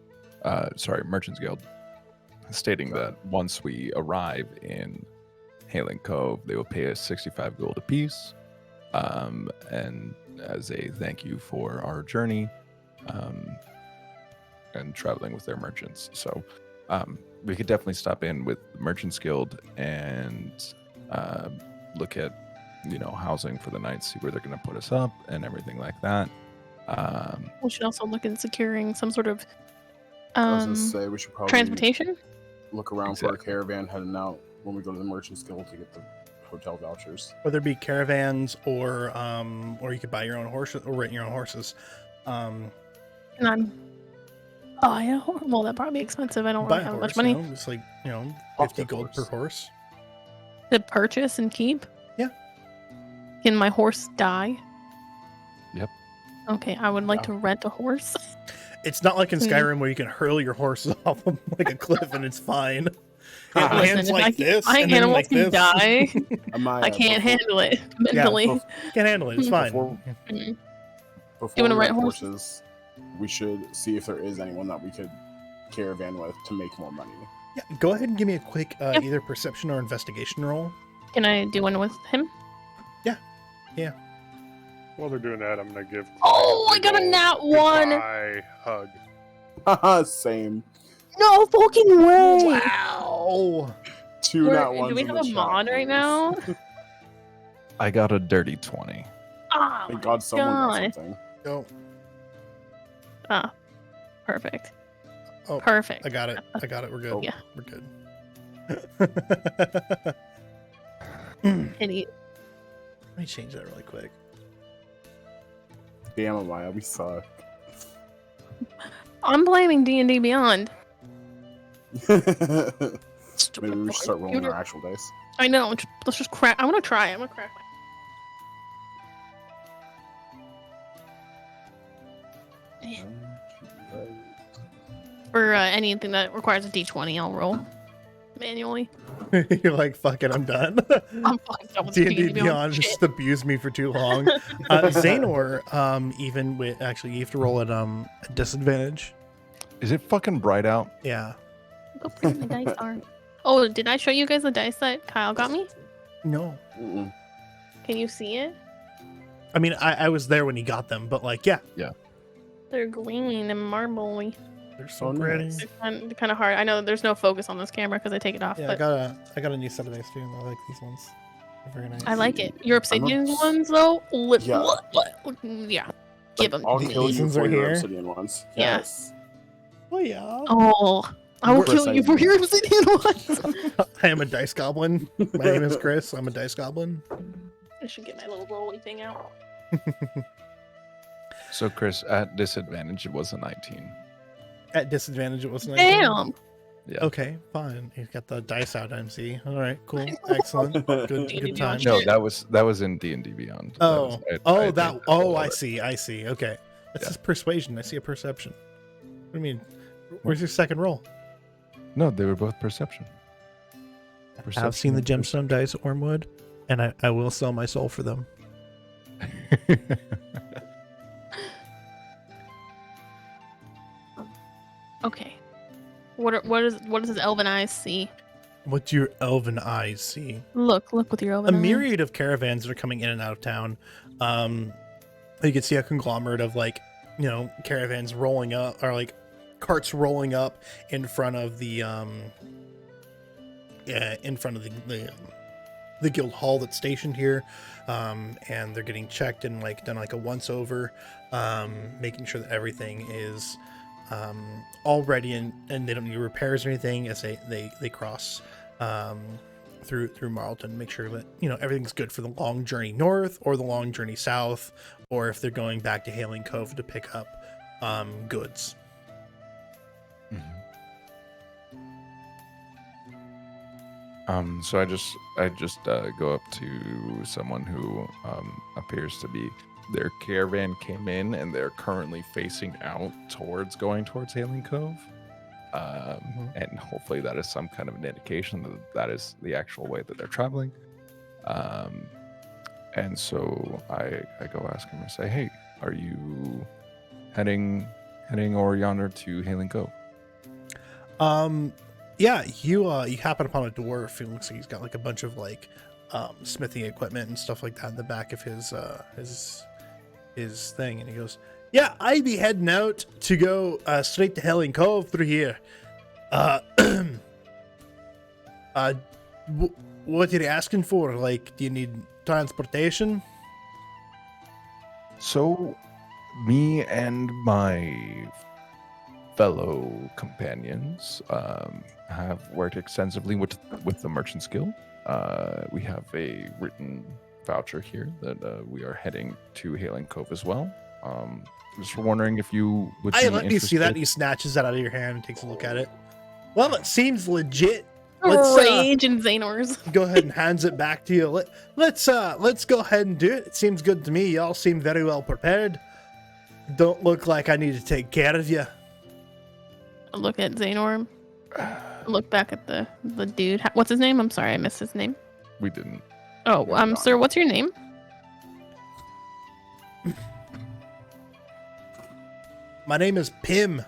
S5: Merchants Guild, stating that once we arrive in Hailing Cove, they will pay us 65 gold apiece, and as a thank you for our journey, and traveling with their merchants. So we could definitely stop in with the Merchants Guild and look at, housing for the night, see where they're going to put us up and everything like that.
S2: We should also look in securing some sort of
S4: I was gonna say we should probably
S2: transportation.
S4: look around for a caravan heading out when we go to the Merchants Guild to get the hotel vouchers.
S1: Whether it be caravans or you could buy your own horses or rent your own horses.
S2: And I'm buy a horse. Well, that'd probably be expensive. I don't
S1: Buy
S2: really
S1: a
S2: have
S1: horse,
S2: much money.
S1: It's like 50
S4: Pocket
S1: gold per horse.
S2: To purchase and keep.
S1: Yeah.
S2: Can my horse die?
S5: Yep.
S2: Okay, I would like to rent a horse.
S1: It's not like in Skyrim where you can hurl your horses off of like a cliff and it's fine. It lands
S2: Listen,
S1: like this.
S2: My
S1: and then
S2: animals
S1: like
S2: can
S1: this.
S2: die.
S4: Amaya,
S2: I can't handle it mentally.
S1: Yeah, can't handle it. It's fine.
S4: Before
S2: You wanna
S4: we
S2: rent
S4: rent
S2: horses?
S4: horses, we should see if there is anyone that we could caravan with to make more money.
S1: Yeah, go ahead and give me a quick either perception or investigation roll.
S2: Can I do one with him?
S1: Yeah.
S3: While they're doing that, I'm gonna give.
S2: Oh,
S3: Clyde
S2: I got a
S3: big
S2: nat
S3: ol'
S2: one.
S3: goodbye hug.
S4: Haha, same.
S2: No fucking way!
S1: Wow.
S4: Two
S2: We're-
S4: not ones.
S2: do we
S4: in
S2: have
S4: the
S2: a
S4: chat,
S2: mod right
S4: please.
S2: now?
S5: I got a dirty 20.
S2: Oh
S4: Thank
S2: my
S4: God someone
S2: God.
S4: got something.
S1: Go.
S2: Ah, perfect.
S1: Oh,
S2: Perfect.
S1: I got it. We're good.
S2: Yeah.
S1: We're good.
S2: Idiot.
S1: Let me change that really quick.
S4: Damn, Amaya, we suck.
S2: I'm blaming D&D Beyond.
S4: Maybe we should start rolling our actual dice.
S2: I know. Let's just crack. I'm gonna try. I'm gonna crack. For anything that requires a D20, I'll roll manually.
S1: You're like, fuck it, I'm done.
S2: I'm fucking done with
S1: D&D Beyond just abused me for too long. Xanor, even with actually you have to roll at a disadvantage.
S5: Is it fucking bright out?
S1: Yeah.
S2: Look how pretty my dice are. Oh, did I show you guys the dice that Kyle got me?
S1: No.
S4: Mm-mm.
S2: Can you see it?
S1: I mean, I was there when he got them, but like, yeah,
S2: They're green and marbly.
S1: they're so
S4: Oh,
S1: pretty.
S4: nice.
S2: They're kind of hard. I know there's no focus on this camera because I take it off,
S1: Yeah,
S2: but
S1: I got a new set of dice too. And I like these ones. They're very nice.
S2: I like it. Your obsidian
S4: not-
S2: ones, though?
S4: Yeah.
S2: Yeah. Give them
S4: I'll
S2: to me.
S4: kill you
S1: Asians
S4: for
S1: are
S4: your
S1: here?
S4: obsidian ones.
S2: Yeah.
S4: Yes.
S1: Oh yeah.
S2: Oh, I will
S4: Chris,
S2: kill you for your obsidian ones.
S1: I am a dice goblin. My name is Chris. I'm a dice goblin.
S2: I should get my little rolly thing out.
S5: So, Chris, at disadvantage, it was a 19.
S1: At disadvantage, it wasn't.
S2: Damn.
S5: Yeah.
S1: Okay, fine. He's got the dice out, MC. All right, cool, excellent, good time.
S5: No, that was in D&D Beyond.
S1: Oh, I
S5: see.
S1: see. Okay, that's
S5: Yeah.
S1: just persuasion. I see a perception. What do you mean? Where's your second roll?
S5: No, they were both perception.
S1: I've seen the
S5: Perception
S1: gemstone dice at Ormwood, and I will sell my soul for them.
S5: and
S2: Okay. What does his elven eyes see?
S1: What do your elven eyes see?
S2: Look with your
S1: A
S2: elven eyes.
S1: myriad of caravans that are coming in and out of town. You can see a conglomerate of caravans rolling up, or like carts rolling up in front of the the guild hall that's stationed here, and they're getting checked and done a once over, making sure that everything is all ready and they don't need repairs or anything as they cross through Marlton. Make sure that everything's good for the long journey north or the long journey south, or if they're going back to Hailing Cove to pick up goods.
S5: So I just go up to someone who appears to be their caravan came in and they're currently facing out going towards Hailing Cove. And hopefully that is some kind of an indication that is the actual way that they're traveling. And so I go ask him and say, hey, are you heading over yonder to Hailing Cove?
S1: Yeah, you happen upon a dwarf who looks like he's got a bunch of smithing equipment and stuff like that in the back of his thing, and he goes, Yeah, I'd be heading out to go straight to Helen Cove through here. What are you asking for? Like, do you need transportation?
S5: So, me and my fellow companions have worked extensively with the Merchants Guild. We have a written voucher here that we are heading to Hailing Cove as well. Just wondering if you would be
S1: Let me see that. He snatches that out of your hand and takes a look at it. Well, it seems legit.
S2: Rage and Xenor's.
S1: Go ahead and hands it back to you. Let's go ahead and do it. It seems good to me. Y'all seem very well prepared. Don't look like I need to take care of you.
S2: I look at Xenor. Look back at the dude. What's his name? I'm sorry, I missed his name.
S5: We didn't.
S2: Oh, sir, what's your name?
S1: My name is Pim.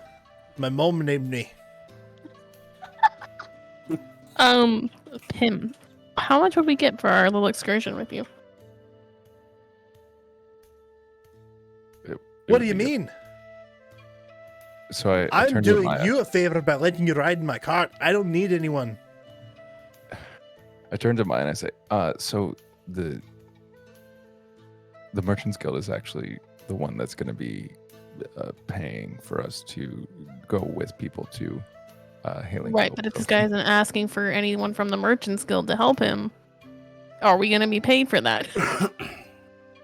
S1: My mom named me.
S2: Pim. How much would we get for our little excursion with you?
S1: What do you mean?
S5: So
S1: I'm doing you a favor by letting you ride in my cart. I don't need anyone.
S5: I turn to Maya and I say, so the Merchants Guild is actually the one that's going to be paying for us to go with people to Hailing
S2: Right,
S5: Cove.
S2: but if this guy isn't asking for anyone from the Merchants Guild to help him, are we going to be paid for that?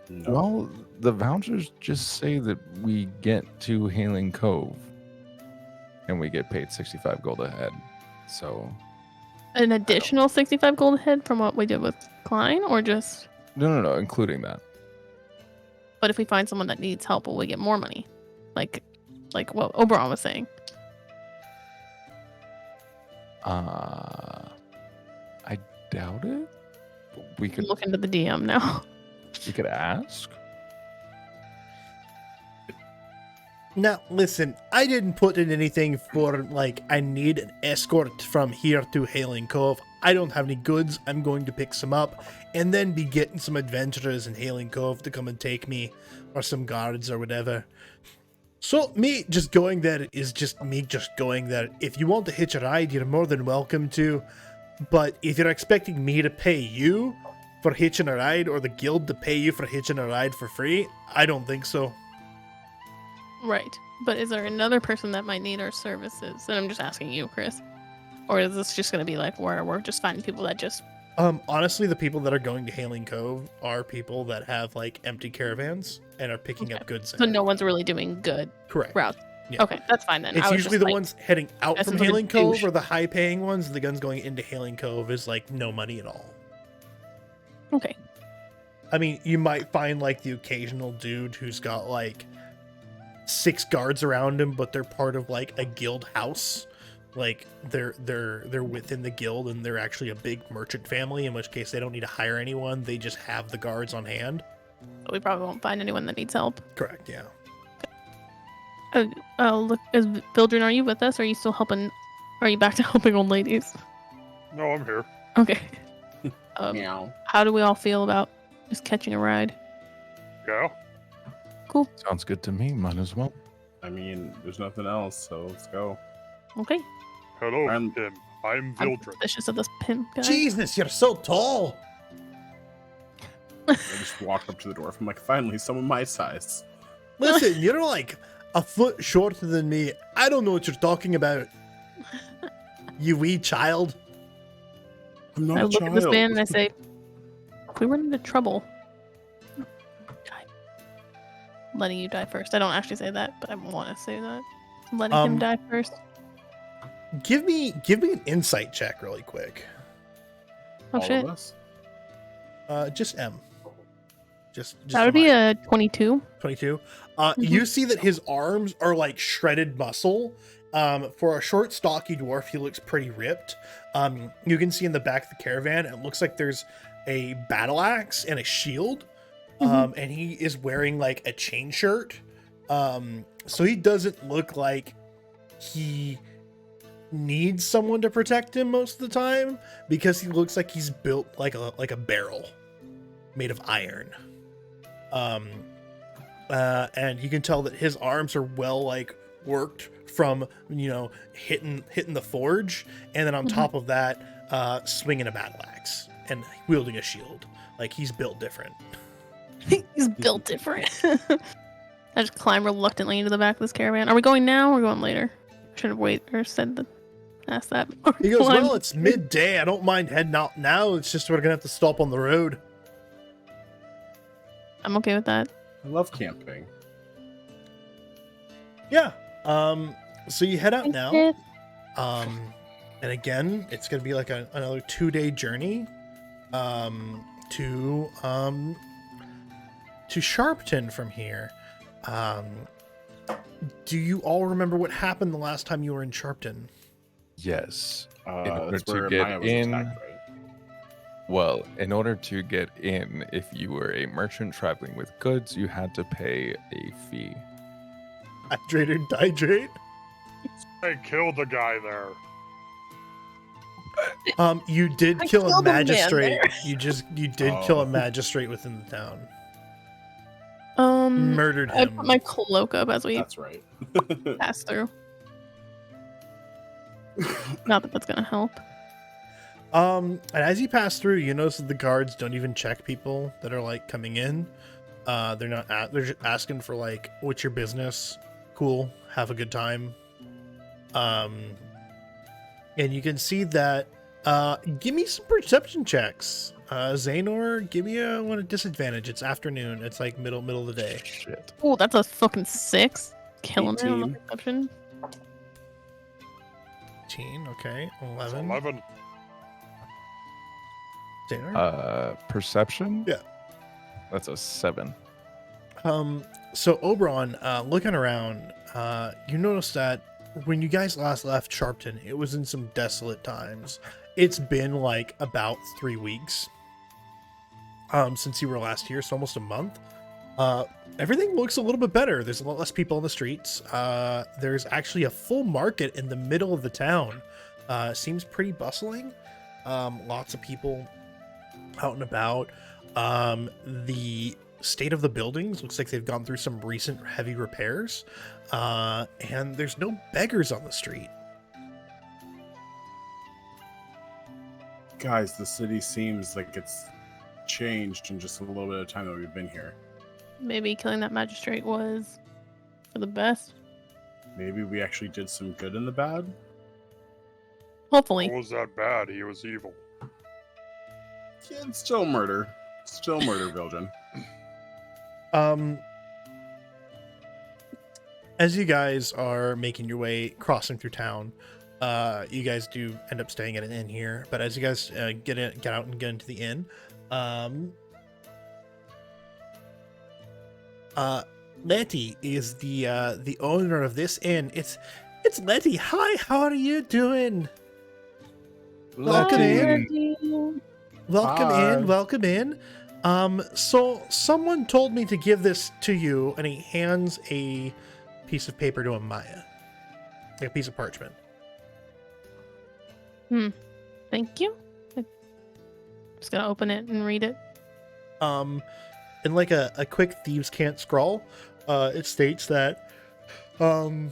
S4: No.
S5: Well, the vouchers just say that we get to Hailing Cove and we get paid 65 gold a head. So
S2: An additional 65 gold a head from what we did with Klein, or just...
S5: No, including that.
S2: But if we find someone that needs help, will we get more money? Like what Oberon was saying.
S5: I doubt it. We
S2: We can
S5: could
S2: look into the DM now.
S5: we could ask.
S1: Now, listen, I didn't put in anything for, like, I need an escort from here to Hailing Cove. I don't have any goods. I'm going to pick some up and then be getting some adventurers in Hailing Cove to come and take me, or some guards or whatever. So me just going there is just me just going there. If you want to hitch a ride, you're more than welcome to. But if you're expecting me to pay you for hitching a ride, or the guild to pay you for hitching a ride for free, I don't think so.
S2: Right. But is there another person that might need our services? And I'm just asking you, Chris. Or is this just going to be like where we're just finding people that just...
S1: Honestly, the people that are going to Hailing Cove are people that have, like, empty caravans and are picking up goods.
S2: So no one's really doing good
S1: Correct.
S2: route.
S1: Yeah.
S2: Okay, that's fine then.
S1: It's usually the ones heading out
S2: that's
S1: from
S2: some
S1: Hailing
S2: douche.
S1: Cove, or the high-paying ones, and the guns going into Hailing Cove is, like, no money at all.
S2: Okay.
S1: I mean, you might find, like, the occasional dude who's got, like, 6 guards around him, but they're part of, like, a guild house. Like, they're within the guild, and they're actually a big merchant family, in which case they don't need to hire anyone. They just have the guards on hand.
S2: So we probably won't find anyone that needs help.
S1: Correct, yeah.
S2: Look, Bildren, are you with us? Or are you still helping? Are you back to helping old ladies?
S3: No, I'm here.
S2: Okay.
S4: Meow.
S2: How do we all feel about just catching a ride?
S3: Go.
S2: Cool.
S5: Sounds good to me. Might as well.
S4: I mean, there's nothing else, so let's go.
S2: Okay.
S3: Hello,
S4: I'm-
S3: Tim. I'm
S2: I'm
S3: Vildred.
S2: suspicious of this pimp guy.
S1: Jesus, you're so tall!
S4: I just walked up to the dwarf. I'm like, finally, someone my size.
S1: Listen, you're like a foot shorter than me. I don't know what you're talking about. You wee child.
S4: I'm not
S2: I
S4: a
S2: look
S4: child.
S2: at this man and I say, if we run into trouble, die. Letting you die first. I don't actually say that, but I want to say that. Letting him die first.
S1: Give me an insight check really quick.
S2: Oh
S4: All
S2: shit.
S4: of us?
S1: Just M. Just
S2: That would be a 22.
S1: 22. You see that his arms are like shredded muscle. For a short, stocky dwarf, he looks pretty ripped. You can see in the back of the caravan, it looks like there's a battle axe and a shield. And he is wearing like a chain shirt. So he doesn't look like he needs someone to protect him most of the time, because he looks like he's built like a barrel made of iron. and you can tell that his arms are well like worked from hitting the forge, and then on top of that, swinging a battle axe and wielding a shield. Like he's built different.
S2: He's built different. I just climb reluctantly into the back of this caravan. Are we going now or are we going later? Should have waited or asked that.
S1: He goes, well, it's midday. I don't mind heading out now. It's just we're going to have to stop on the road.
S2: I'm okay with that.
S4: I love camping.
S1: Yeah. So you head out now. And again, it's going to be like another 2-day journey to Sharpton from here. Do you all remember what happened the last time you were in Sharpton?
S5: Yes. In order
S4: That's
S5: to
S4: where
S5: get
S4: Maya was
S5: in,
S4: attacked, right?
S5: well, in order to get in, if you were a merchant traveling with goods, you had to pay a fee.
S1: Hydrate or dihydrate?
S3: I killed the guy there.
S1: You did kill a
S2: killed a man
S1: magistrate.
S2: there.
S1: You did kill a magistrate within the town. Murdered
S2: I
S1: him.
S2: put my cloak up as we
S4: That's right.
S2: pass through. Not that that's gonna help.
S1: And as you pass through, you notice that the guards don't even check people that are like coming in. They're just asking for like, what's your business? Cool, have a good time. And you can see that. Give me some perception checks. Xanor, give me a disadvantage. It's afternoon. It's like middle of the day.
S5: Shit.
S2: Oh, that's a fucking 6. Killing it on the
S4: 18.
S2: perception.
S1: 18, okay.
S3: It's
S1: 11.
S3: 11.
S1: Xanor?
S5: Perception?
S1: Yeah.
S5: That's a 7.
S1: So Oberon, looking around, you notice that when you guys last left Sharpton, it was in some desolate times. It's been like about 3 weeks since you were last here, so almost a month. Everything looks a little bit better. There's a lot less people on the streets. There's actually a full market in the middle of the town. Seems pretty bustling. Lots of people out and about. The state of the buildings looks like they've gone through some recent heavy repairs. And there's no beggars on the street.
S4: Guys, the city seems like it's changed in just a little bit of time that we've been here.
S2: Maybe killing that magistrate was for the best.
S4: Maybe we actually did some good in the bad.
S2: Hopefully.
S3: What was that bad? He was evil.
S4: Yeah, it's still murder. Still murder, Viljan.
S1: As you guys are making your way crossing through town, you guys do end up staying at an inn here. But as you guys get out and get into the inn, Letty is the owner of this inn. It's Letty. Hi, how are you doing? Welcome in. Welcome in. So someone told me to give this to you, and he hands a piece of paper to Maya, like a piece of parchment.
S2: Thank you. I'm just gonna open it and read it.
S1: In like a quick thieves can't scrawl, it states that the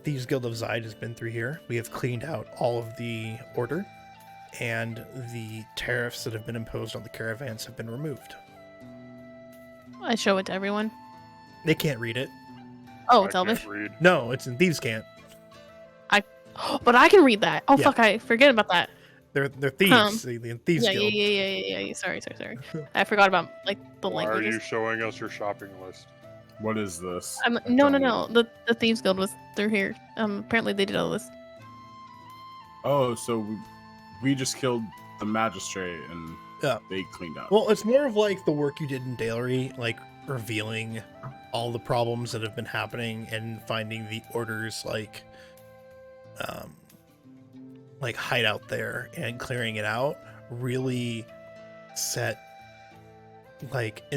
S1: Thieves Guild of Zide has been through here. We have cleaned out all of the order, and the tariffs that have been imposed on the caravans have been removed.
S2: I show it to everyone.
S1: They can't read it.
S2: Oh,
S3: I
S2: it's
S3: can't
S2: Elvish.
S3: read.
S1: No, it's in Thieves Can't.
S2: But I can read that. Oh
S1: Yeah.
S2: fuck! I forget about that.
S1: They're thieves. The Thieves
S2: Yeah.
S1: Guild.
S2: Sorry. I forgot about like the
S3: Why are
S2: languages.
S3: you showing us your shopping list?
S4: What is this?
S2: No. The Thieves Guild was through here. Apparently they did all this.
S4: Oh, so we just killed the magistrate and
S1: Yeah.
S4: they cleaned up.
S1: Well, it's more of like the work you did in Dalery, like revealing all the problems that have been happening and finding the orders like hide out there and clearing it out really set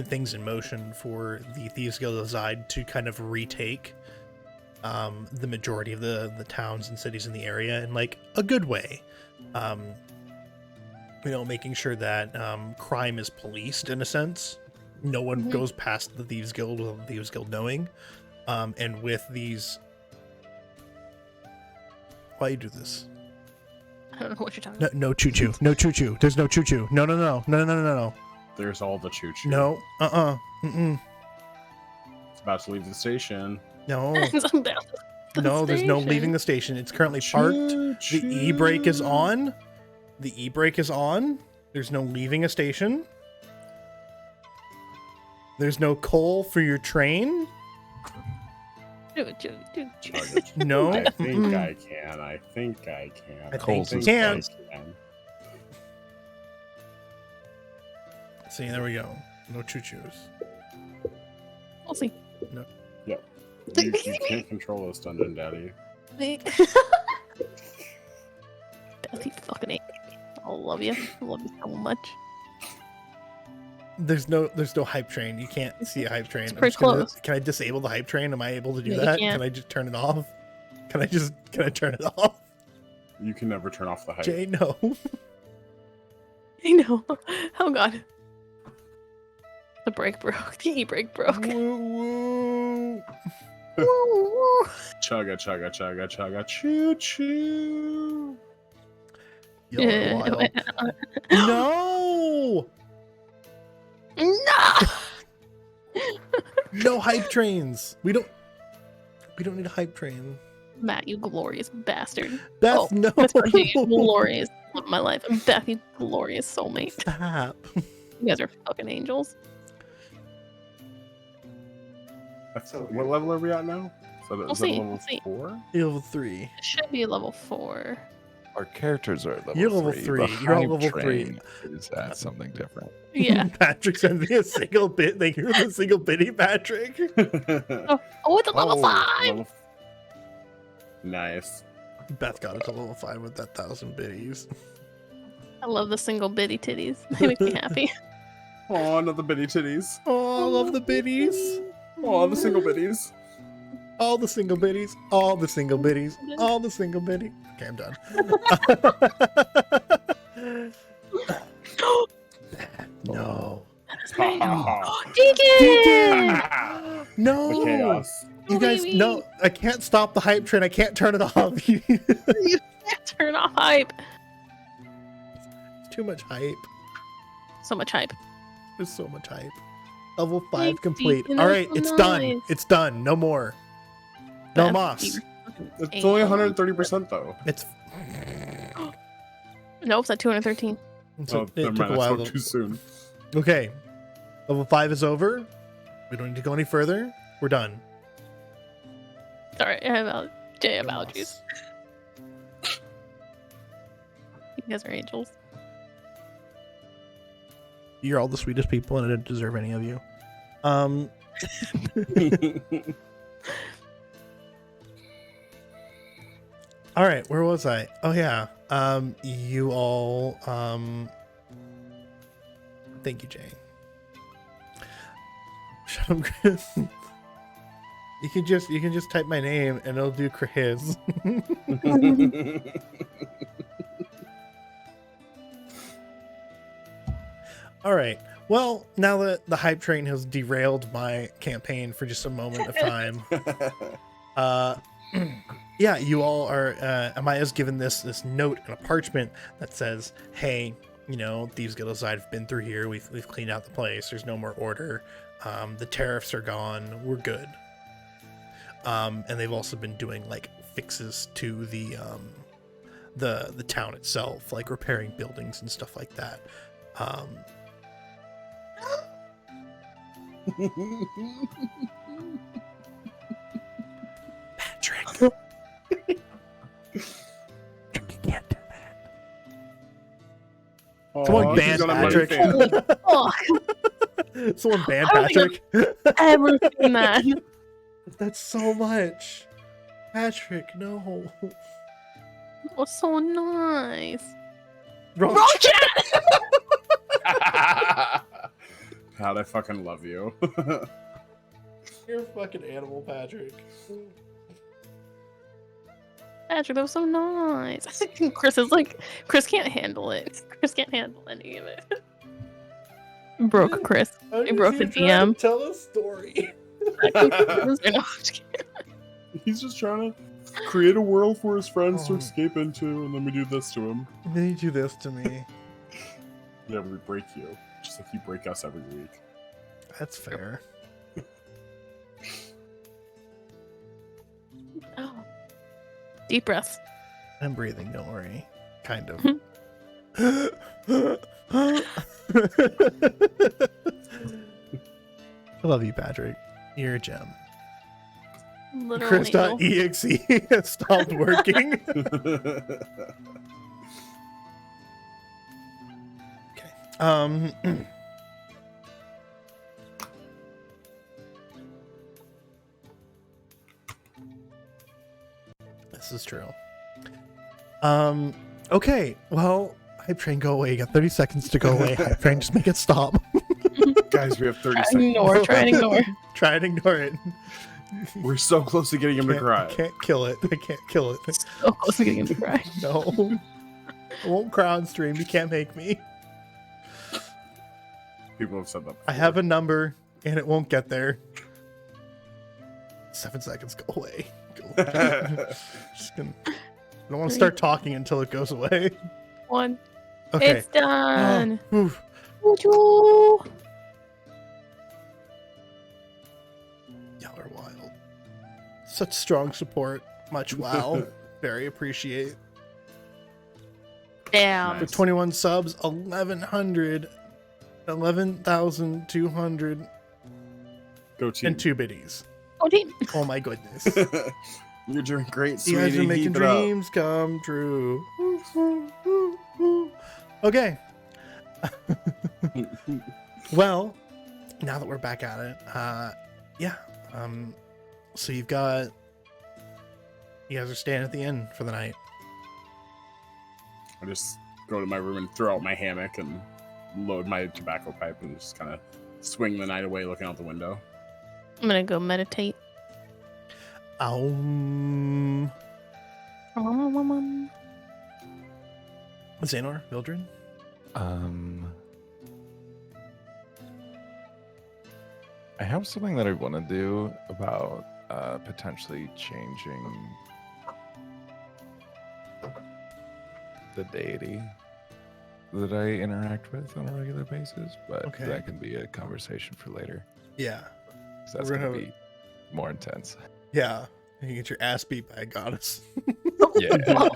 S1: things in motion for the Thieves Guild of Zide to kind of retake the majority of the towns and cities in the area in like a good way. Making sure that crime is policed in a sense. No one goes past the Thieves Guild without the Thieves Guild knowing. And with these... Why you do this?
S2: I don't know what you're talking about.
S1: No choo-choo. No choo-choo. There's no choo-choo. No.
S4: There's all the choo-choo.
S1: No. Mm-mm.
S4: It's about to leave the station.
S1: No.
S2: It's about the
S1: No, there's no
S2: station.
S1: leaving the station. It's currently parked. The e-brake is on. There's no leaving a station. There's no coal for your train. No.
S4: I think I can. I think I
S1: think you can. See, there we go. No choo-choos.
S2: We'll see.
S1: No.
S4: Yep. You can't control this, Dungeon Daddy.
S2: Daddy fucking it. I love you. I love you so much.
S1: There's no hype train. You can't see a hype train.
S2: It's pretty close.
S1: Can I disable the hype train? Am I able to do
S2: Yeah, you
S1: that?
S2: can.
S1: Can I just turn it off? Can I turn it off?
S4: You can never turn off the hype.
S1: Jay, no.
S2: I know. Oh god. The brake broke. The e-brake broke.
S1: Woo, woo.
S4: Chugga, chugga, chugga, chugga, choo choo.
S1: Y'all are wild. No!
S2: No!
S1: No hype trains. We don't need a hype train.
S2: Matt, you glorious bastard.
S1: Beth, no.
S2: That's what you glorious. Love my life. And Beth, you glorious soulmate.
S1: Stop.
S2: You guys are fucking angels.
S4: What level are we at now? So
S2: We'll
S4: is that
S2: see,
S4: level
S2: we'll see.
S4: 4?
S1: Level 3.
S2: It should be level 4.
S5: Our characters are at level
S1: You're level
S5: 3.
S1: three.
S5: The
S1: You're on
S5: hype
S1: level
S5: train is at something different.
S2: Yeah.
S1: Patrick sent me a single bit. Thank you for the single bitty, Patrick.
S2: Oh, it's a level 5!
S4: Nice.
S1: Beth got it to level 5 with that 1,000 biddies.
S2: I love the single bitty titties. They make me happy.
S4: Oh, another bitty titties.
S1: Oh, I love the biddies.
S4: Oh, the single bitties.
S1: All the single biddies. All the single biddies. All the single biddies. Okay, I'm done. No.
S2: Deacon!
S1: No.
S4: The chaos.
S1: You guys, no. I can't stop the hype train. I can't turn it off.
S2: You can't turn off hype.
S1: Too much hype.
S2: So much hype.
S1: There's so much hype. Level 5
S2: Thanks,
S1: complete.
S2: Deacon.
S1: All right,
S2: That's
S1: it's
S2: so
S1: done.
S2: nice.
S1: It's done. No more. No
S2: Beth,
S1: moss.
S2: you're
S4: It's only 130% though.
S1: It's
S2: Nope, it's at 213.
S1: so
S4: Oh,
S1: it
S4: never
S1: took
S4: mind.
S1: a
S4: I
S1: while.
S4: spoke too soon.
S1: Okay, level 5 is over. We don't need to go any further. We're done.
S2: Sorry, I have
S1: No
S2: allergies.
S1: moss.
S2: You guys are angels.
S1: You're all the sweetest people, and I didn't deserve any of you. All right, where was I? Oh yeah. You all. Thank you, Jane. Shut up, Chris. You can just type my name and it'll do Chris. All right. Well, now that the hype train has derailed my campaign for just a moment of time, yeah, you all are. Amaya's given this note and a parchment that says, "Hey, you know, Thieves Guild of Zide have been through here. We've cleaned out the place. There's no more order. The tariffs are gone. We're good." And they've also been doing like fixes to the town itself, like repairing buildings and stuff like that. Patrick, you can't do that. Someone
S4: Aw,
S1: ban
S4: she's on a
S1: Patrick.
S4: money fan.
S2: Fuck.
S1: Someone ban
S2: I don't think
S1: Patrick.
S2: Ever seen that?
S1: That's so much. Patrick, no.
S2: That was so nice.
S1: Wrong
S2: Wrong chat!
S4: Pat, I fucking love you.
S1: You're a fucking animal, Patrick.
S2: Patrick, that was so nice. Chris is like, Chris can't handle it. Chris can't handle any of it. Broke Chris.
S1: I'm
S2: He broke the
S1: just here trying
S2: DM.
S1: to tell a story.
S4: He's just trying to create a world for his friends to
S1: Oh.
S4: escape into, and then we do this to him.
S1: Then you do this to me.
S4: Yeah, we break you. Just like you break us every week.
S1: That's fair.
S2: Oh. Deep breaths.
S1: I'm breathing, don't worry. Kind of. I love you, Patrick. You're a gem.
S2: Literal angel.
S1: Chris.exe has stopped working. Okay. This is true. Okay. Well, Hype Train, go away. You got 30 seconds to go away. Hype Train, just make it stop.
S4: Guys, we have 30
S2: Try and
S4: seconds.
S2: ignore. Try and ignore.
S1: Try and ignore it.
S4: We're so close to getting him to cry.
S1: I can't kill it. I can't kill it.
S2: So close to getting him to cry.
S1: No. I won't cry on stream. You can't make me.
S4: People have said that.
S1: I have a number, and it won't get there. 7 seconds. Go away. Go away. Just gonna, I don't want to start talking until it goes away.
S2: 1.
S1: Okay.
S2: It's done.
S1: Oh,
S2: Woo-choo.
S1: y'all are wild. Such strong support. Much wow. Very appreciate.
S2: Damn.
S1: For 21 subs, 11,200
S4: Go team.
S1: and 2 biddies.
S2: Oh, team.
S1: Oh my goodness.
S4: You're doing great,
S1: You
S4: sweetie.
S1: guys are making
S4: Keep it up.
S1: dreams come true. Okay. Well, now that we're back at it, yeah. So you guys are staying at the inn for the night.
S4: I just go to my room and throw out my hammock and load my tobacco pipe and just kind of swing the night away looking out the window.
S2: I'm gonna go meditate.
S1: Xanor, Mildred?
S5: I have something that I want to do about potentially changing the deity that I interact with on a regular basis, but
S1: Okay.
S5: that can be a conversation for later.
S1: Yeah.
S5: 'Cause that's
S1: We're
S5: going
S1: gonna-
S5: to be more intense.
S1: Yeah. You get your ass beat by a goddess.
S5: Yeah.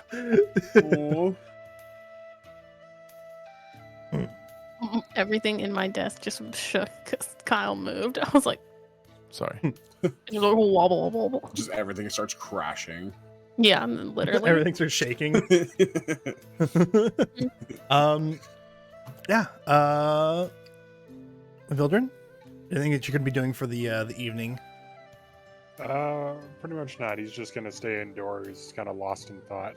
S4: Oh,
S2: Everything in my desk just shook because Kyle moved. I was like,
S5: Sorry.
S2: it was a wobble, wobble, wobble.
S4: just everything starts crashing.
S2: Yeah, and then literally.
S1: Everything starts shaking. Yeah. Vildren? Anything that you're going to be doing for the evening?
S3: Pretty much not. He's just gonna stay indoors, kind of lost in thought.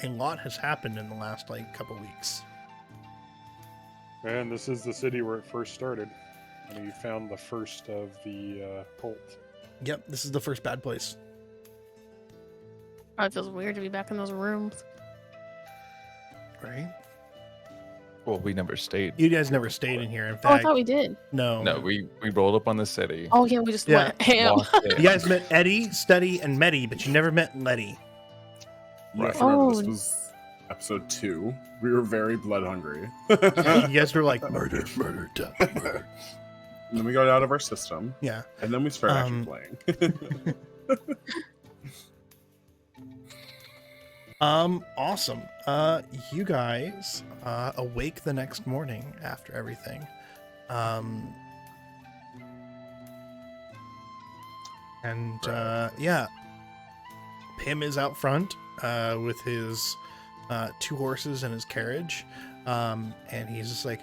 S1: A lot has happened in the last couple weeks.
S3: And this is the city where it first started. And you found the first of the cult.
S1: Yep, this is the first bad place.
S2: Oh, it feels weird to be back in those rooms.
S1: Right?
S5: Well, we never stayed.
S1: You guys never stayed in here. In
S2: Oh, I
S1: fact,
S2: thought we did.
S1: no.
S5: No, we rolled up on the city.
S2: Oh, yeah, we just
S1: Yeah.
S2: went ham.
S5: walked in.
S1: You guys met Eddie, Steady, and Medi, but you never met Letty.
S4: You have
S5: Right.
S4: to remember
S2: Oh.
S4: this was episode 2. We were very blood hungry.
S1: You guys were like, murder, murder, death, murder.
S4: And then we got it out of our system.
S1: Yeah.
S4: And then we started actually playing.
S1: Awesome. You guys awake the next morning after everything. Yeah, Pim is out front with his 2 horses and his carriage, and he's just like,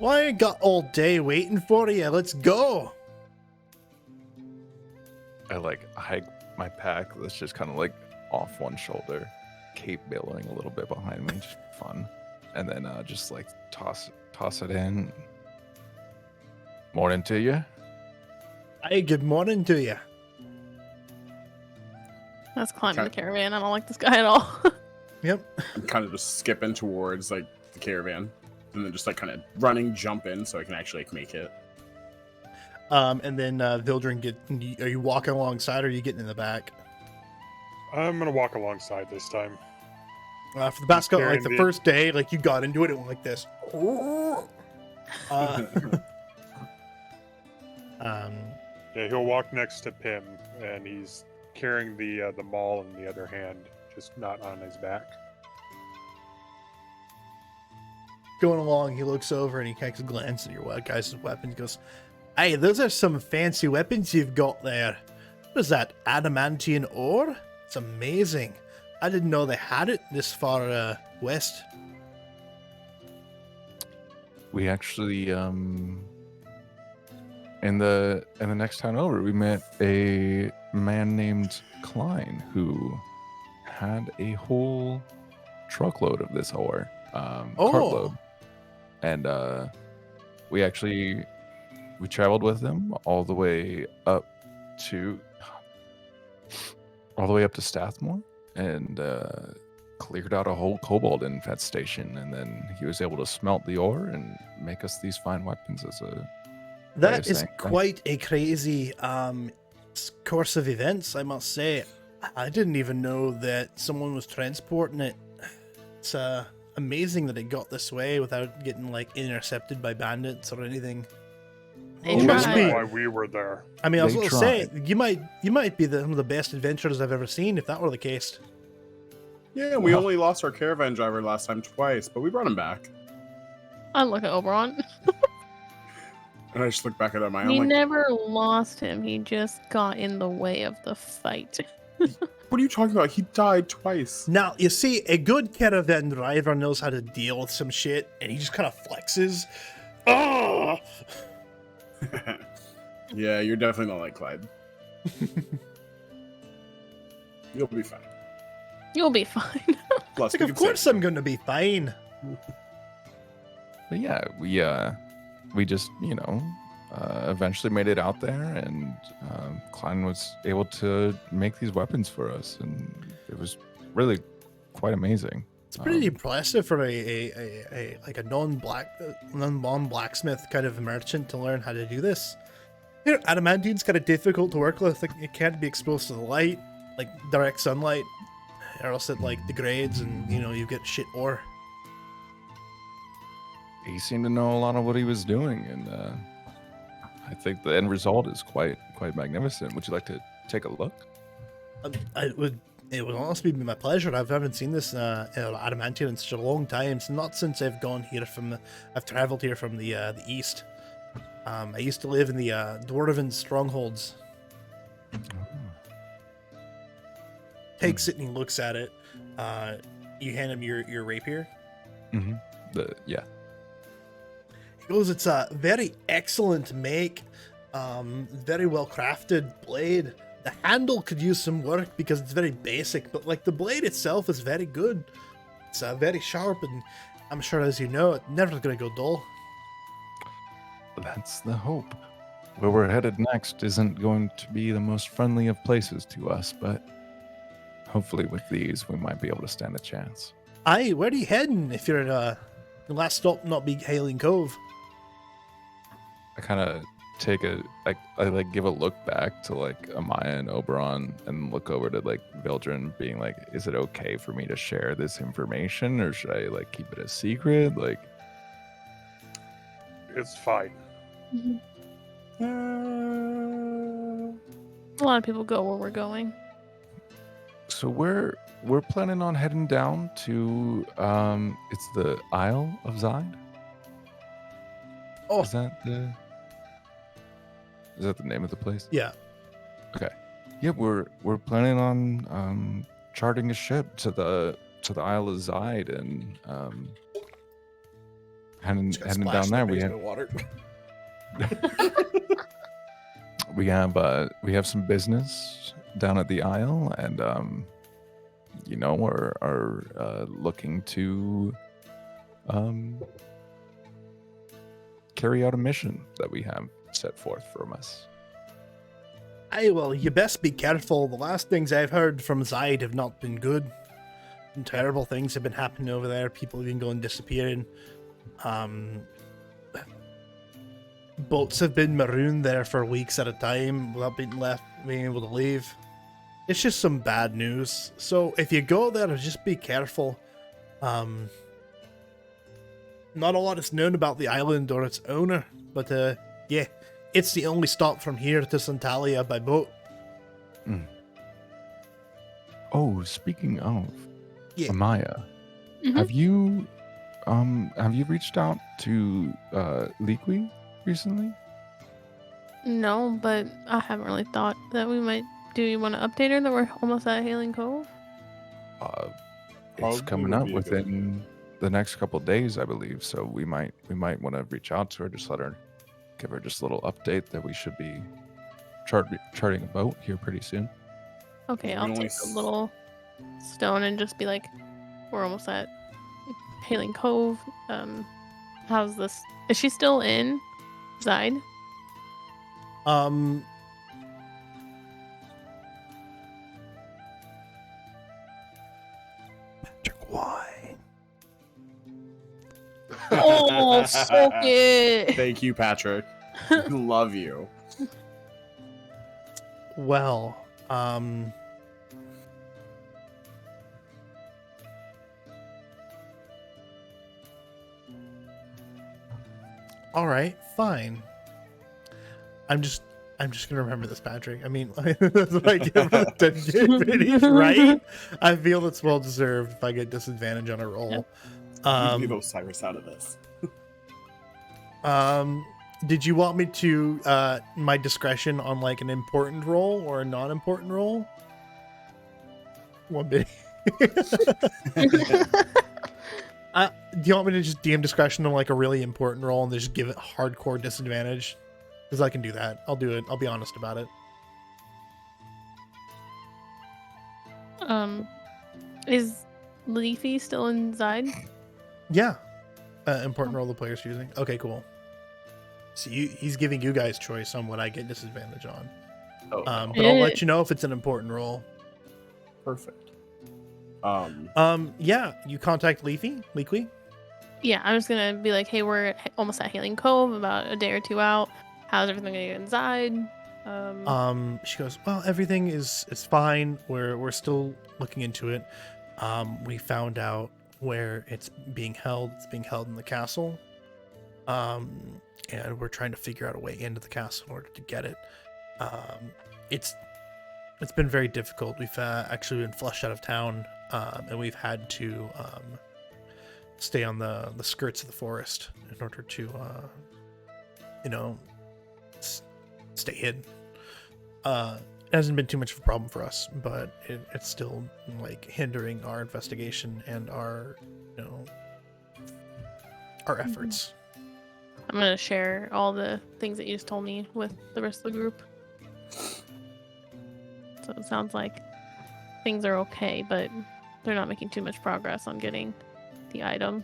S1: "Well, I ain't got all day waiting for you. Let's go."
S5: I hike my pack that's just kind of off one shoulder, cape billowing a little bit behind me, just fun, and then just toss it in. Morning to you.
S1: Hey, good morning to you.
S2: Let's climb
S4: Okay.
S2: the caravan. I don't like this guy at all.
S1: Yep.
S4: I'm kind of just skipping towards the the caravan, and then just like kind of running, jump in so I can actually like make it.
S1: And then Vildren, are you walking alongside or are you getting in the back?
S3: I'm gonna walk alongside this time.
S1: For the past couple, like the first day, like you got into it, it went like this.
S3: Yeah, he'll walk next to Pim, and he's carrying the maul in the other hand, just not on his back.
S1: Going along, he looks over and he takes a glance at your guys' weapons. He goes, "Hey, those are some fancy weapons you've got there. What is that, adamantine ore? It's amazing. I didn't know they had it this far west."
S5: We actually, in the next town over, we met a man named Klein who had a whole truckload of this ore, cartload, and we traveled with him all the way up to Strathmore and cleared out a whole cobalt infestation, and then he was able to smelt the ore and make us these fine weapons as a
S1: That is quite a crazy course of events, I must say. I didn't even know that someone was transporting it. It's amazing that it got this way without getting like intercepted by bandits or anything.
S3: That's why we were there.
S1: I mean, I was going to say, you might be one of the best adventurers I've ever seen if that were the case.
S4: Yeah, we only lost our caravan driver last time twice, but we brought him back.
S2: I look at Oberon.
S4: And I just look back at him.
S2: We never lost him. He just got in the way of the fight.
S4: What are you talking about? He died twice.
S1: Now, you see, a good caravan driver knows how to deal with some shit, and he just kind of flexes. Oh!
S4: Yeah, you're definitely not like Clyde. You'll be fine.
S2: You'll be fine.
S4: Plus,
S1: like, of course I'm going to be fine.
S5: But yeah, we just, eventually made it out there, and Klein was able to make these weapons for us, and it was really quite amazing.
S1: It's pretty impressive for a non-blacksmith kind of merchant to learn how to do this. You know, adamantine's kind of difficult to work with. Like, it can't be exposed to the light, like direct sunlight, or else it like degrades, and you get shit ore.
S5: He seemed to know a lot of what he was doing, and I think the end result is quite magnificent. Would you like to take a look?
S1: It would honestly be my pleasure. I haven't seen this adamantine in such a long time. It's not since I've gone here I've traveled here from the east. I used to live in the Dwarven strongholds. Takes it and he looks at it. You hand him your rapier.
S5: Mm-hmm. Yeah.
S1: He goes, "It's a very excellent make, very well crafted blade. The handle could use some work because it's very basic, but like the blade itself is very good. It's very sharp, and I'm sure, as you know, it's never gonna go dull."
S5: That's the hope. Where we're headed next isn't going to be the most friendly of places to us, but hopefully with these we might be able to stand a chance.
S1: Aye, where are you heading if you're the last stop not be Hailing Cove?
S5: I kind of I give a look back to like Amaya and Oberon and look over to like Vildren, being like, is it okay for me to share this information, or should I like keep it a secret? Like,
S3: it's fine.
S2: Mm-hmm. A lot of people go where we're going.
S5: So we're planning on heading down to it's the Isle of Zide.
S1: Oh,
S5: is that the name of the place?
S1: Yeah.
S5: Okay. Yeah, we're planning on charting a ship to the Isle of Zide and heading down there. We have some business down at the Isle, and are looking to carry out a mission that we have set forth from us.
S1: Aye, well, you best be careful. The last things I've heard from Zide have not been good. terrible things have been happening over there. People have been going disappearing. Boats have been marooned there for weeks at a time without being able to leave. It's just some bad news. So if you go there, just be careful. Not a lot is known about the island or its owner, but yeah, it's the only stop from here to Santalia by boat.
S5: Oh, speaking of,
S1: Yeah.
S5: Amaya, have you reached out to Liqui recently?
S2: No, but I haven't really thought that we might. Do you want to update her that we're almost at Hailing Cove?
S5: It's
S4: Probably
S5: coming
S4: would
S5: up
S4: be a good
S5: within the next couple days, I believe. So we might want to reach out to her, just give her just a little update that we should be charting a boat here pretty soon.
S2: Okay, I'll take a little stone and just be like, we're almost at Hailing Cove. How's this? Is she still in Zide?
S1: Patrick, why?
S2: Oh, soak it.
S4: Thank you, Patrick. Love you.
S1: Well, all right, fine. I'm just gonna remember this, Patrick. I mean, that's what I give for the finish, right? I feel it's well deserved if I get disadvantage on a roll.
S4: Leave Osiris out of this.
S1: Did you want me to my discretion on like an important role or a non-important role? One bit. Do you want me to just DM discretion on like a really important role and just give it hardcore disadvantage? Because I can do that. I'll do it. I'll be honest about it.
S2: Is Leafy still in Zide?
S1: Yeah. Important role the player's choosing. Okay, cool. So he's giving you guys choice on what I get disadvantage on.
S4: Oh,
S1: but I'll let you know if it's an important role.
S4: perfect.
S1: Yeah, you contact Leafy?
S2: Yeah, I'm just gonna be like, hey, we're almost at Hailing Cove, about a day or two out. How's everything going in Zide?
S1: She goes, well, everything is fine. We're still looking into it. We found out where it's being held. It's being held in the castle. And we're trying to figure out a way into the castle in order to get it. It's been very difficult. We've actually been flushed out of town, and we've had to stay on the skirts of the forest in order to, stay hidden. It hasn't been too much of a problem for us, but it's still like hindering our investigation and our efforts.
S2: I'm gonna share all the things that you just told me with the rest of the group. So it sounds like things are okay, but they're not making too much progress on getting the item.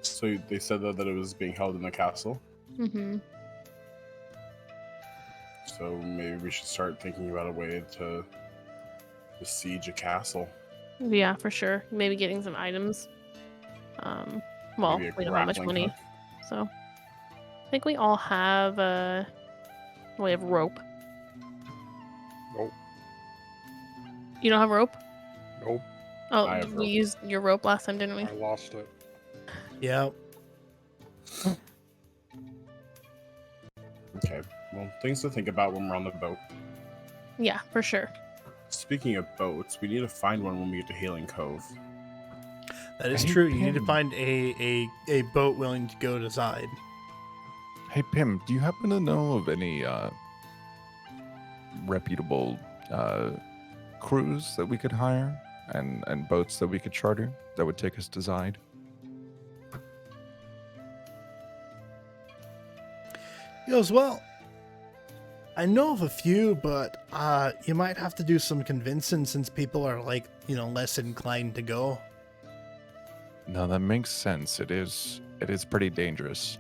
S4: So they said that it was being held in the castle.
S2: Mm-hmm.
S4: So maybe we should start thinking about a way to besiege a castle.
S2: Yeah, for sure. Maybe getting some items. Well,
S4: Maybe a
S2: we don't have much
S4: grappling
S2: money,
S4: hook.
S2: so I think we all have we have rope.
S3: Nope.
S2: You don't have rope?
S3: Nope.
S2: Oh,
S4: I have
S2: we
S4: rope.
S2: used your rope last time, didn't we?
S3: I lost it.
S1: Yeah.
S4: Okay. Well, things to think about when we're on the boat.
S2: Yeah, for sure.
S4: Speaking of boats, we need to find one when we get to Hailing Cove.
S1: That is
S5: Hey,
S1: true. You need to
S5: Pim.
S1: find a boat willing to go to Zide.
S5: Hey Pim, do you happen to know of any reputable crews that we could hire and boats that we could charter that would take us to Zide?
S1: He goes, well, I know of a few, but you might have to do some convincing since people are like, less inclined to go.
S5: No, that makes sense. It is pretty dangerous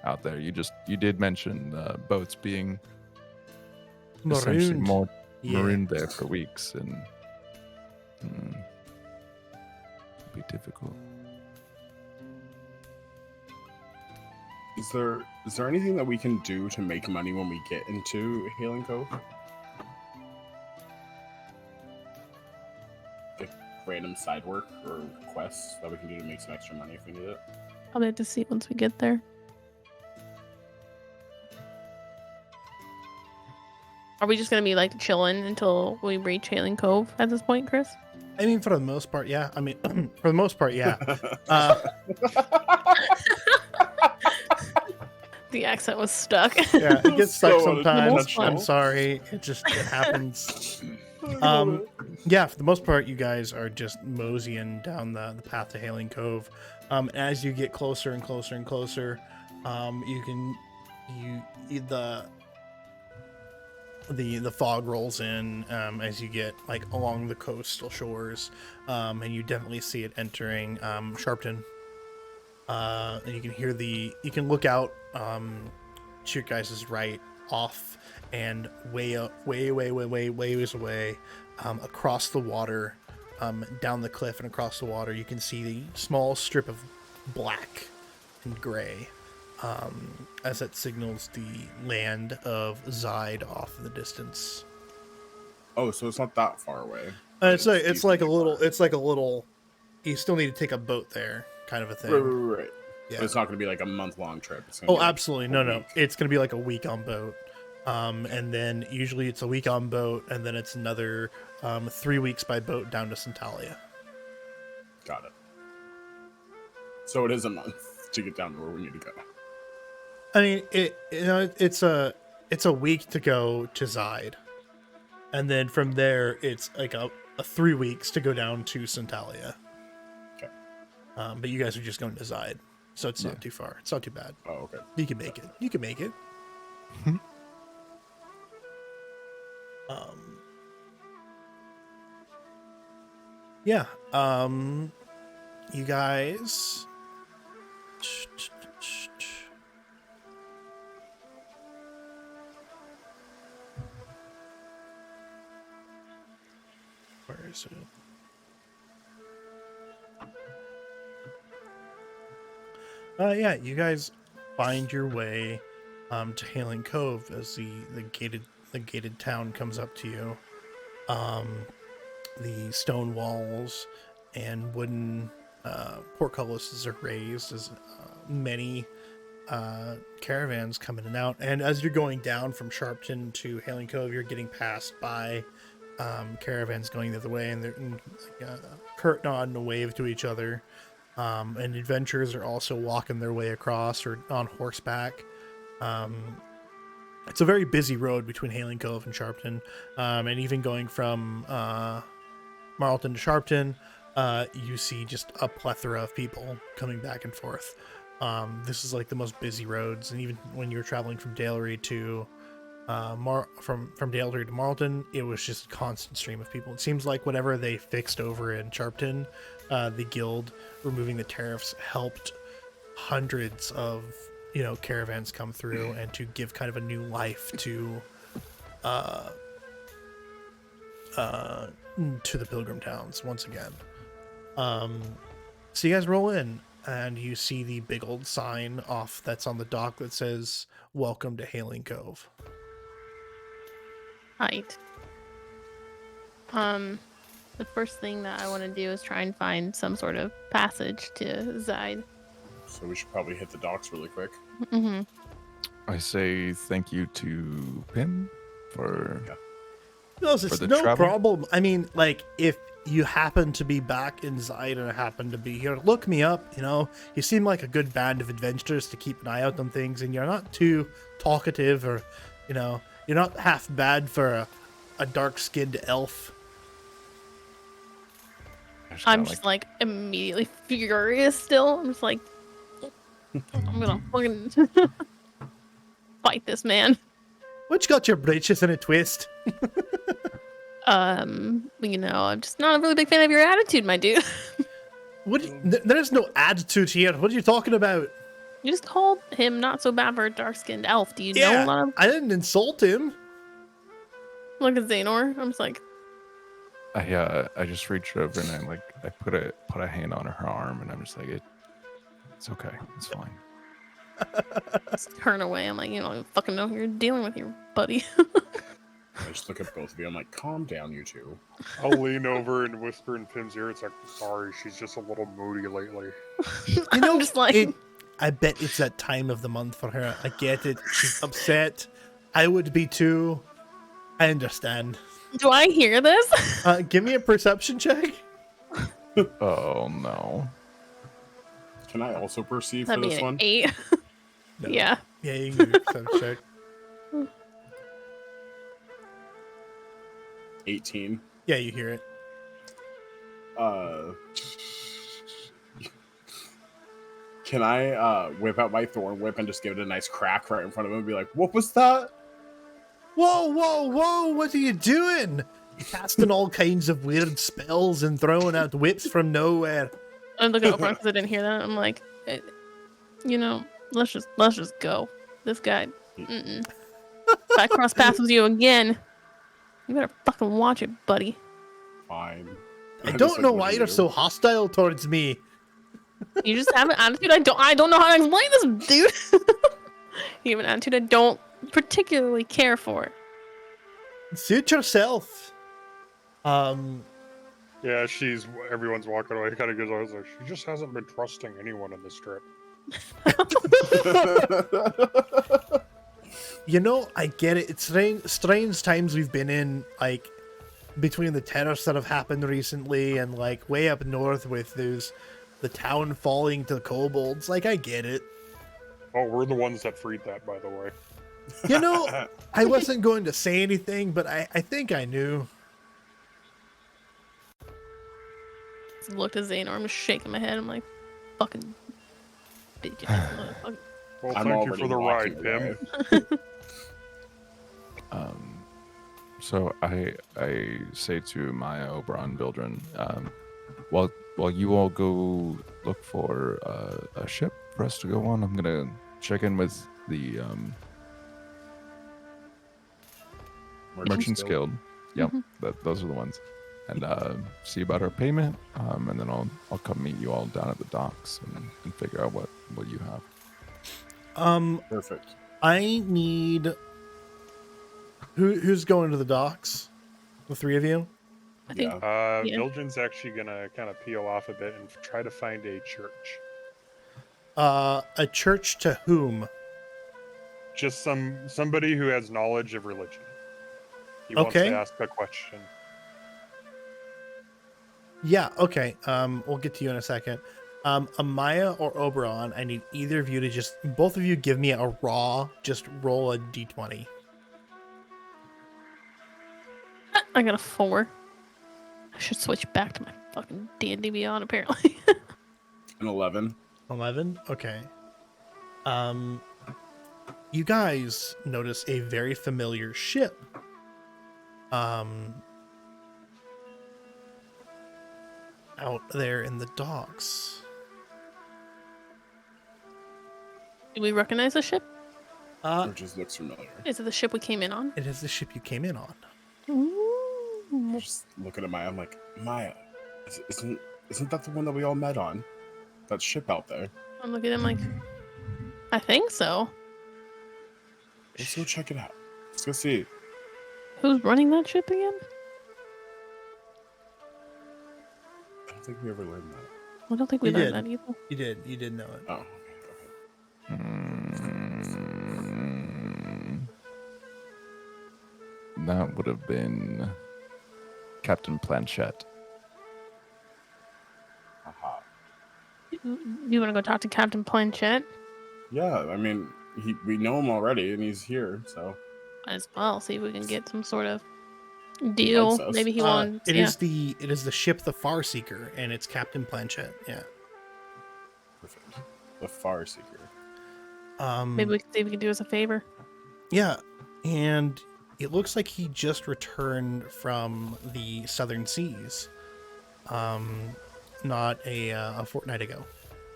S5: out there. You did mention boats being essentially
S1: Marooned.
S5: more marooned there for weeks, and it'd be difficult.
S4: Is there anything that we can do to make money when we get into Hailing Cove? Like random side work or quests that we can do to make some extra money if we need it?
S2: I'll have to see once we get there. Are we just gonna be like chilling until we reach Hailing Cove at this point, Chris?
S1: I mean, for the most part, yeah. I mean, for the most part, yeah.
S2: The accent was stuck.
S1: Yeah, it gets stuck
S4: So
S1: sometimes. I'm
S2: unintentional.
S1: sorry. It happens. Yeah, for the most part, you guys are just moseying down the path to Hailing Cove. As you get closer and closer and closer, the fog rolls in as you get like along the coastal shores, and you definitely see it entering Sharpton. And you can hear you can look out to your guys' right off and way away, across the water, down the cliff and across the water, you can see the small strip of black and gray, as it signals the land of Zide off in the distance.
S4: Oh, so it's not that far away.
S1: It's like a little. You still need to take a boat there, kind of a thing.
S4: Right.
S1: Yeah.
S4: But it's not going to be like a month-long trip. It's gonna be like
S1: Absolutely. No. It's going to be like a week on boat. And then usually it's a week on boat, and then it's another 3 weeks by boat down to Centralia.
S4: Got it. So it is a month to get down to where we need to go.
S1: I mean, it's a week to go to Zide, and then from there it's like a 3 weeks to go down to Centralia.
S4: Okay.
S1: But you guys are just going to Zide, so it's not too far. It's not too bad.
S4: Oh, okay.
S1: You can make it. Yeah. You guys. Where is it? Yeah, you guys find your way to Hailing Cove as the gated town comes up to you. The stone walls and wooden portcullises are raised as many caravans come in and out. And as you're going down from Sharpton to Hailing Cove, you're getting passed by caravans going the other way, and they're curt nod and a wave to each other. And adventurers are also walking their way across or on horseback. It's a very busy road between Hailing Cove and Sharpton, and even going from Marlton to Sharpton, you see just a plethora of people coming back and forth. This is like the most busy roads, and even when you were traveling from Dalery to from Dalery to Marlton, it was just a constant stream of people. It seems like whatever they fixed over in Sharpton, the guild removing the tariffs helped hundreds of caravans come through, and to give kind of a new life to the pilgrim towns once again. So you guys roll in, and you see the big old sign off that's on the dock that says "Welcome to Hailing Cove."
S2: Right. The first thing that I want to do is try and find some sort of passage to Zide.
S4: So we should probably hit the docks really quick.
S2: Mm-hmm.
S5: I say thank you to Pim for
S1: No, it's
S5: the
S1: no
S5: travel?
S1: problem. I mean, like, if you happen to be back in Zide and I happen to be here, look me up. You seem like a good band of adventurers to keep an eye out on things, and you're not too talkative, or you're not half bad for a dark-skinned elf.
S2: I'm just like immediately furious still. I'm just like, I'm gonna fucking fight this man.
S1: What you got your britches in a twist?
S2: I'm just not a really big fan of your attitude, my dude.
S1: There's no attitude here. What are you talking about?
S2: You just called him not so bad for a dark-skinned elf. Do you know a lot of...
S1: I didn't insult him.
S2: Look at Xanor. I'm just like,
S5: I just reached over and I put a hand on her arm and I'm just like it's okay, it's fine.
S2: just turn away. I'm like, you don't even fucking know who you're dealing with, your buddy.
S4: I just look at both of you. I'm like, calm down, you two.
S3: I'll lean over and whisper in Pim's ear. It's like, sorry, she's just a little moody lately.
S1: You know,
S2: I'm just like,
S1: I bet it's that time of the month for her. I get it. She's upset. I would be too. I understand.
S2: do I hear this?
S1: Give me a perception check.
S5: Oh no.
S4: Can I also perceive for
S2: That'd be
S4: this
S2: an
S4: one?
S2: 8.
S1: No.
S2: Yeah.
S1: Yeah, you can do a perception check.
S4: 18.
S1: Yeah, you hear it.
S4: Can I whip out my thorn whip and just give it a nice crack right in front of him and be like, what was that?
S1: Whoa, whoa, whoa, what are you doing? Casting all kinds of weird spells and throwing out whips from nowhere.
S2: I look at Oberon because I didn't hear that. I'm like, you know, let's just go. This guy. Mm-mm. If I cross paths with you again, you better fucking watch it, buddy.
S4: Fine.
S1: I don't know why you're so hostile towards me.
S2: You just have an attitude I don't know how to explain this, dude. You have an attitude I don't particularly care for.
S1: Suit yourself.
S3: Yeah, everyone's walking away. Kind of goes, I was like, she just hasn't been trusting anyone in this trip.
S1: You know, I get it. It's strange times we've been in, like, between the terrorists that have happened recently and, like, way up north with the town falling to the kobolds. Like, I get it.
S3: Oh, we're the ones that freed that, by the way.
S1: You know, I wasn't going to say anything, but I think I knew.
S2: Looked at Xanor. I'm just shaking my head. I'm like, fucking bitch ass motherfucker.
S3: Well,
S4: I'm
S3: thank you for the ride, Pim.
S5: So I say to Maya, Oberon, Bildren, while you all go look for a ship for us to go on, I'm gonna check in with the Merchants Guild. Yep, those are the ones. And see about our payment, and then I'll come meet you all down at the docks and figure out what you have.
S4: Perfect.
S1: I need. Who's going to the docks? The three of you?
S2: I think.
S4: Yeah.
S2: Yeah.
S3: Mildred's actually gonna kind of peel off a bit and try to find a church.
S1: A church to whom?
S3: Just somebody who has knowledge of religion. He wants
S1: Okay.
S3: to ask a question.
S1: Yeah, okay. We'll get to you in a second. Amaya or Oberon, I need either of you to both of you give me a raw, just roll a d20.
S2: I got a 4. I should switch back to my fucking D&D Beyond, apparently.
S4: An 11.
S1: 11? Okay. You guys notice a very familiar ship. Out there in the docks.
S2: Do we recognize the ship?
S4: It just looks familiar.
S2: Is it the ship we came in on?
S1: It is the ship you came in on.
S2: Ooh.
S4: Just looking at Maya, I'm like, Maya, isn't that the one that we all met on? That ship out there.
S2: I'm looking at him like, I think so.
S4: Let's go check it out. Let's go see.
S2: Who's running that ship again?
S4: I don't think we ever learned that.
S2: I don't think we
S1: You
S2: learned
S1: did.
S2: that either.
S1: You did know it.
S4: Oh, okay.
S5: That would have been Captain Planchette.
S4: Aha.
S2: You want to go talk to Captain Planchette?
S4: Yeah, I mean, we know him already, and he's here, so.
S2: As well, see if we can get some sort of deal.
S4: likes us.
S2: Maybe he wants.
S1: It is the ship the Farseeker, and it's Captain Planchette. Yeah.
S4: Perfect. The Farseeker.
S2: Maybe we can see if we can do us a favor.
S1: Yeah, and it looks like he just returned from the Southern Seas. Not a fortnight ago.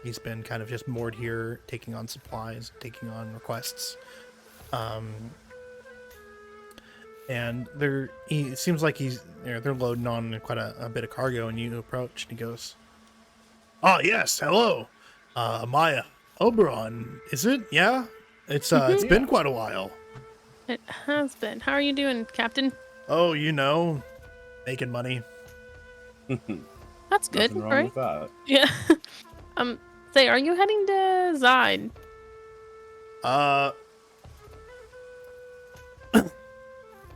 S1: He's been kind of just moored here, taking on supplies, taking on requests. and it seems like they're loading on quite a bit of cargo, and you approach, and he goes, "Oh yes, hello, Maya Oberon, is it? Yeah, it's been quite a while."
S2: It has been. How are you doing, Captain?
S1: Oh, making money.
S2: That's good,
S4: Nothing wrong
S2: right?
S4: with that.
S2: Yeah. Say, are you heading to Zide?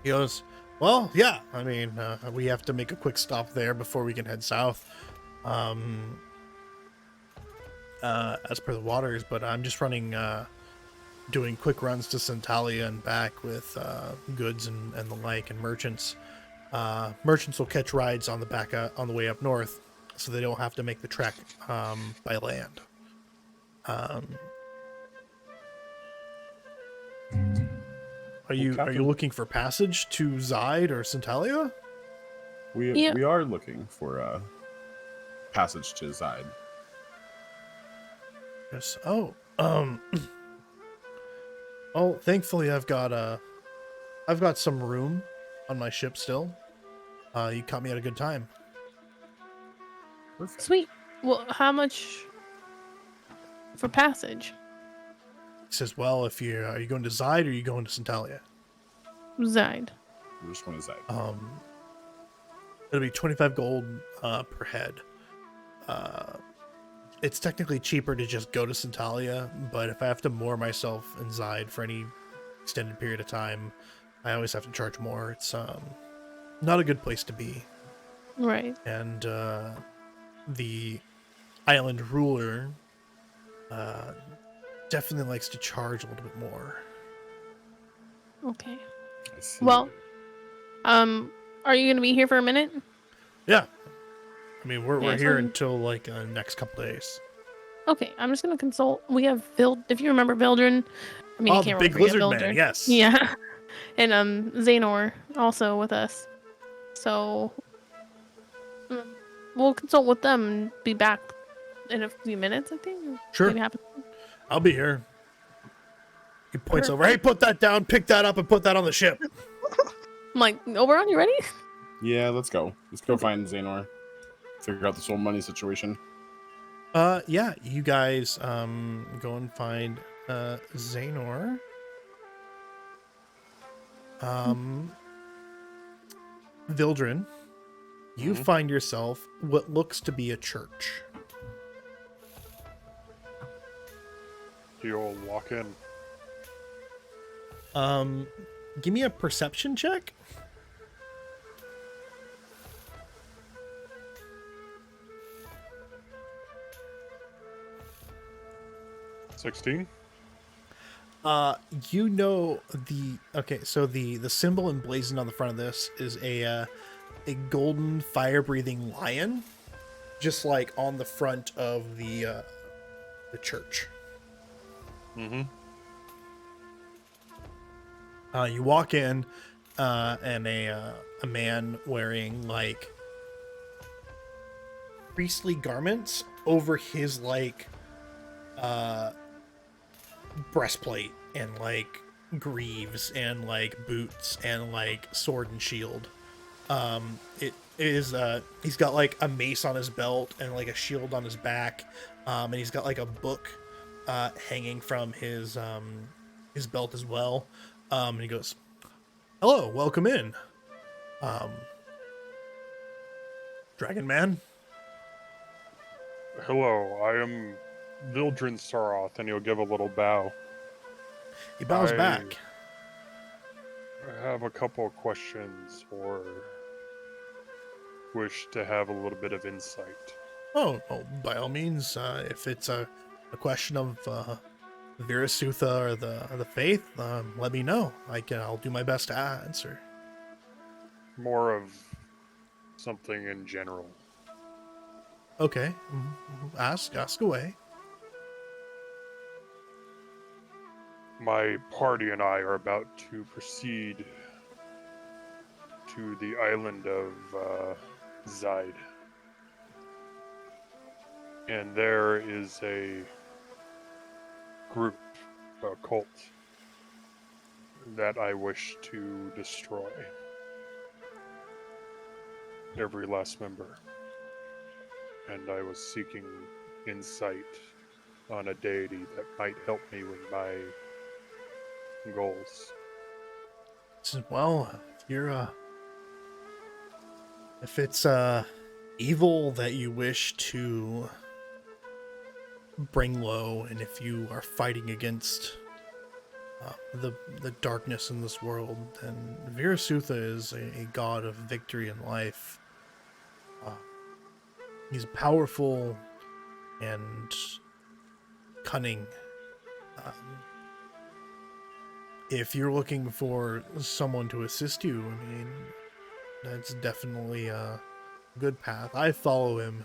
S1: He goes, "Well, yeah. I mean, we have to make a quick stop there before we can head south. As per the waters, but I'm just doing quick runs to Centalia and back with goods and the like, and merchants. Merchants will catch rides on the way up north, so they don't have to make the trek by land. Are you looking for passage to Zide or Centalia?
S4: We are looking for passage to Zide.
S1: Yes. Oh. Oh, thankfully I've got some room on my ship still. You caught me at a good time.
S4: Perfect.
S2: Sweet. Well, how much for passage?
S1: He says, "Well, are you going to Zide or are you going to Centalia?"
S2: Zide.
S4: We're just going to Zide.
S1: It'll be 25 gold per head. It's technically cheaper to just go to Centalia, but if I have to moor myself in Zide for any extended period of time, I always have to charge more. It's not a good place to be.
S2: Right.
S1: And the island ruler definitely likes to charge a little bit more.
S2: Okay.
S4: I see.
S2: Well, are you gonna be here for a minute?
S1: Yeah. I mean, we're
S2: Yeah,
S1: here
S2: so-
S1: until like next couple days.
S2: Okay, I'm just gonna consult. We have If you remember Vildren, I mean,
S1: Oh,
S2: you
S1: the
S2: can't
S1: big
S2: really forget
S1: lizard man,
S2: Vildren.
S1: yes.
S2: Yeah, and Xanor also with us. So we'll consult with them and be back in a few minutes. I think.
S1: Sure.
S2: Maybe happen.
S1: I'll be here. He points over.
S2: Perfect.
S1: "Hey, put that down, pick that up, and put that on the ship."
S2: I'm like, Oberon, you ready?
S4: Yeah, let's go. Let's go find Xanor. Figure out this whole money situation.
S1: Yeah, you guys go and find Xanor. Vildren, you find yourself what looks to be a church.
S3: You'll walk in.
S1: Give me a perception check.
S3: $16.
S1: You know so the symbol emblazoned on the front of this is a golden fire-breathing lion, just like on the front of the church.
S3: Mm-hmm.
S1: You walk in, and a man wearing like priestly garments over his like breastplate and like greaves and like boots and like sword and shield. It is he's got like a mace on his belt and like a shield on his back, and he's got like a book hanging from his belt as well. And he goes, "Hello, welcome in, Dragon Man."
S3: Hello, I am Vildren Saroth, and he'll give a little bow.
S1: He bows back.
S3: I have a couple of questions, or wish to have a little bit of insight.
S1: Oh, by all means, if it's a question of Virasutha or the faith, let me know. I'll do my best to answer.
S3: More of something in general.
S1: Okay, ask away.
S3: My party and I are about to proceed to the island of Zide. And there is a group, a cult, that I wish to destroy. Every last member. And I was seeking insight on a deity that might help me with my goals.
S1: Well, if it's evil that you wish to bring low, and if you are fighting against the darkness in this world, then Virasutha is a god of victory in life. He's powerful and cunning. If you're looking for someone to assist you, I mean, that's definitely a good path. I follow him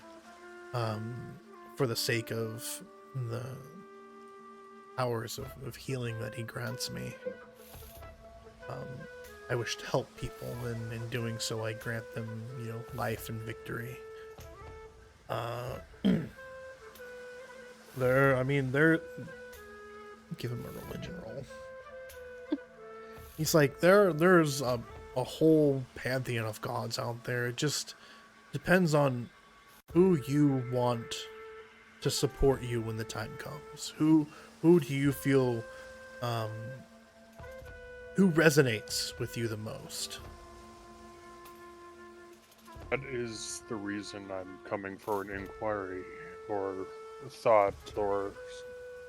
S1: for the sake of the powers of healing that he grants me. I wish to help people, and in doing so, I grant them, life and victory. They're give him a religion roll. He's like, there's a whole pantheon of gods out there. It just depends on who you want to support you when the time comes. Who do you feel who resonates with you the most?
S3: That is the reason I'm coming for an inquiry, or thought, or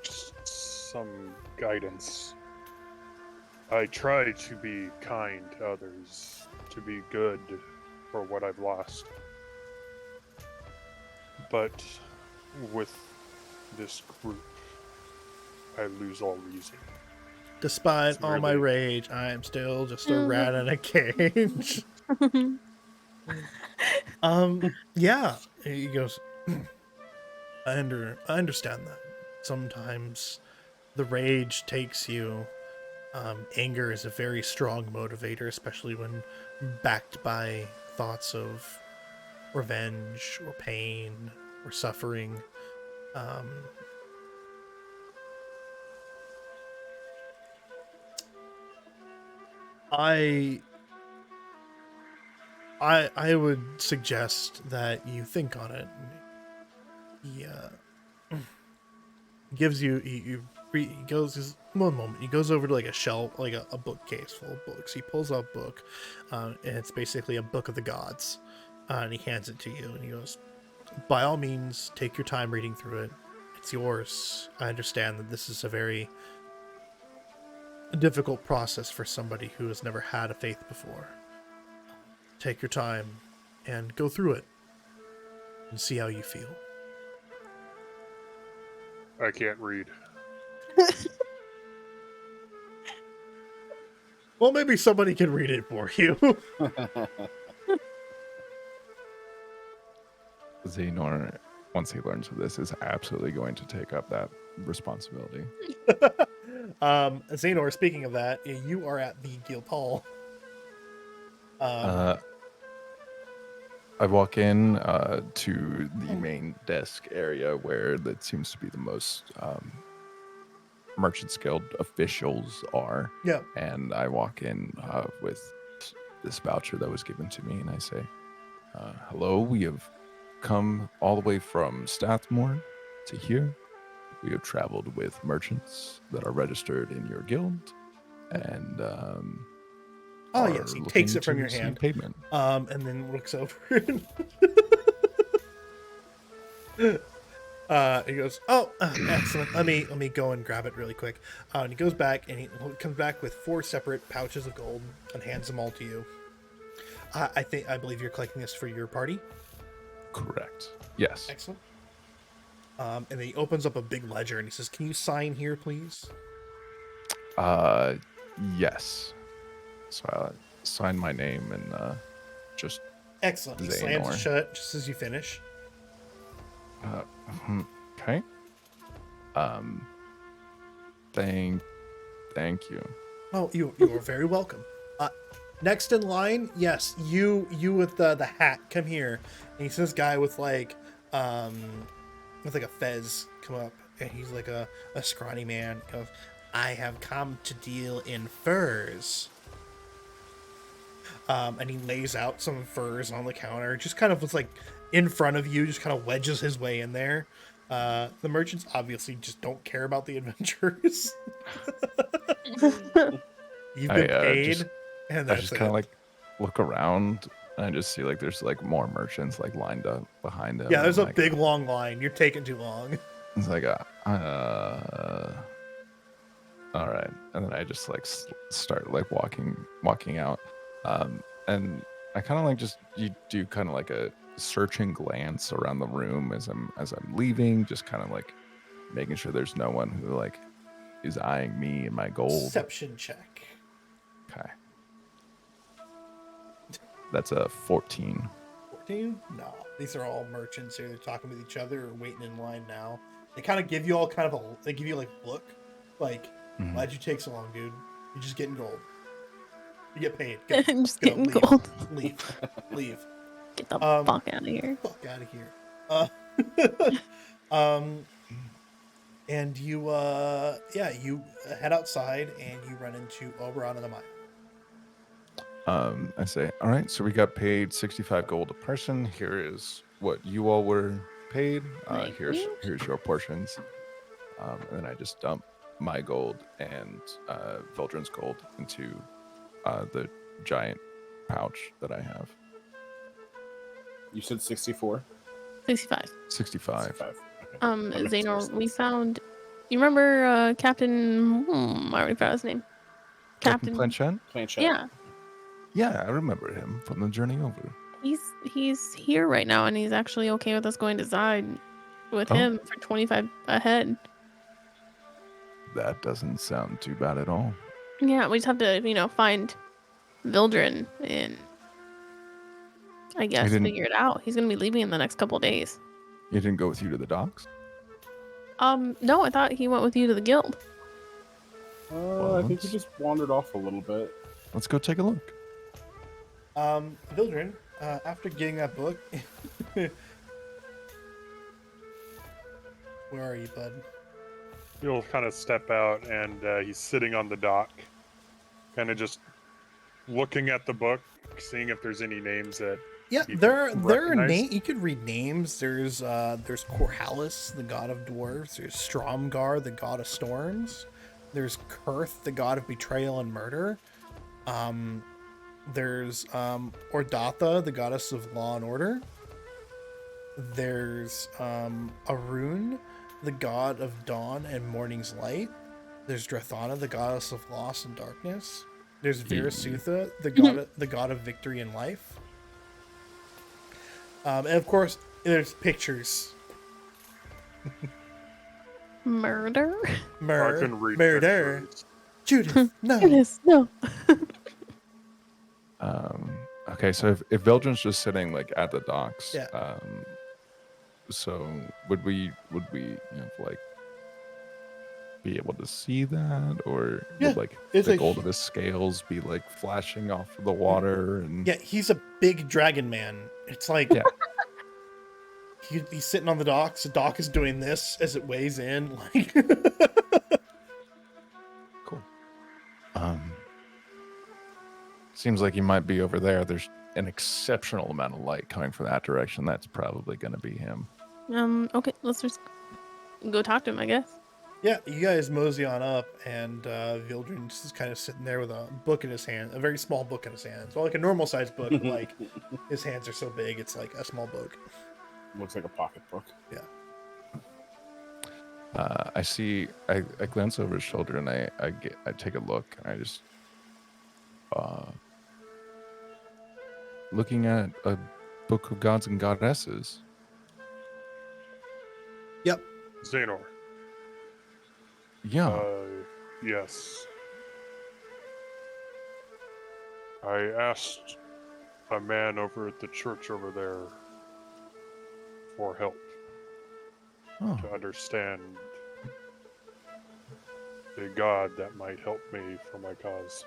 S3: just some guidance. I try to be kind to others, to be good for what I've lost. But with this group, I lose all reason.
S1: Despite all my rage, I am still just a rat in a cage. Yeah. He goes, I understand that. Sometimes the rage takes you. Anger is a very strong motivator, especially when backed by thoughts of revenge or pain or suffering. I would suggest that you think on it. Yeah. Gives you he goes one moment, he goes over to like a shelf, like a bookcase full of books. He pulls out a book, and it's basically a book of the gods, and he hands it to you, and he goes, by all means, take your time reading through it. It's yours. I understand that this is a very difficult process for somebody who has never had a faith before. Take your time and go through it and see how you feel.
S3: I can't read.
S1: Well, maybe somebody can read it for you.
S5: Xehanort, once he learns of this, is absolutely going to take up that responsibility.
S1: Xehanort, speaking of that, you are at the guild hall.
S5: I walk in to the main desk area where that seems to be the most Merchants Guild officials are.
S1: Yeah.
S5: And I walk in with this voucher that was given to me, and I say, hello, we have come all the way from Strathmore to here. We have traveled with merchants that are registered in your guild, and
S1: oh yes, he takes it from your hand,
S5: payment.
S1: And then looks over. He goes, "Oh, excellent. Let me go and grab it really quick." And he goes back, and he comes back with 4 separate pouches of gold and hands them all to you. I believe you're collecting this for your party.
S5: Correct. Yes.
S1: Excellent. And then he opens up a big ledger and he says, "Can you sign here, please?"
S5: Yes. So I sign my name and just.
S1: Excellent. He slams it shut just as you finish.
S5: Okay. Thank you.
S1: Oh, you are very welcome. Next in line, yes, you with the hat, come here. And he sees this guy with like a fez come up, and he's like a scrawny man. He goes, I have come to deal in furs. And he lays out some furs on the counter, just kind of was like in front of you, just kind of wedges his way in there. The merchants obviously just don't care about the adventurers. You've been paid, and that's
S5: I just
S1: it.
S5: kind of like look around, and I just see like there's like more merchants like lined up behind him.
S1: Yeah, there's a
S5: like,
S1: big long line. You're taking too long.
S5: It's like all right, and then I just like start like walking out, and I kind of like just you do kind of like a searching glance around the room as I'm leaving, just kind of like making sure there's no one who like is eyeing me and my gold.
S1: Perception check.
S5: Okay, that's a 14.
S1: 14? No, these are all merchants here. They're talking with each other or waiting in line now. They kind of give you all kind of they give you like a look, like, why'd you take so long, dude? You're just getting gold. You get paid.
S2: I'm just getting gold.
S1: Leave.
S2: Get the fuck out of here.
S1: Fuck out of here. And you you head outside and you run into Oberon and the mine.
S5: I say, all right, so we got paid 65 gold a person. Here is what you all were paid. Here's your portions. And then I just dump my gold and Vildren's gold into the giant pouch that I have.
S4: You said 64?
S2: 65.
S5: 65.
S4: Okay.
S2: Xanor, we found. You remember Captain? I already forgot his name.
S5: Captain Planchette?
S2: Yeah.
S5: Yeah, I remember him from the journey over.
S2: He's here right now, and he's actually okay with us going to Zide with him for 25 a head.
S5: That doesn't sound too bad at all.
S2: Yeah, we just have to, find Vildren and I guess figure it out. He's gonna be leaving in the next couple of days.
S5: He didn't go with you to the docks?
S2: No, I thought he went with you to the guild.
S4: I think he just wandered off a little bit.
S5: Let's go take a look.
S1: Vildren, after getting that book, where are you, bud?
S3: You'll kind of step out, and he's sitting on the dock, kind of just looking at the book, seeing if there's any names that.
S1: Yeah, there are names. You could read names. There's Corhalis, the god of dwarves. There's Stromgar, the god of storms. There's Kurth, the god of betrayal and murder. There's Ordatha, the goddess of law and order. There's Arun, the god of dawn and morning's light. There's Drathana, the goddess of loss and darkness. There's Virasutha, the god of victory and life. And of course, there's pictures.
S2: Murder.
S1: Judith, no.
S2: Goodness, no.
S5: Okay, so if Vildren's just sitting like at the docks, so would we like be able to see that, or would like the gold of his scales be like flashing off of the water? And
S1: he's a big dragon man. It's like he's sitting on the docks. The dock is doing this as it weighs in. Like,
S5: cool. Seems like he might be over there. There's an exceptional amount of light coming from that direction. That's probably going to be him.
S2: Okay, let's just go talk to him, I guess.
S1: Yeah, you guys mosey on up, and Vildren's just kind of sitting there with a book in his hand, a very small book in his hand. So like a normal sized book, but like his hands are so big, it's like a small book.
S4: Looks like a pocket book.
S1: Yeah.
S5: I glance over his shoulder and I take a look, and I just looking at a book of gods and goddesses.
S1: Yep.
S3: Xanor.
S5: Yeah.
S3: Yes. I asked a man over at the church over there for help to understand a god that might help me for my cause.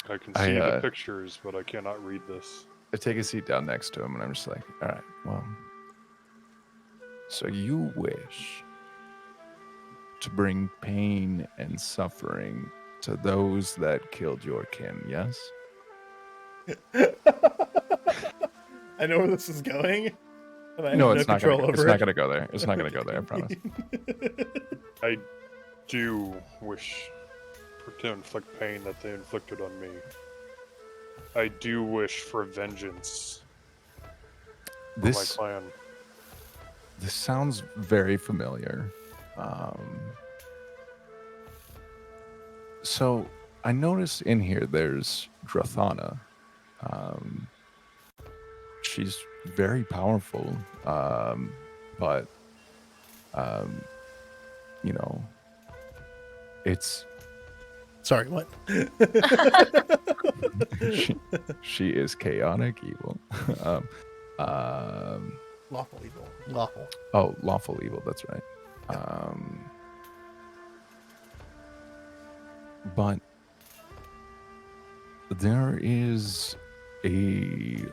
S3: I can see the pictures, but I cannot read this.
S5: I take a seat down next to him, and I'm just like, all right, well, So you wish to bring pain and suffering to those that killed your kin, yes?
S1: I know where this is going, and I have
S5: No,
S1: no
S5: it's not
S1: control
S5: gonna.
S1: over
S5: It's
S1: it.
S5: not gonna go there. It's not gonna go there. I promise.
S3: I do wish to inflict pain that they inflicted on me. I do wish for vengeance for my clan.
S5: This sounds very familiar. So I noticed in here there's Drathana. She's very powerful, but you know, it's
S1: Sorry, what?
S5: she is chaotic evil.
S1: Lawful evil. Lawful.
S5: Oh, lawful evil. That's right. But there is a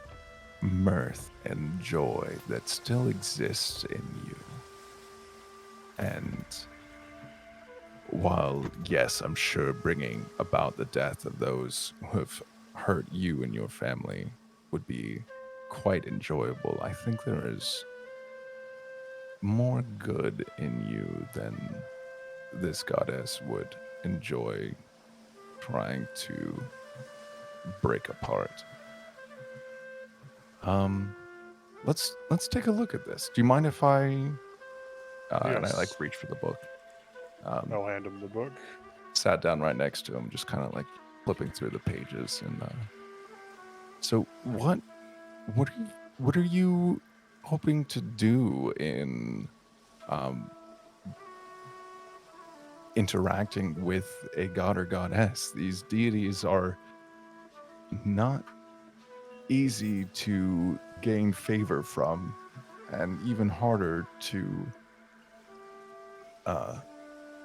S5: mirth and joy that still exists in you. And while, yes, I'm sure bringing about the death of those who have hurt you and your family would be quite enjoyable, I think there is more good in you than this goddess would enjoy trying to break apart. Let's take a look at this. Do you mind if I and I
S3: Yes.
S5: reach for the book?
S3: I'll hand him the book.
S5: Sat down right next to him, just kind of flipping through the pages. And so what are you hoping to do in interacting with a god or goddess? These deities are not easy to gain favor from, and even harder to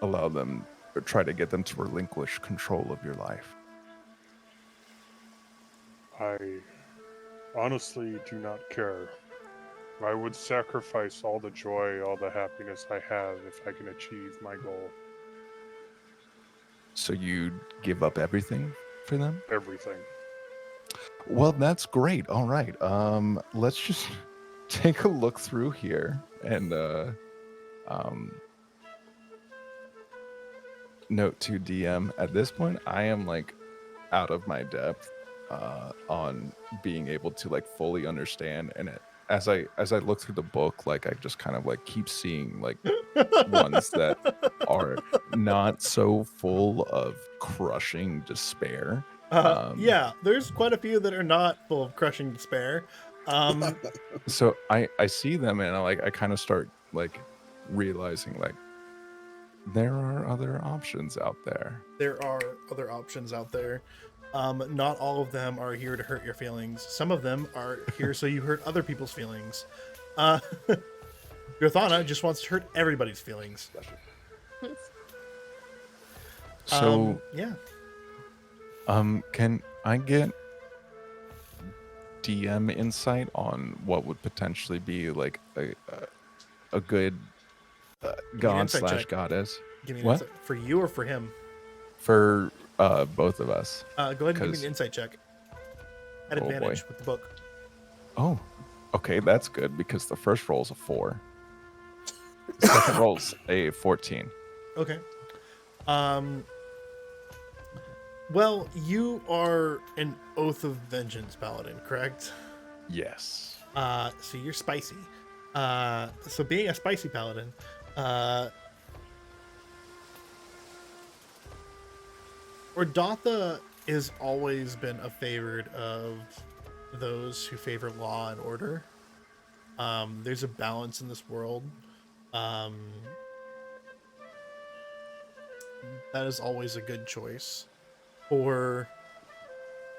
S5: allow them or try to get them to relinquish control of your life.
S3: I honestly do not care. I would sacrifice all the joy, all the happiness I have if I can achieve my goal.
S5: So you'd give up everything for them?
S3: Everything.
S5: Well, that's great. All right. Let's just take a look through here and note to DM. At this point, I am out of my depth on being able to fully understand. And as I look through the book, I just kind of keep seeing ones that are not so full of crushing despair.
S1: Yeah, there's quite a few that are not full of crushing despair.
S5: So I see them and I kind of start realizing there are other options out there.
S1: There are other options out there. Not all of them are here to hurt your feelings. Some of them are here so you hurt other people's feelings. Drathana just wants to hurt everybody's feelings.
S5: So
S1: yeah.
S5: Can I get DM insight on what would potentially be a good god / goddess?
S1: Give me an
S5: what?
S1: Insight. For you or for him?
S5: For both of us.
S1: Go ahead and give me an insight check. At advantage with the book.
S5: Oh, okay, that's good because the first roll's a 4. The second roll's a 14.
S1: Okay. Well, you are an Oath of Vengeance paladin, correct?
S5: Yes.
S1: So you're spicy. So being a spicy paladin, Ordatha has always been a favorite of those who favor law and order. There's a balance in this world. That is always a good choice. For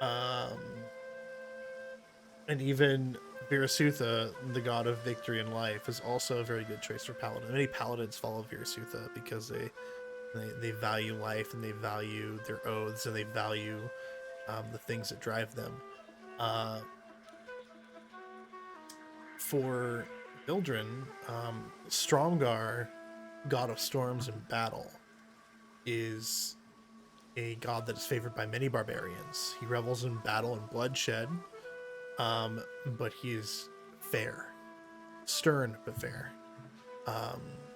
S1: and even Virasutha, the god of victory and life, is also a very good choice for paladin. Many paladins follow Virasutha because they value life and they value their oaths and they value the things that drive them. For Bildren, Stromgar, god of storms and battle, is a god that is favored by many barbarians. He revels in battle and bloodshed, but he is fair, stern but fair,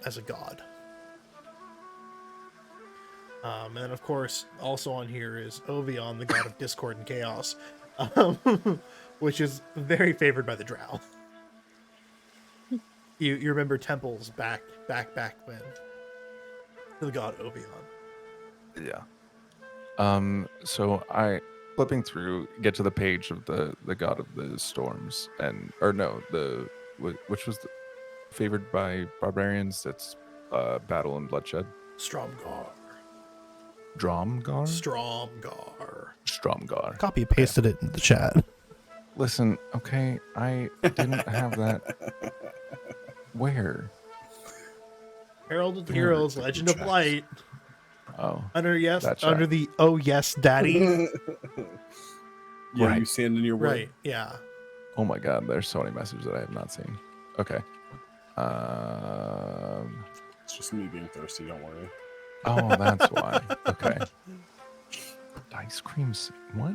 S1: as a god. And then, of course, also on here is Ovion, the god of discord and chaos, which is very favored by the Drow. You remember temples back when the god Ovion.
S5: Yeah. So I flipping through, get to the page of the god of the storms, which was favored by barbarians. That's battle and bloodshed.
S1: Stromgar.
S5: Dromgar?
S1: Stromgar. Copy and pasted it in the chat.
S5: Listen, okay, I didn't have that. Where?
S1: Herald of the Heroes, Legend of Light.
S5: Oh.
S1: Under the oh yes, daddy.
S4: Yeah,
S5: right.
S4: You stand in your way.
S1: Right, yeah.
S5: Oh my god, there's so many messages that I have not seen. Okay.
S4: It's just me being thirsty, don't worry.
S5: Oh, that's why. Okay. Ice creams. What?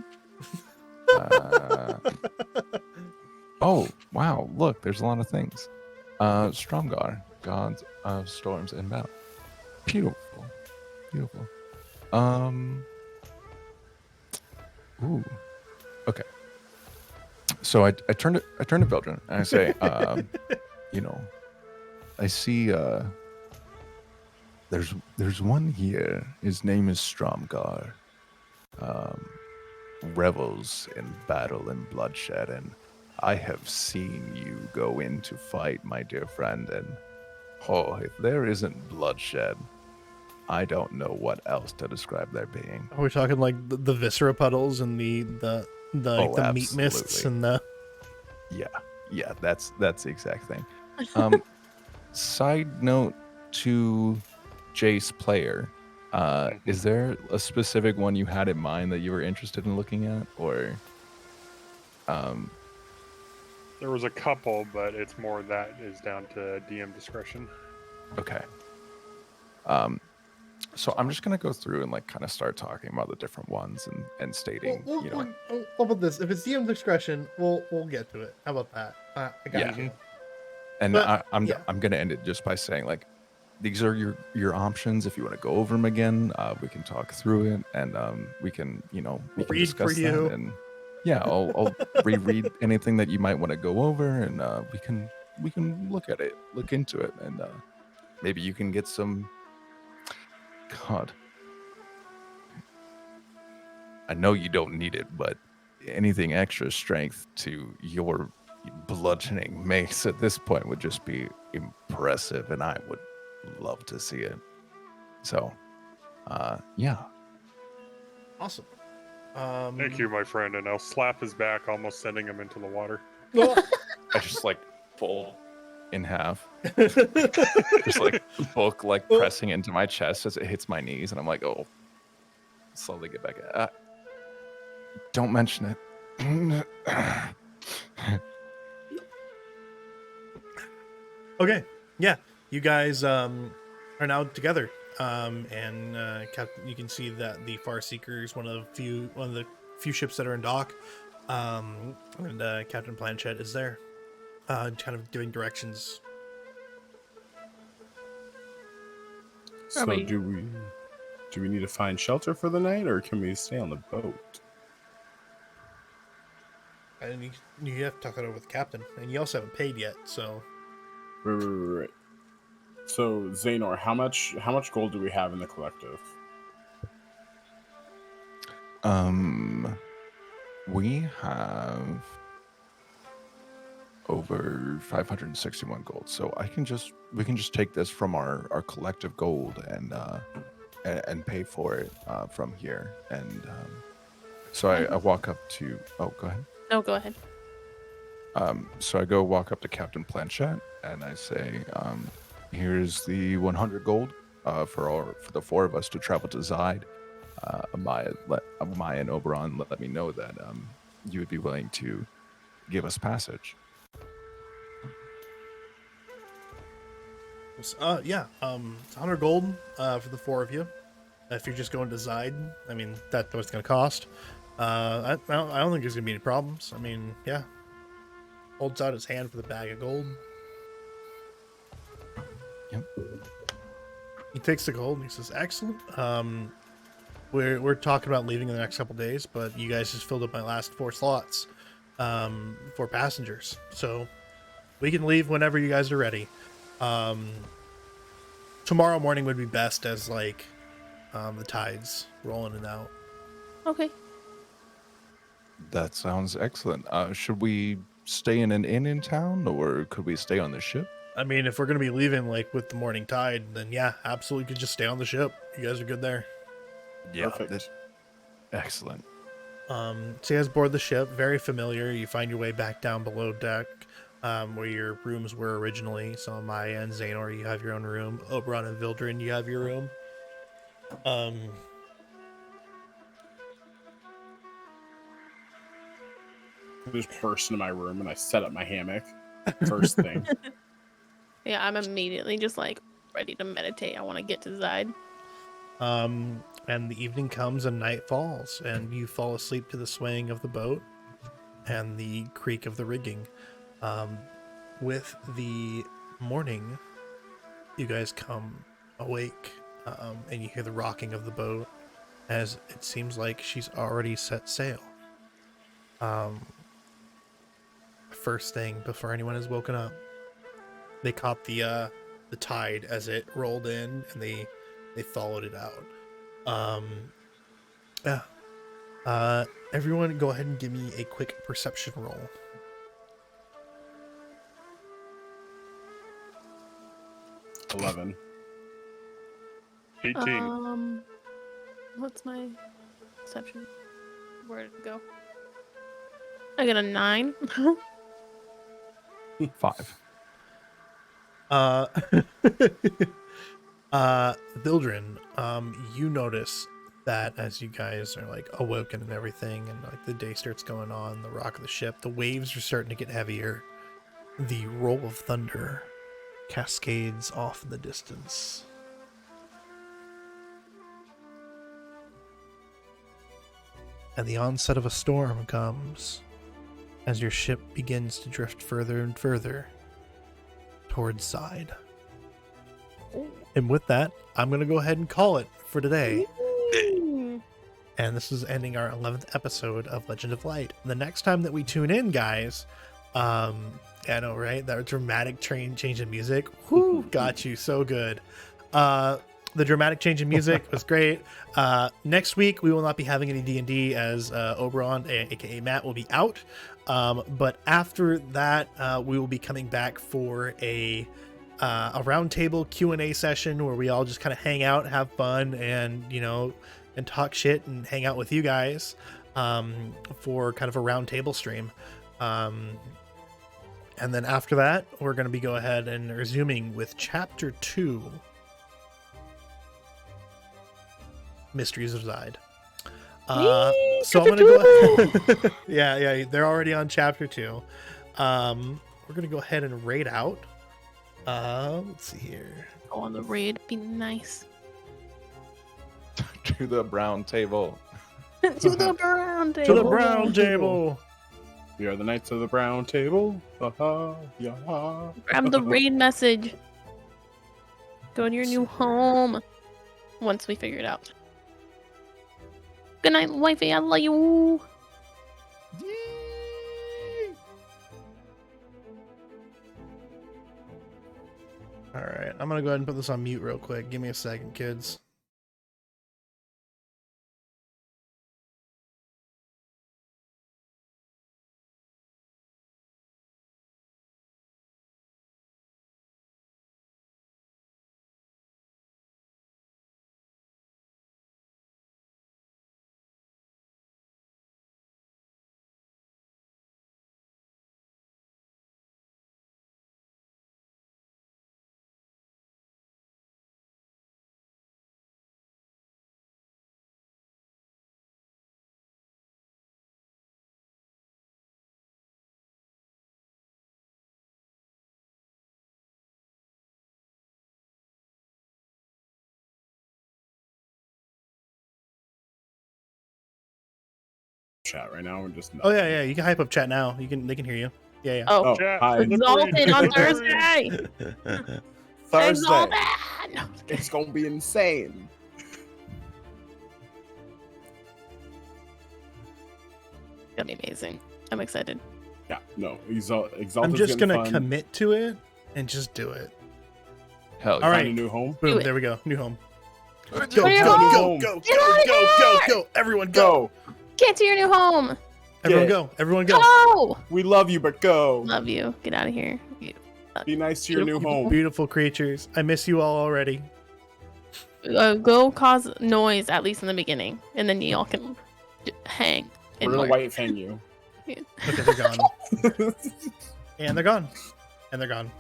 S5: Oh, wow. Look, there's a lot of things. Stromgar, gods of storms and battle. Beautiful. Beautiful. Ooh. Okay. So I turn to Bildren and I say, I see there's one here. His name is Stromgar. Revels in battle and bloodshed, and I have seen you go in to fight, my dear friend, and if there isn't bloodshed, I don't know what else to describe there being.
S1: Are we talking like the viscera puddles and the meat mists and the...
S5: Yeah, that's the exact thing. Side note to Jace player, is there a specific one you had in mind that you were interested in looking at, or
S3: There was a couple, but it's more that is down to DM discretion.
S5: Okay. So I'm just gonna go through and like kind of start talking about the different ones and stating,
S1: How about this? If it's DM discretion, we'll get to it. How about that? I got you.
S5: And but, I'm gonna end it just by saying, like, these are your options. If you want to go over them again, we can talk through it, and we can
S1: read
S5: discuss
S1: for you.
S5: that. And yeah, I'll reread anything that you might want to go over, and we can look at it, look into it, and maybe you can get some. God, I know you don't need it, but anything extra strength to your bludgeoning mace at this point would just be impressive, and I would love to see it. So, yeah.
S1: Awesome.
S3: Thank you, my friend, and I'll slap his back, almost sending him into the water.
S5: I just like fold in half, just like book like pressing into my chest as it hits my knees, and I'm like, oh, slowly get back. Don't mention it.
S1: Okay, yeah, you guys are now together, and Captain, you can see that the Farseeker is one of the few ships that are in dock, and Captain Planchet is there, kind of giving directions.
S4: So do we need to find shelter for the night, or can we stay on the boat?
S1: And you have to talk that over with the captain, and you also haven't paid yet, so.
S4: Right. So Xanor, how much gold do we have in the collective?
S5: We have over 561 gold, so we can just take this from our collective gold and pay for it from here. And so I walk up to. Oh, go ahead.
S2: No, go ahead.
S5: So I go walk up to Captain Planchet and I say, "Here's the 100 gold for the four of us to travel to Zide. Amaya and Oberon let me know that you would be willing to give us passage."
S1: problems. Yeah. It's 100 gold for the 4 of you. If you're just going to Zide, I mean, that's what it's going to cost. I don't think there's going to be any problems. I mean, yeah. Holds out his hand for the bag of gold.
S5: Yep.
S1: He takes the gold and he says, "Excellent. We're talking about leaving in the next couple days, but you guys just filled up my last 4 slots for passengers, so we can leave whenever you guys are ready. Tomorrow morning would be best, as like the tides rolling in and out."
S2: Okay.
S5: That sounds excellent. Should we stay in an inn in town, or could we stay on the ship?
S1: I mean, if we're gonna be leaving like with the morning tide, then yeah, absolutely could just stay on the ship. You guys are good there.
S5: Yeah,
S4: Perfect.
S5: Excellent.
S1: So you guys board the ship, very familiar. You find your way back down below deck, where your rooms were originally. So on my end, Xanor, you have your own room. Oberon and Vildren, you have your room.
S4: I just burst into my room and I set up my hammock. First thing.
S2: Yeah, I'm immediately just like ready to meditate. I want to get to Zide.
S1: And the evening comes and night falls, and you fall asleep to the swaying of the boat and the creak of the rigging. With the morning, you guys come awake, and you hear the rocking of the boat as it seems like she's already set sail. First thing, before anyone has woken up, they caught the tide as it rolled in, and they followed it out. Yeah. Everyone go ahead and give me a quick perception roll.
S4: – 11.
S3: 18.
S2: What's my perception? Where did it go? I got a 9.
S5: 5.
S1: Vildren, you notice that as you guys are like awoken and everything, and like the day starts going on, the rock of the ship, the waves are starting to get heavier. The roll of thunder cascades off in the distance. And the onset of a storm comes as your ship begins to drift further and further towards Zide. And with that, I'm going to go ahead and call it for today. And this is ending our 11th episode of Legend of Light. The next time that we tune in, guys, I know, right? That dramatic change in music. Whoo, got you so good. The dramatic change in music was great. Next week, we will not be having any D&D as Oberon, aka Matt, will be out. But after that, we will be coming back for a roundtable Q&A session where we all just kind of hang out, have fun, and and talk shit and hang out with you guys for kind of a roundtable stream. And then after that, we're going to be go ahead and resuming with Chapter 2, Mysteries of Zide. So I'm going to go yeah, they're already on Chapter 2. We're going to go ahead and raid out. Let's see here.
S2: Go on the raid. Be nice.
S5: To the brown table.
S2: To the brown table.
S1: To the brown table.
S4: We are the Knights of the Brown Table. Yeah.
S2: Grab the raid message. Go to your new home. Once we figure it out. Good night, wifey. I love you.
S1: All right, I'm gonna go ahead and put this on mute real quick. Give me a second, kids.
S4: chat right now. We're just.
S1: Oh yeah. You can hype up chat now. They can hear you. Yeah.
S2: Oh,
S4: Oh,
S3: Chat.
S4: hi.
S2: exalted on
S3: Thursday.
S2: Thursday.
S4: Thursday.
S2: Exalted. No,
S4: It's gonna be insane.
S2: it's gonna be amazing. I'm excited.
S4: Yeah, no, Exalted.
S1: I'm just gonna commit to it and just do it.
S5: Hell
S1: All
S5: yeah.
S1: right.
S4: Find a new home.
S1: Boom.
S2: it.
S1: There we go. New home. Go,
S2: What
S1: go,
S2: are you
S1: go,
S2: home?
S1: go,
S2: Get out of here!
S1: go. Everyone go.
S2: Get to your new home.
S1: Everyone
S4: Yeah.
S1: go. Everyone go.
S2: Go.
S4: We love you, but go.
S2: Love you. Get out of here.
S4: Be nice to your new home.
S1: Beautiful creatures. I miss you all already.
S2: Go cause noise at least in the beginning, and then y'all can hang.
S4: We're
S2: And
S4: gonna
S2: work.
S4: white fan you.
S1: Okay, they're gone. And they're gone. And they're gone.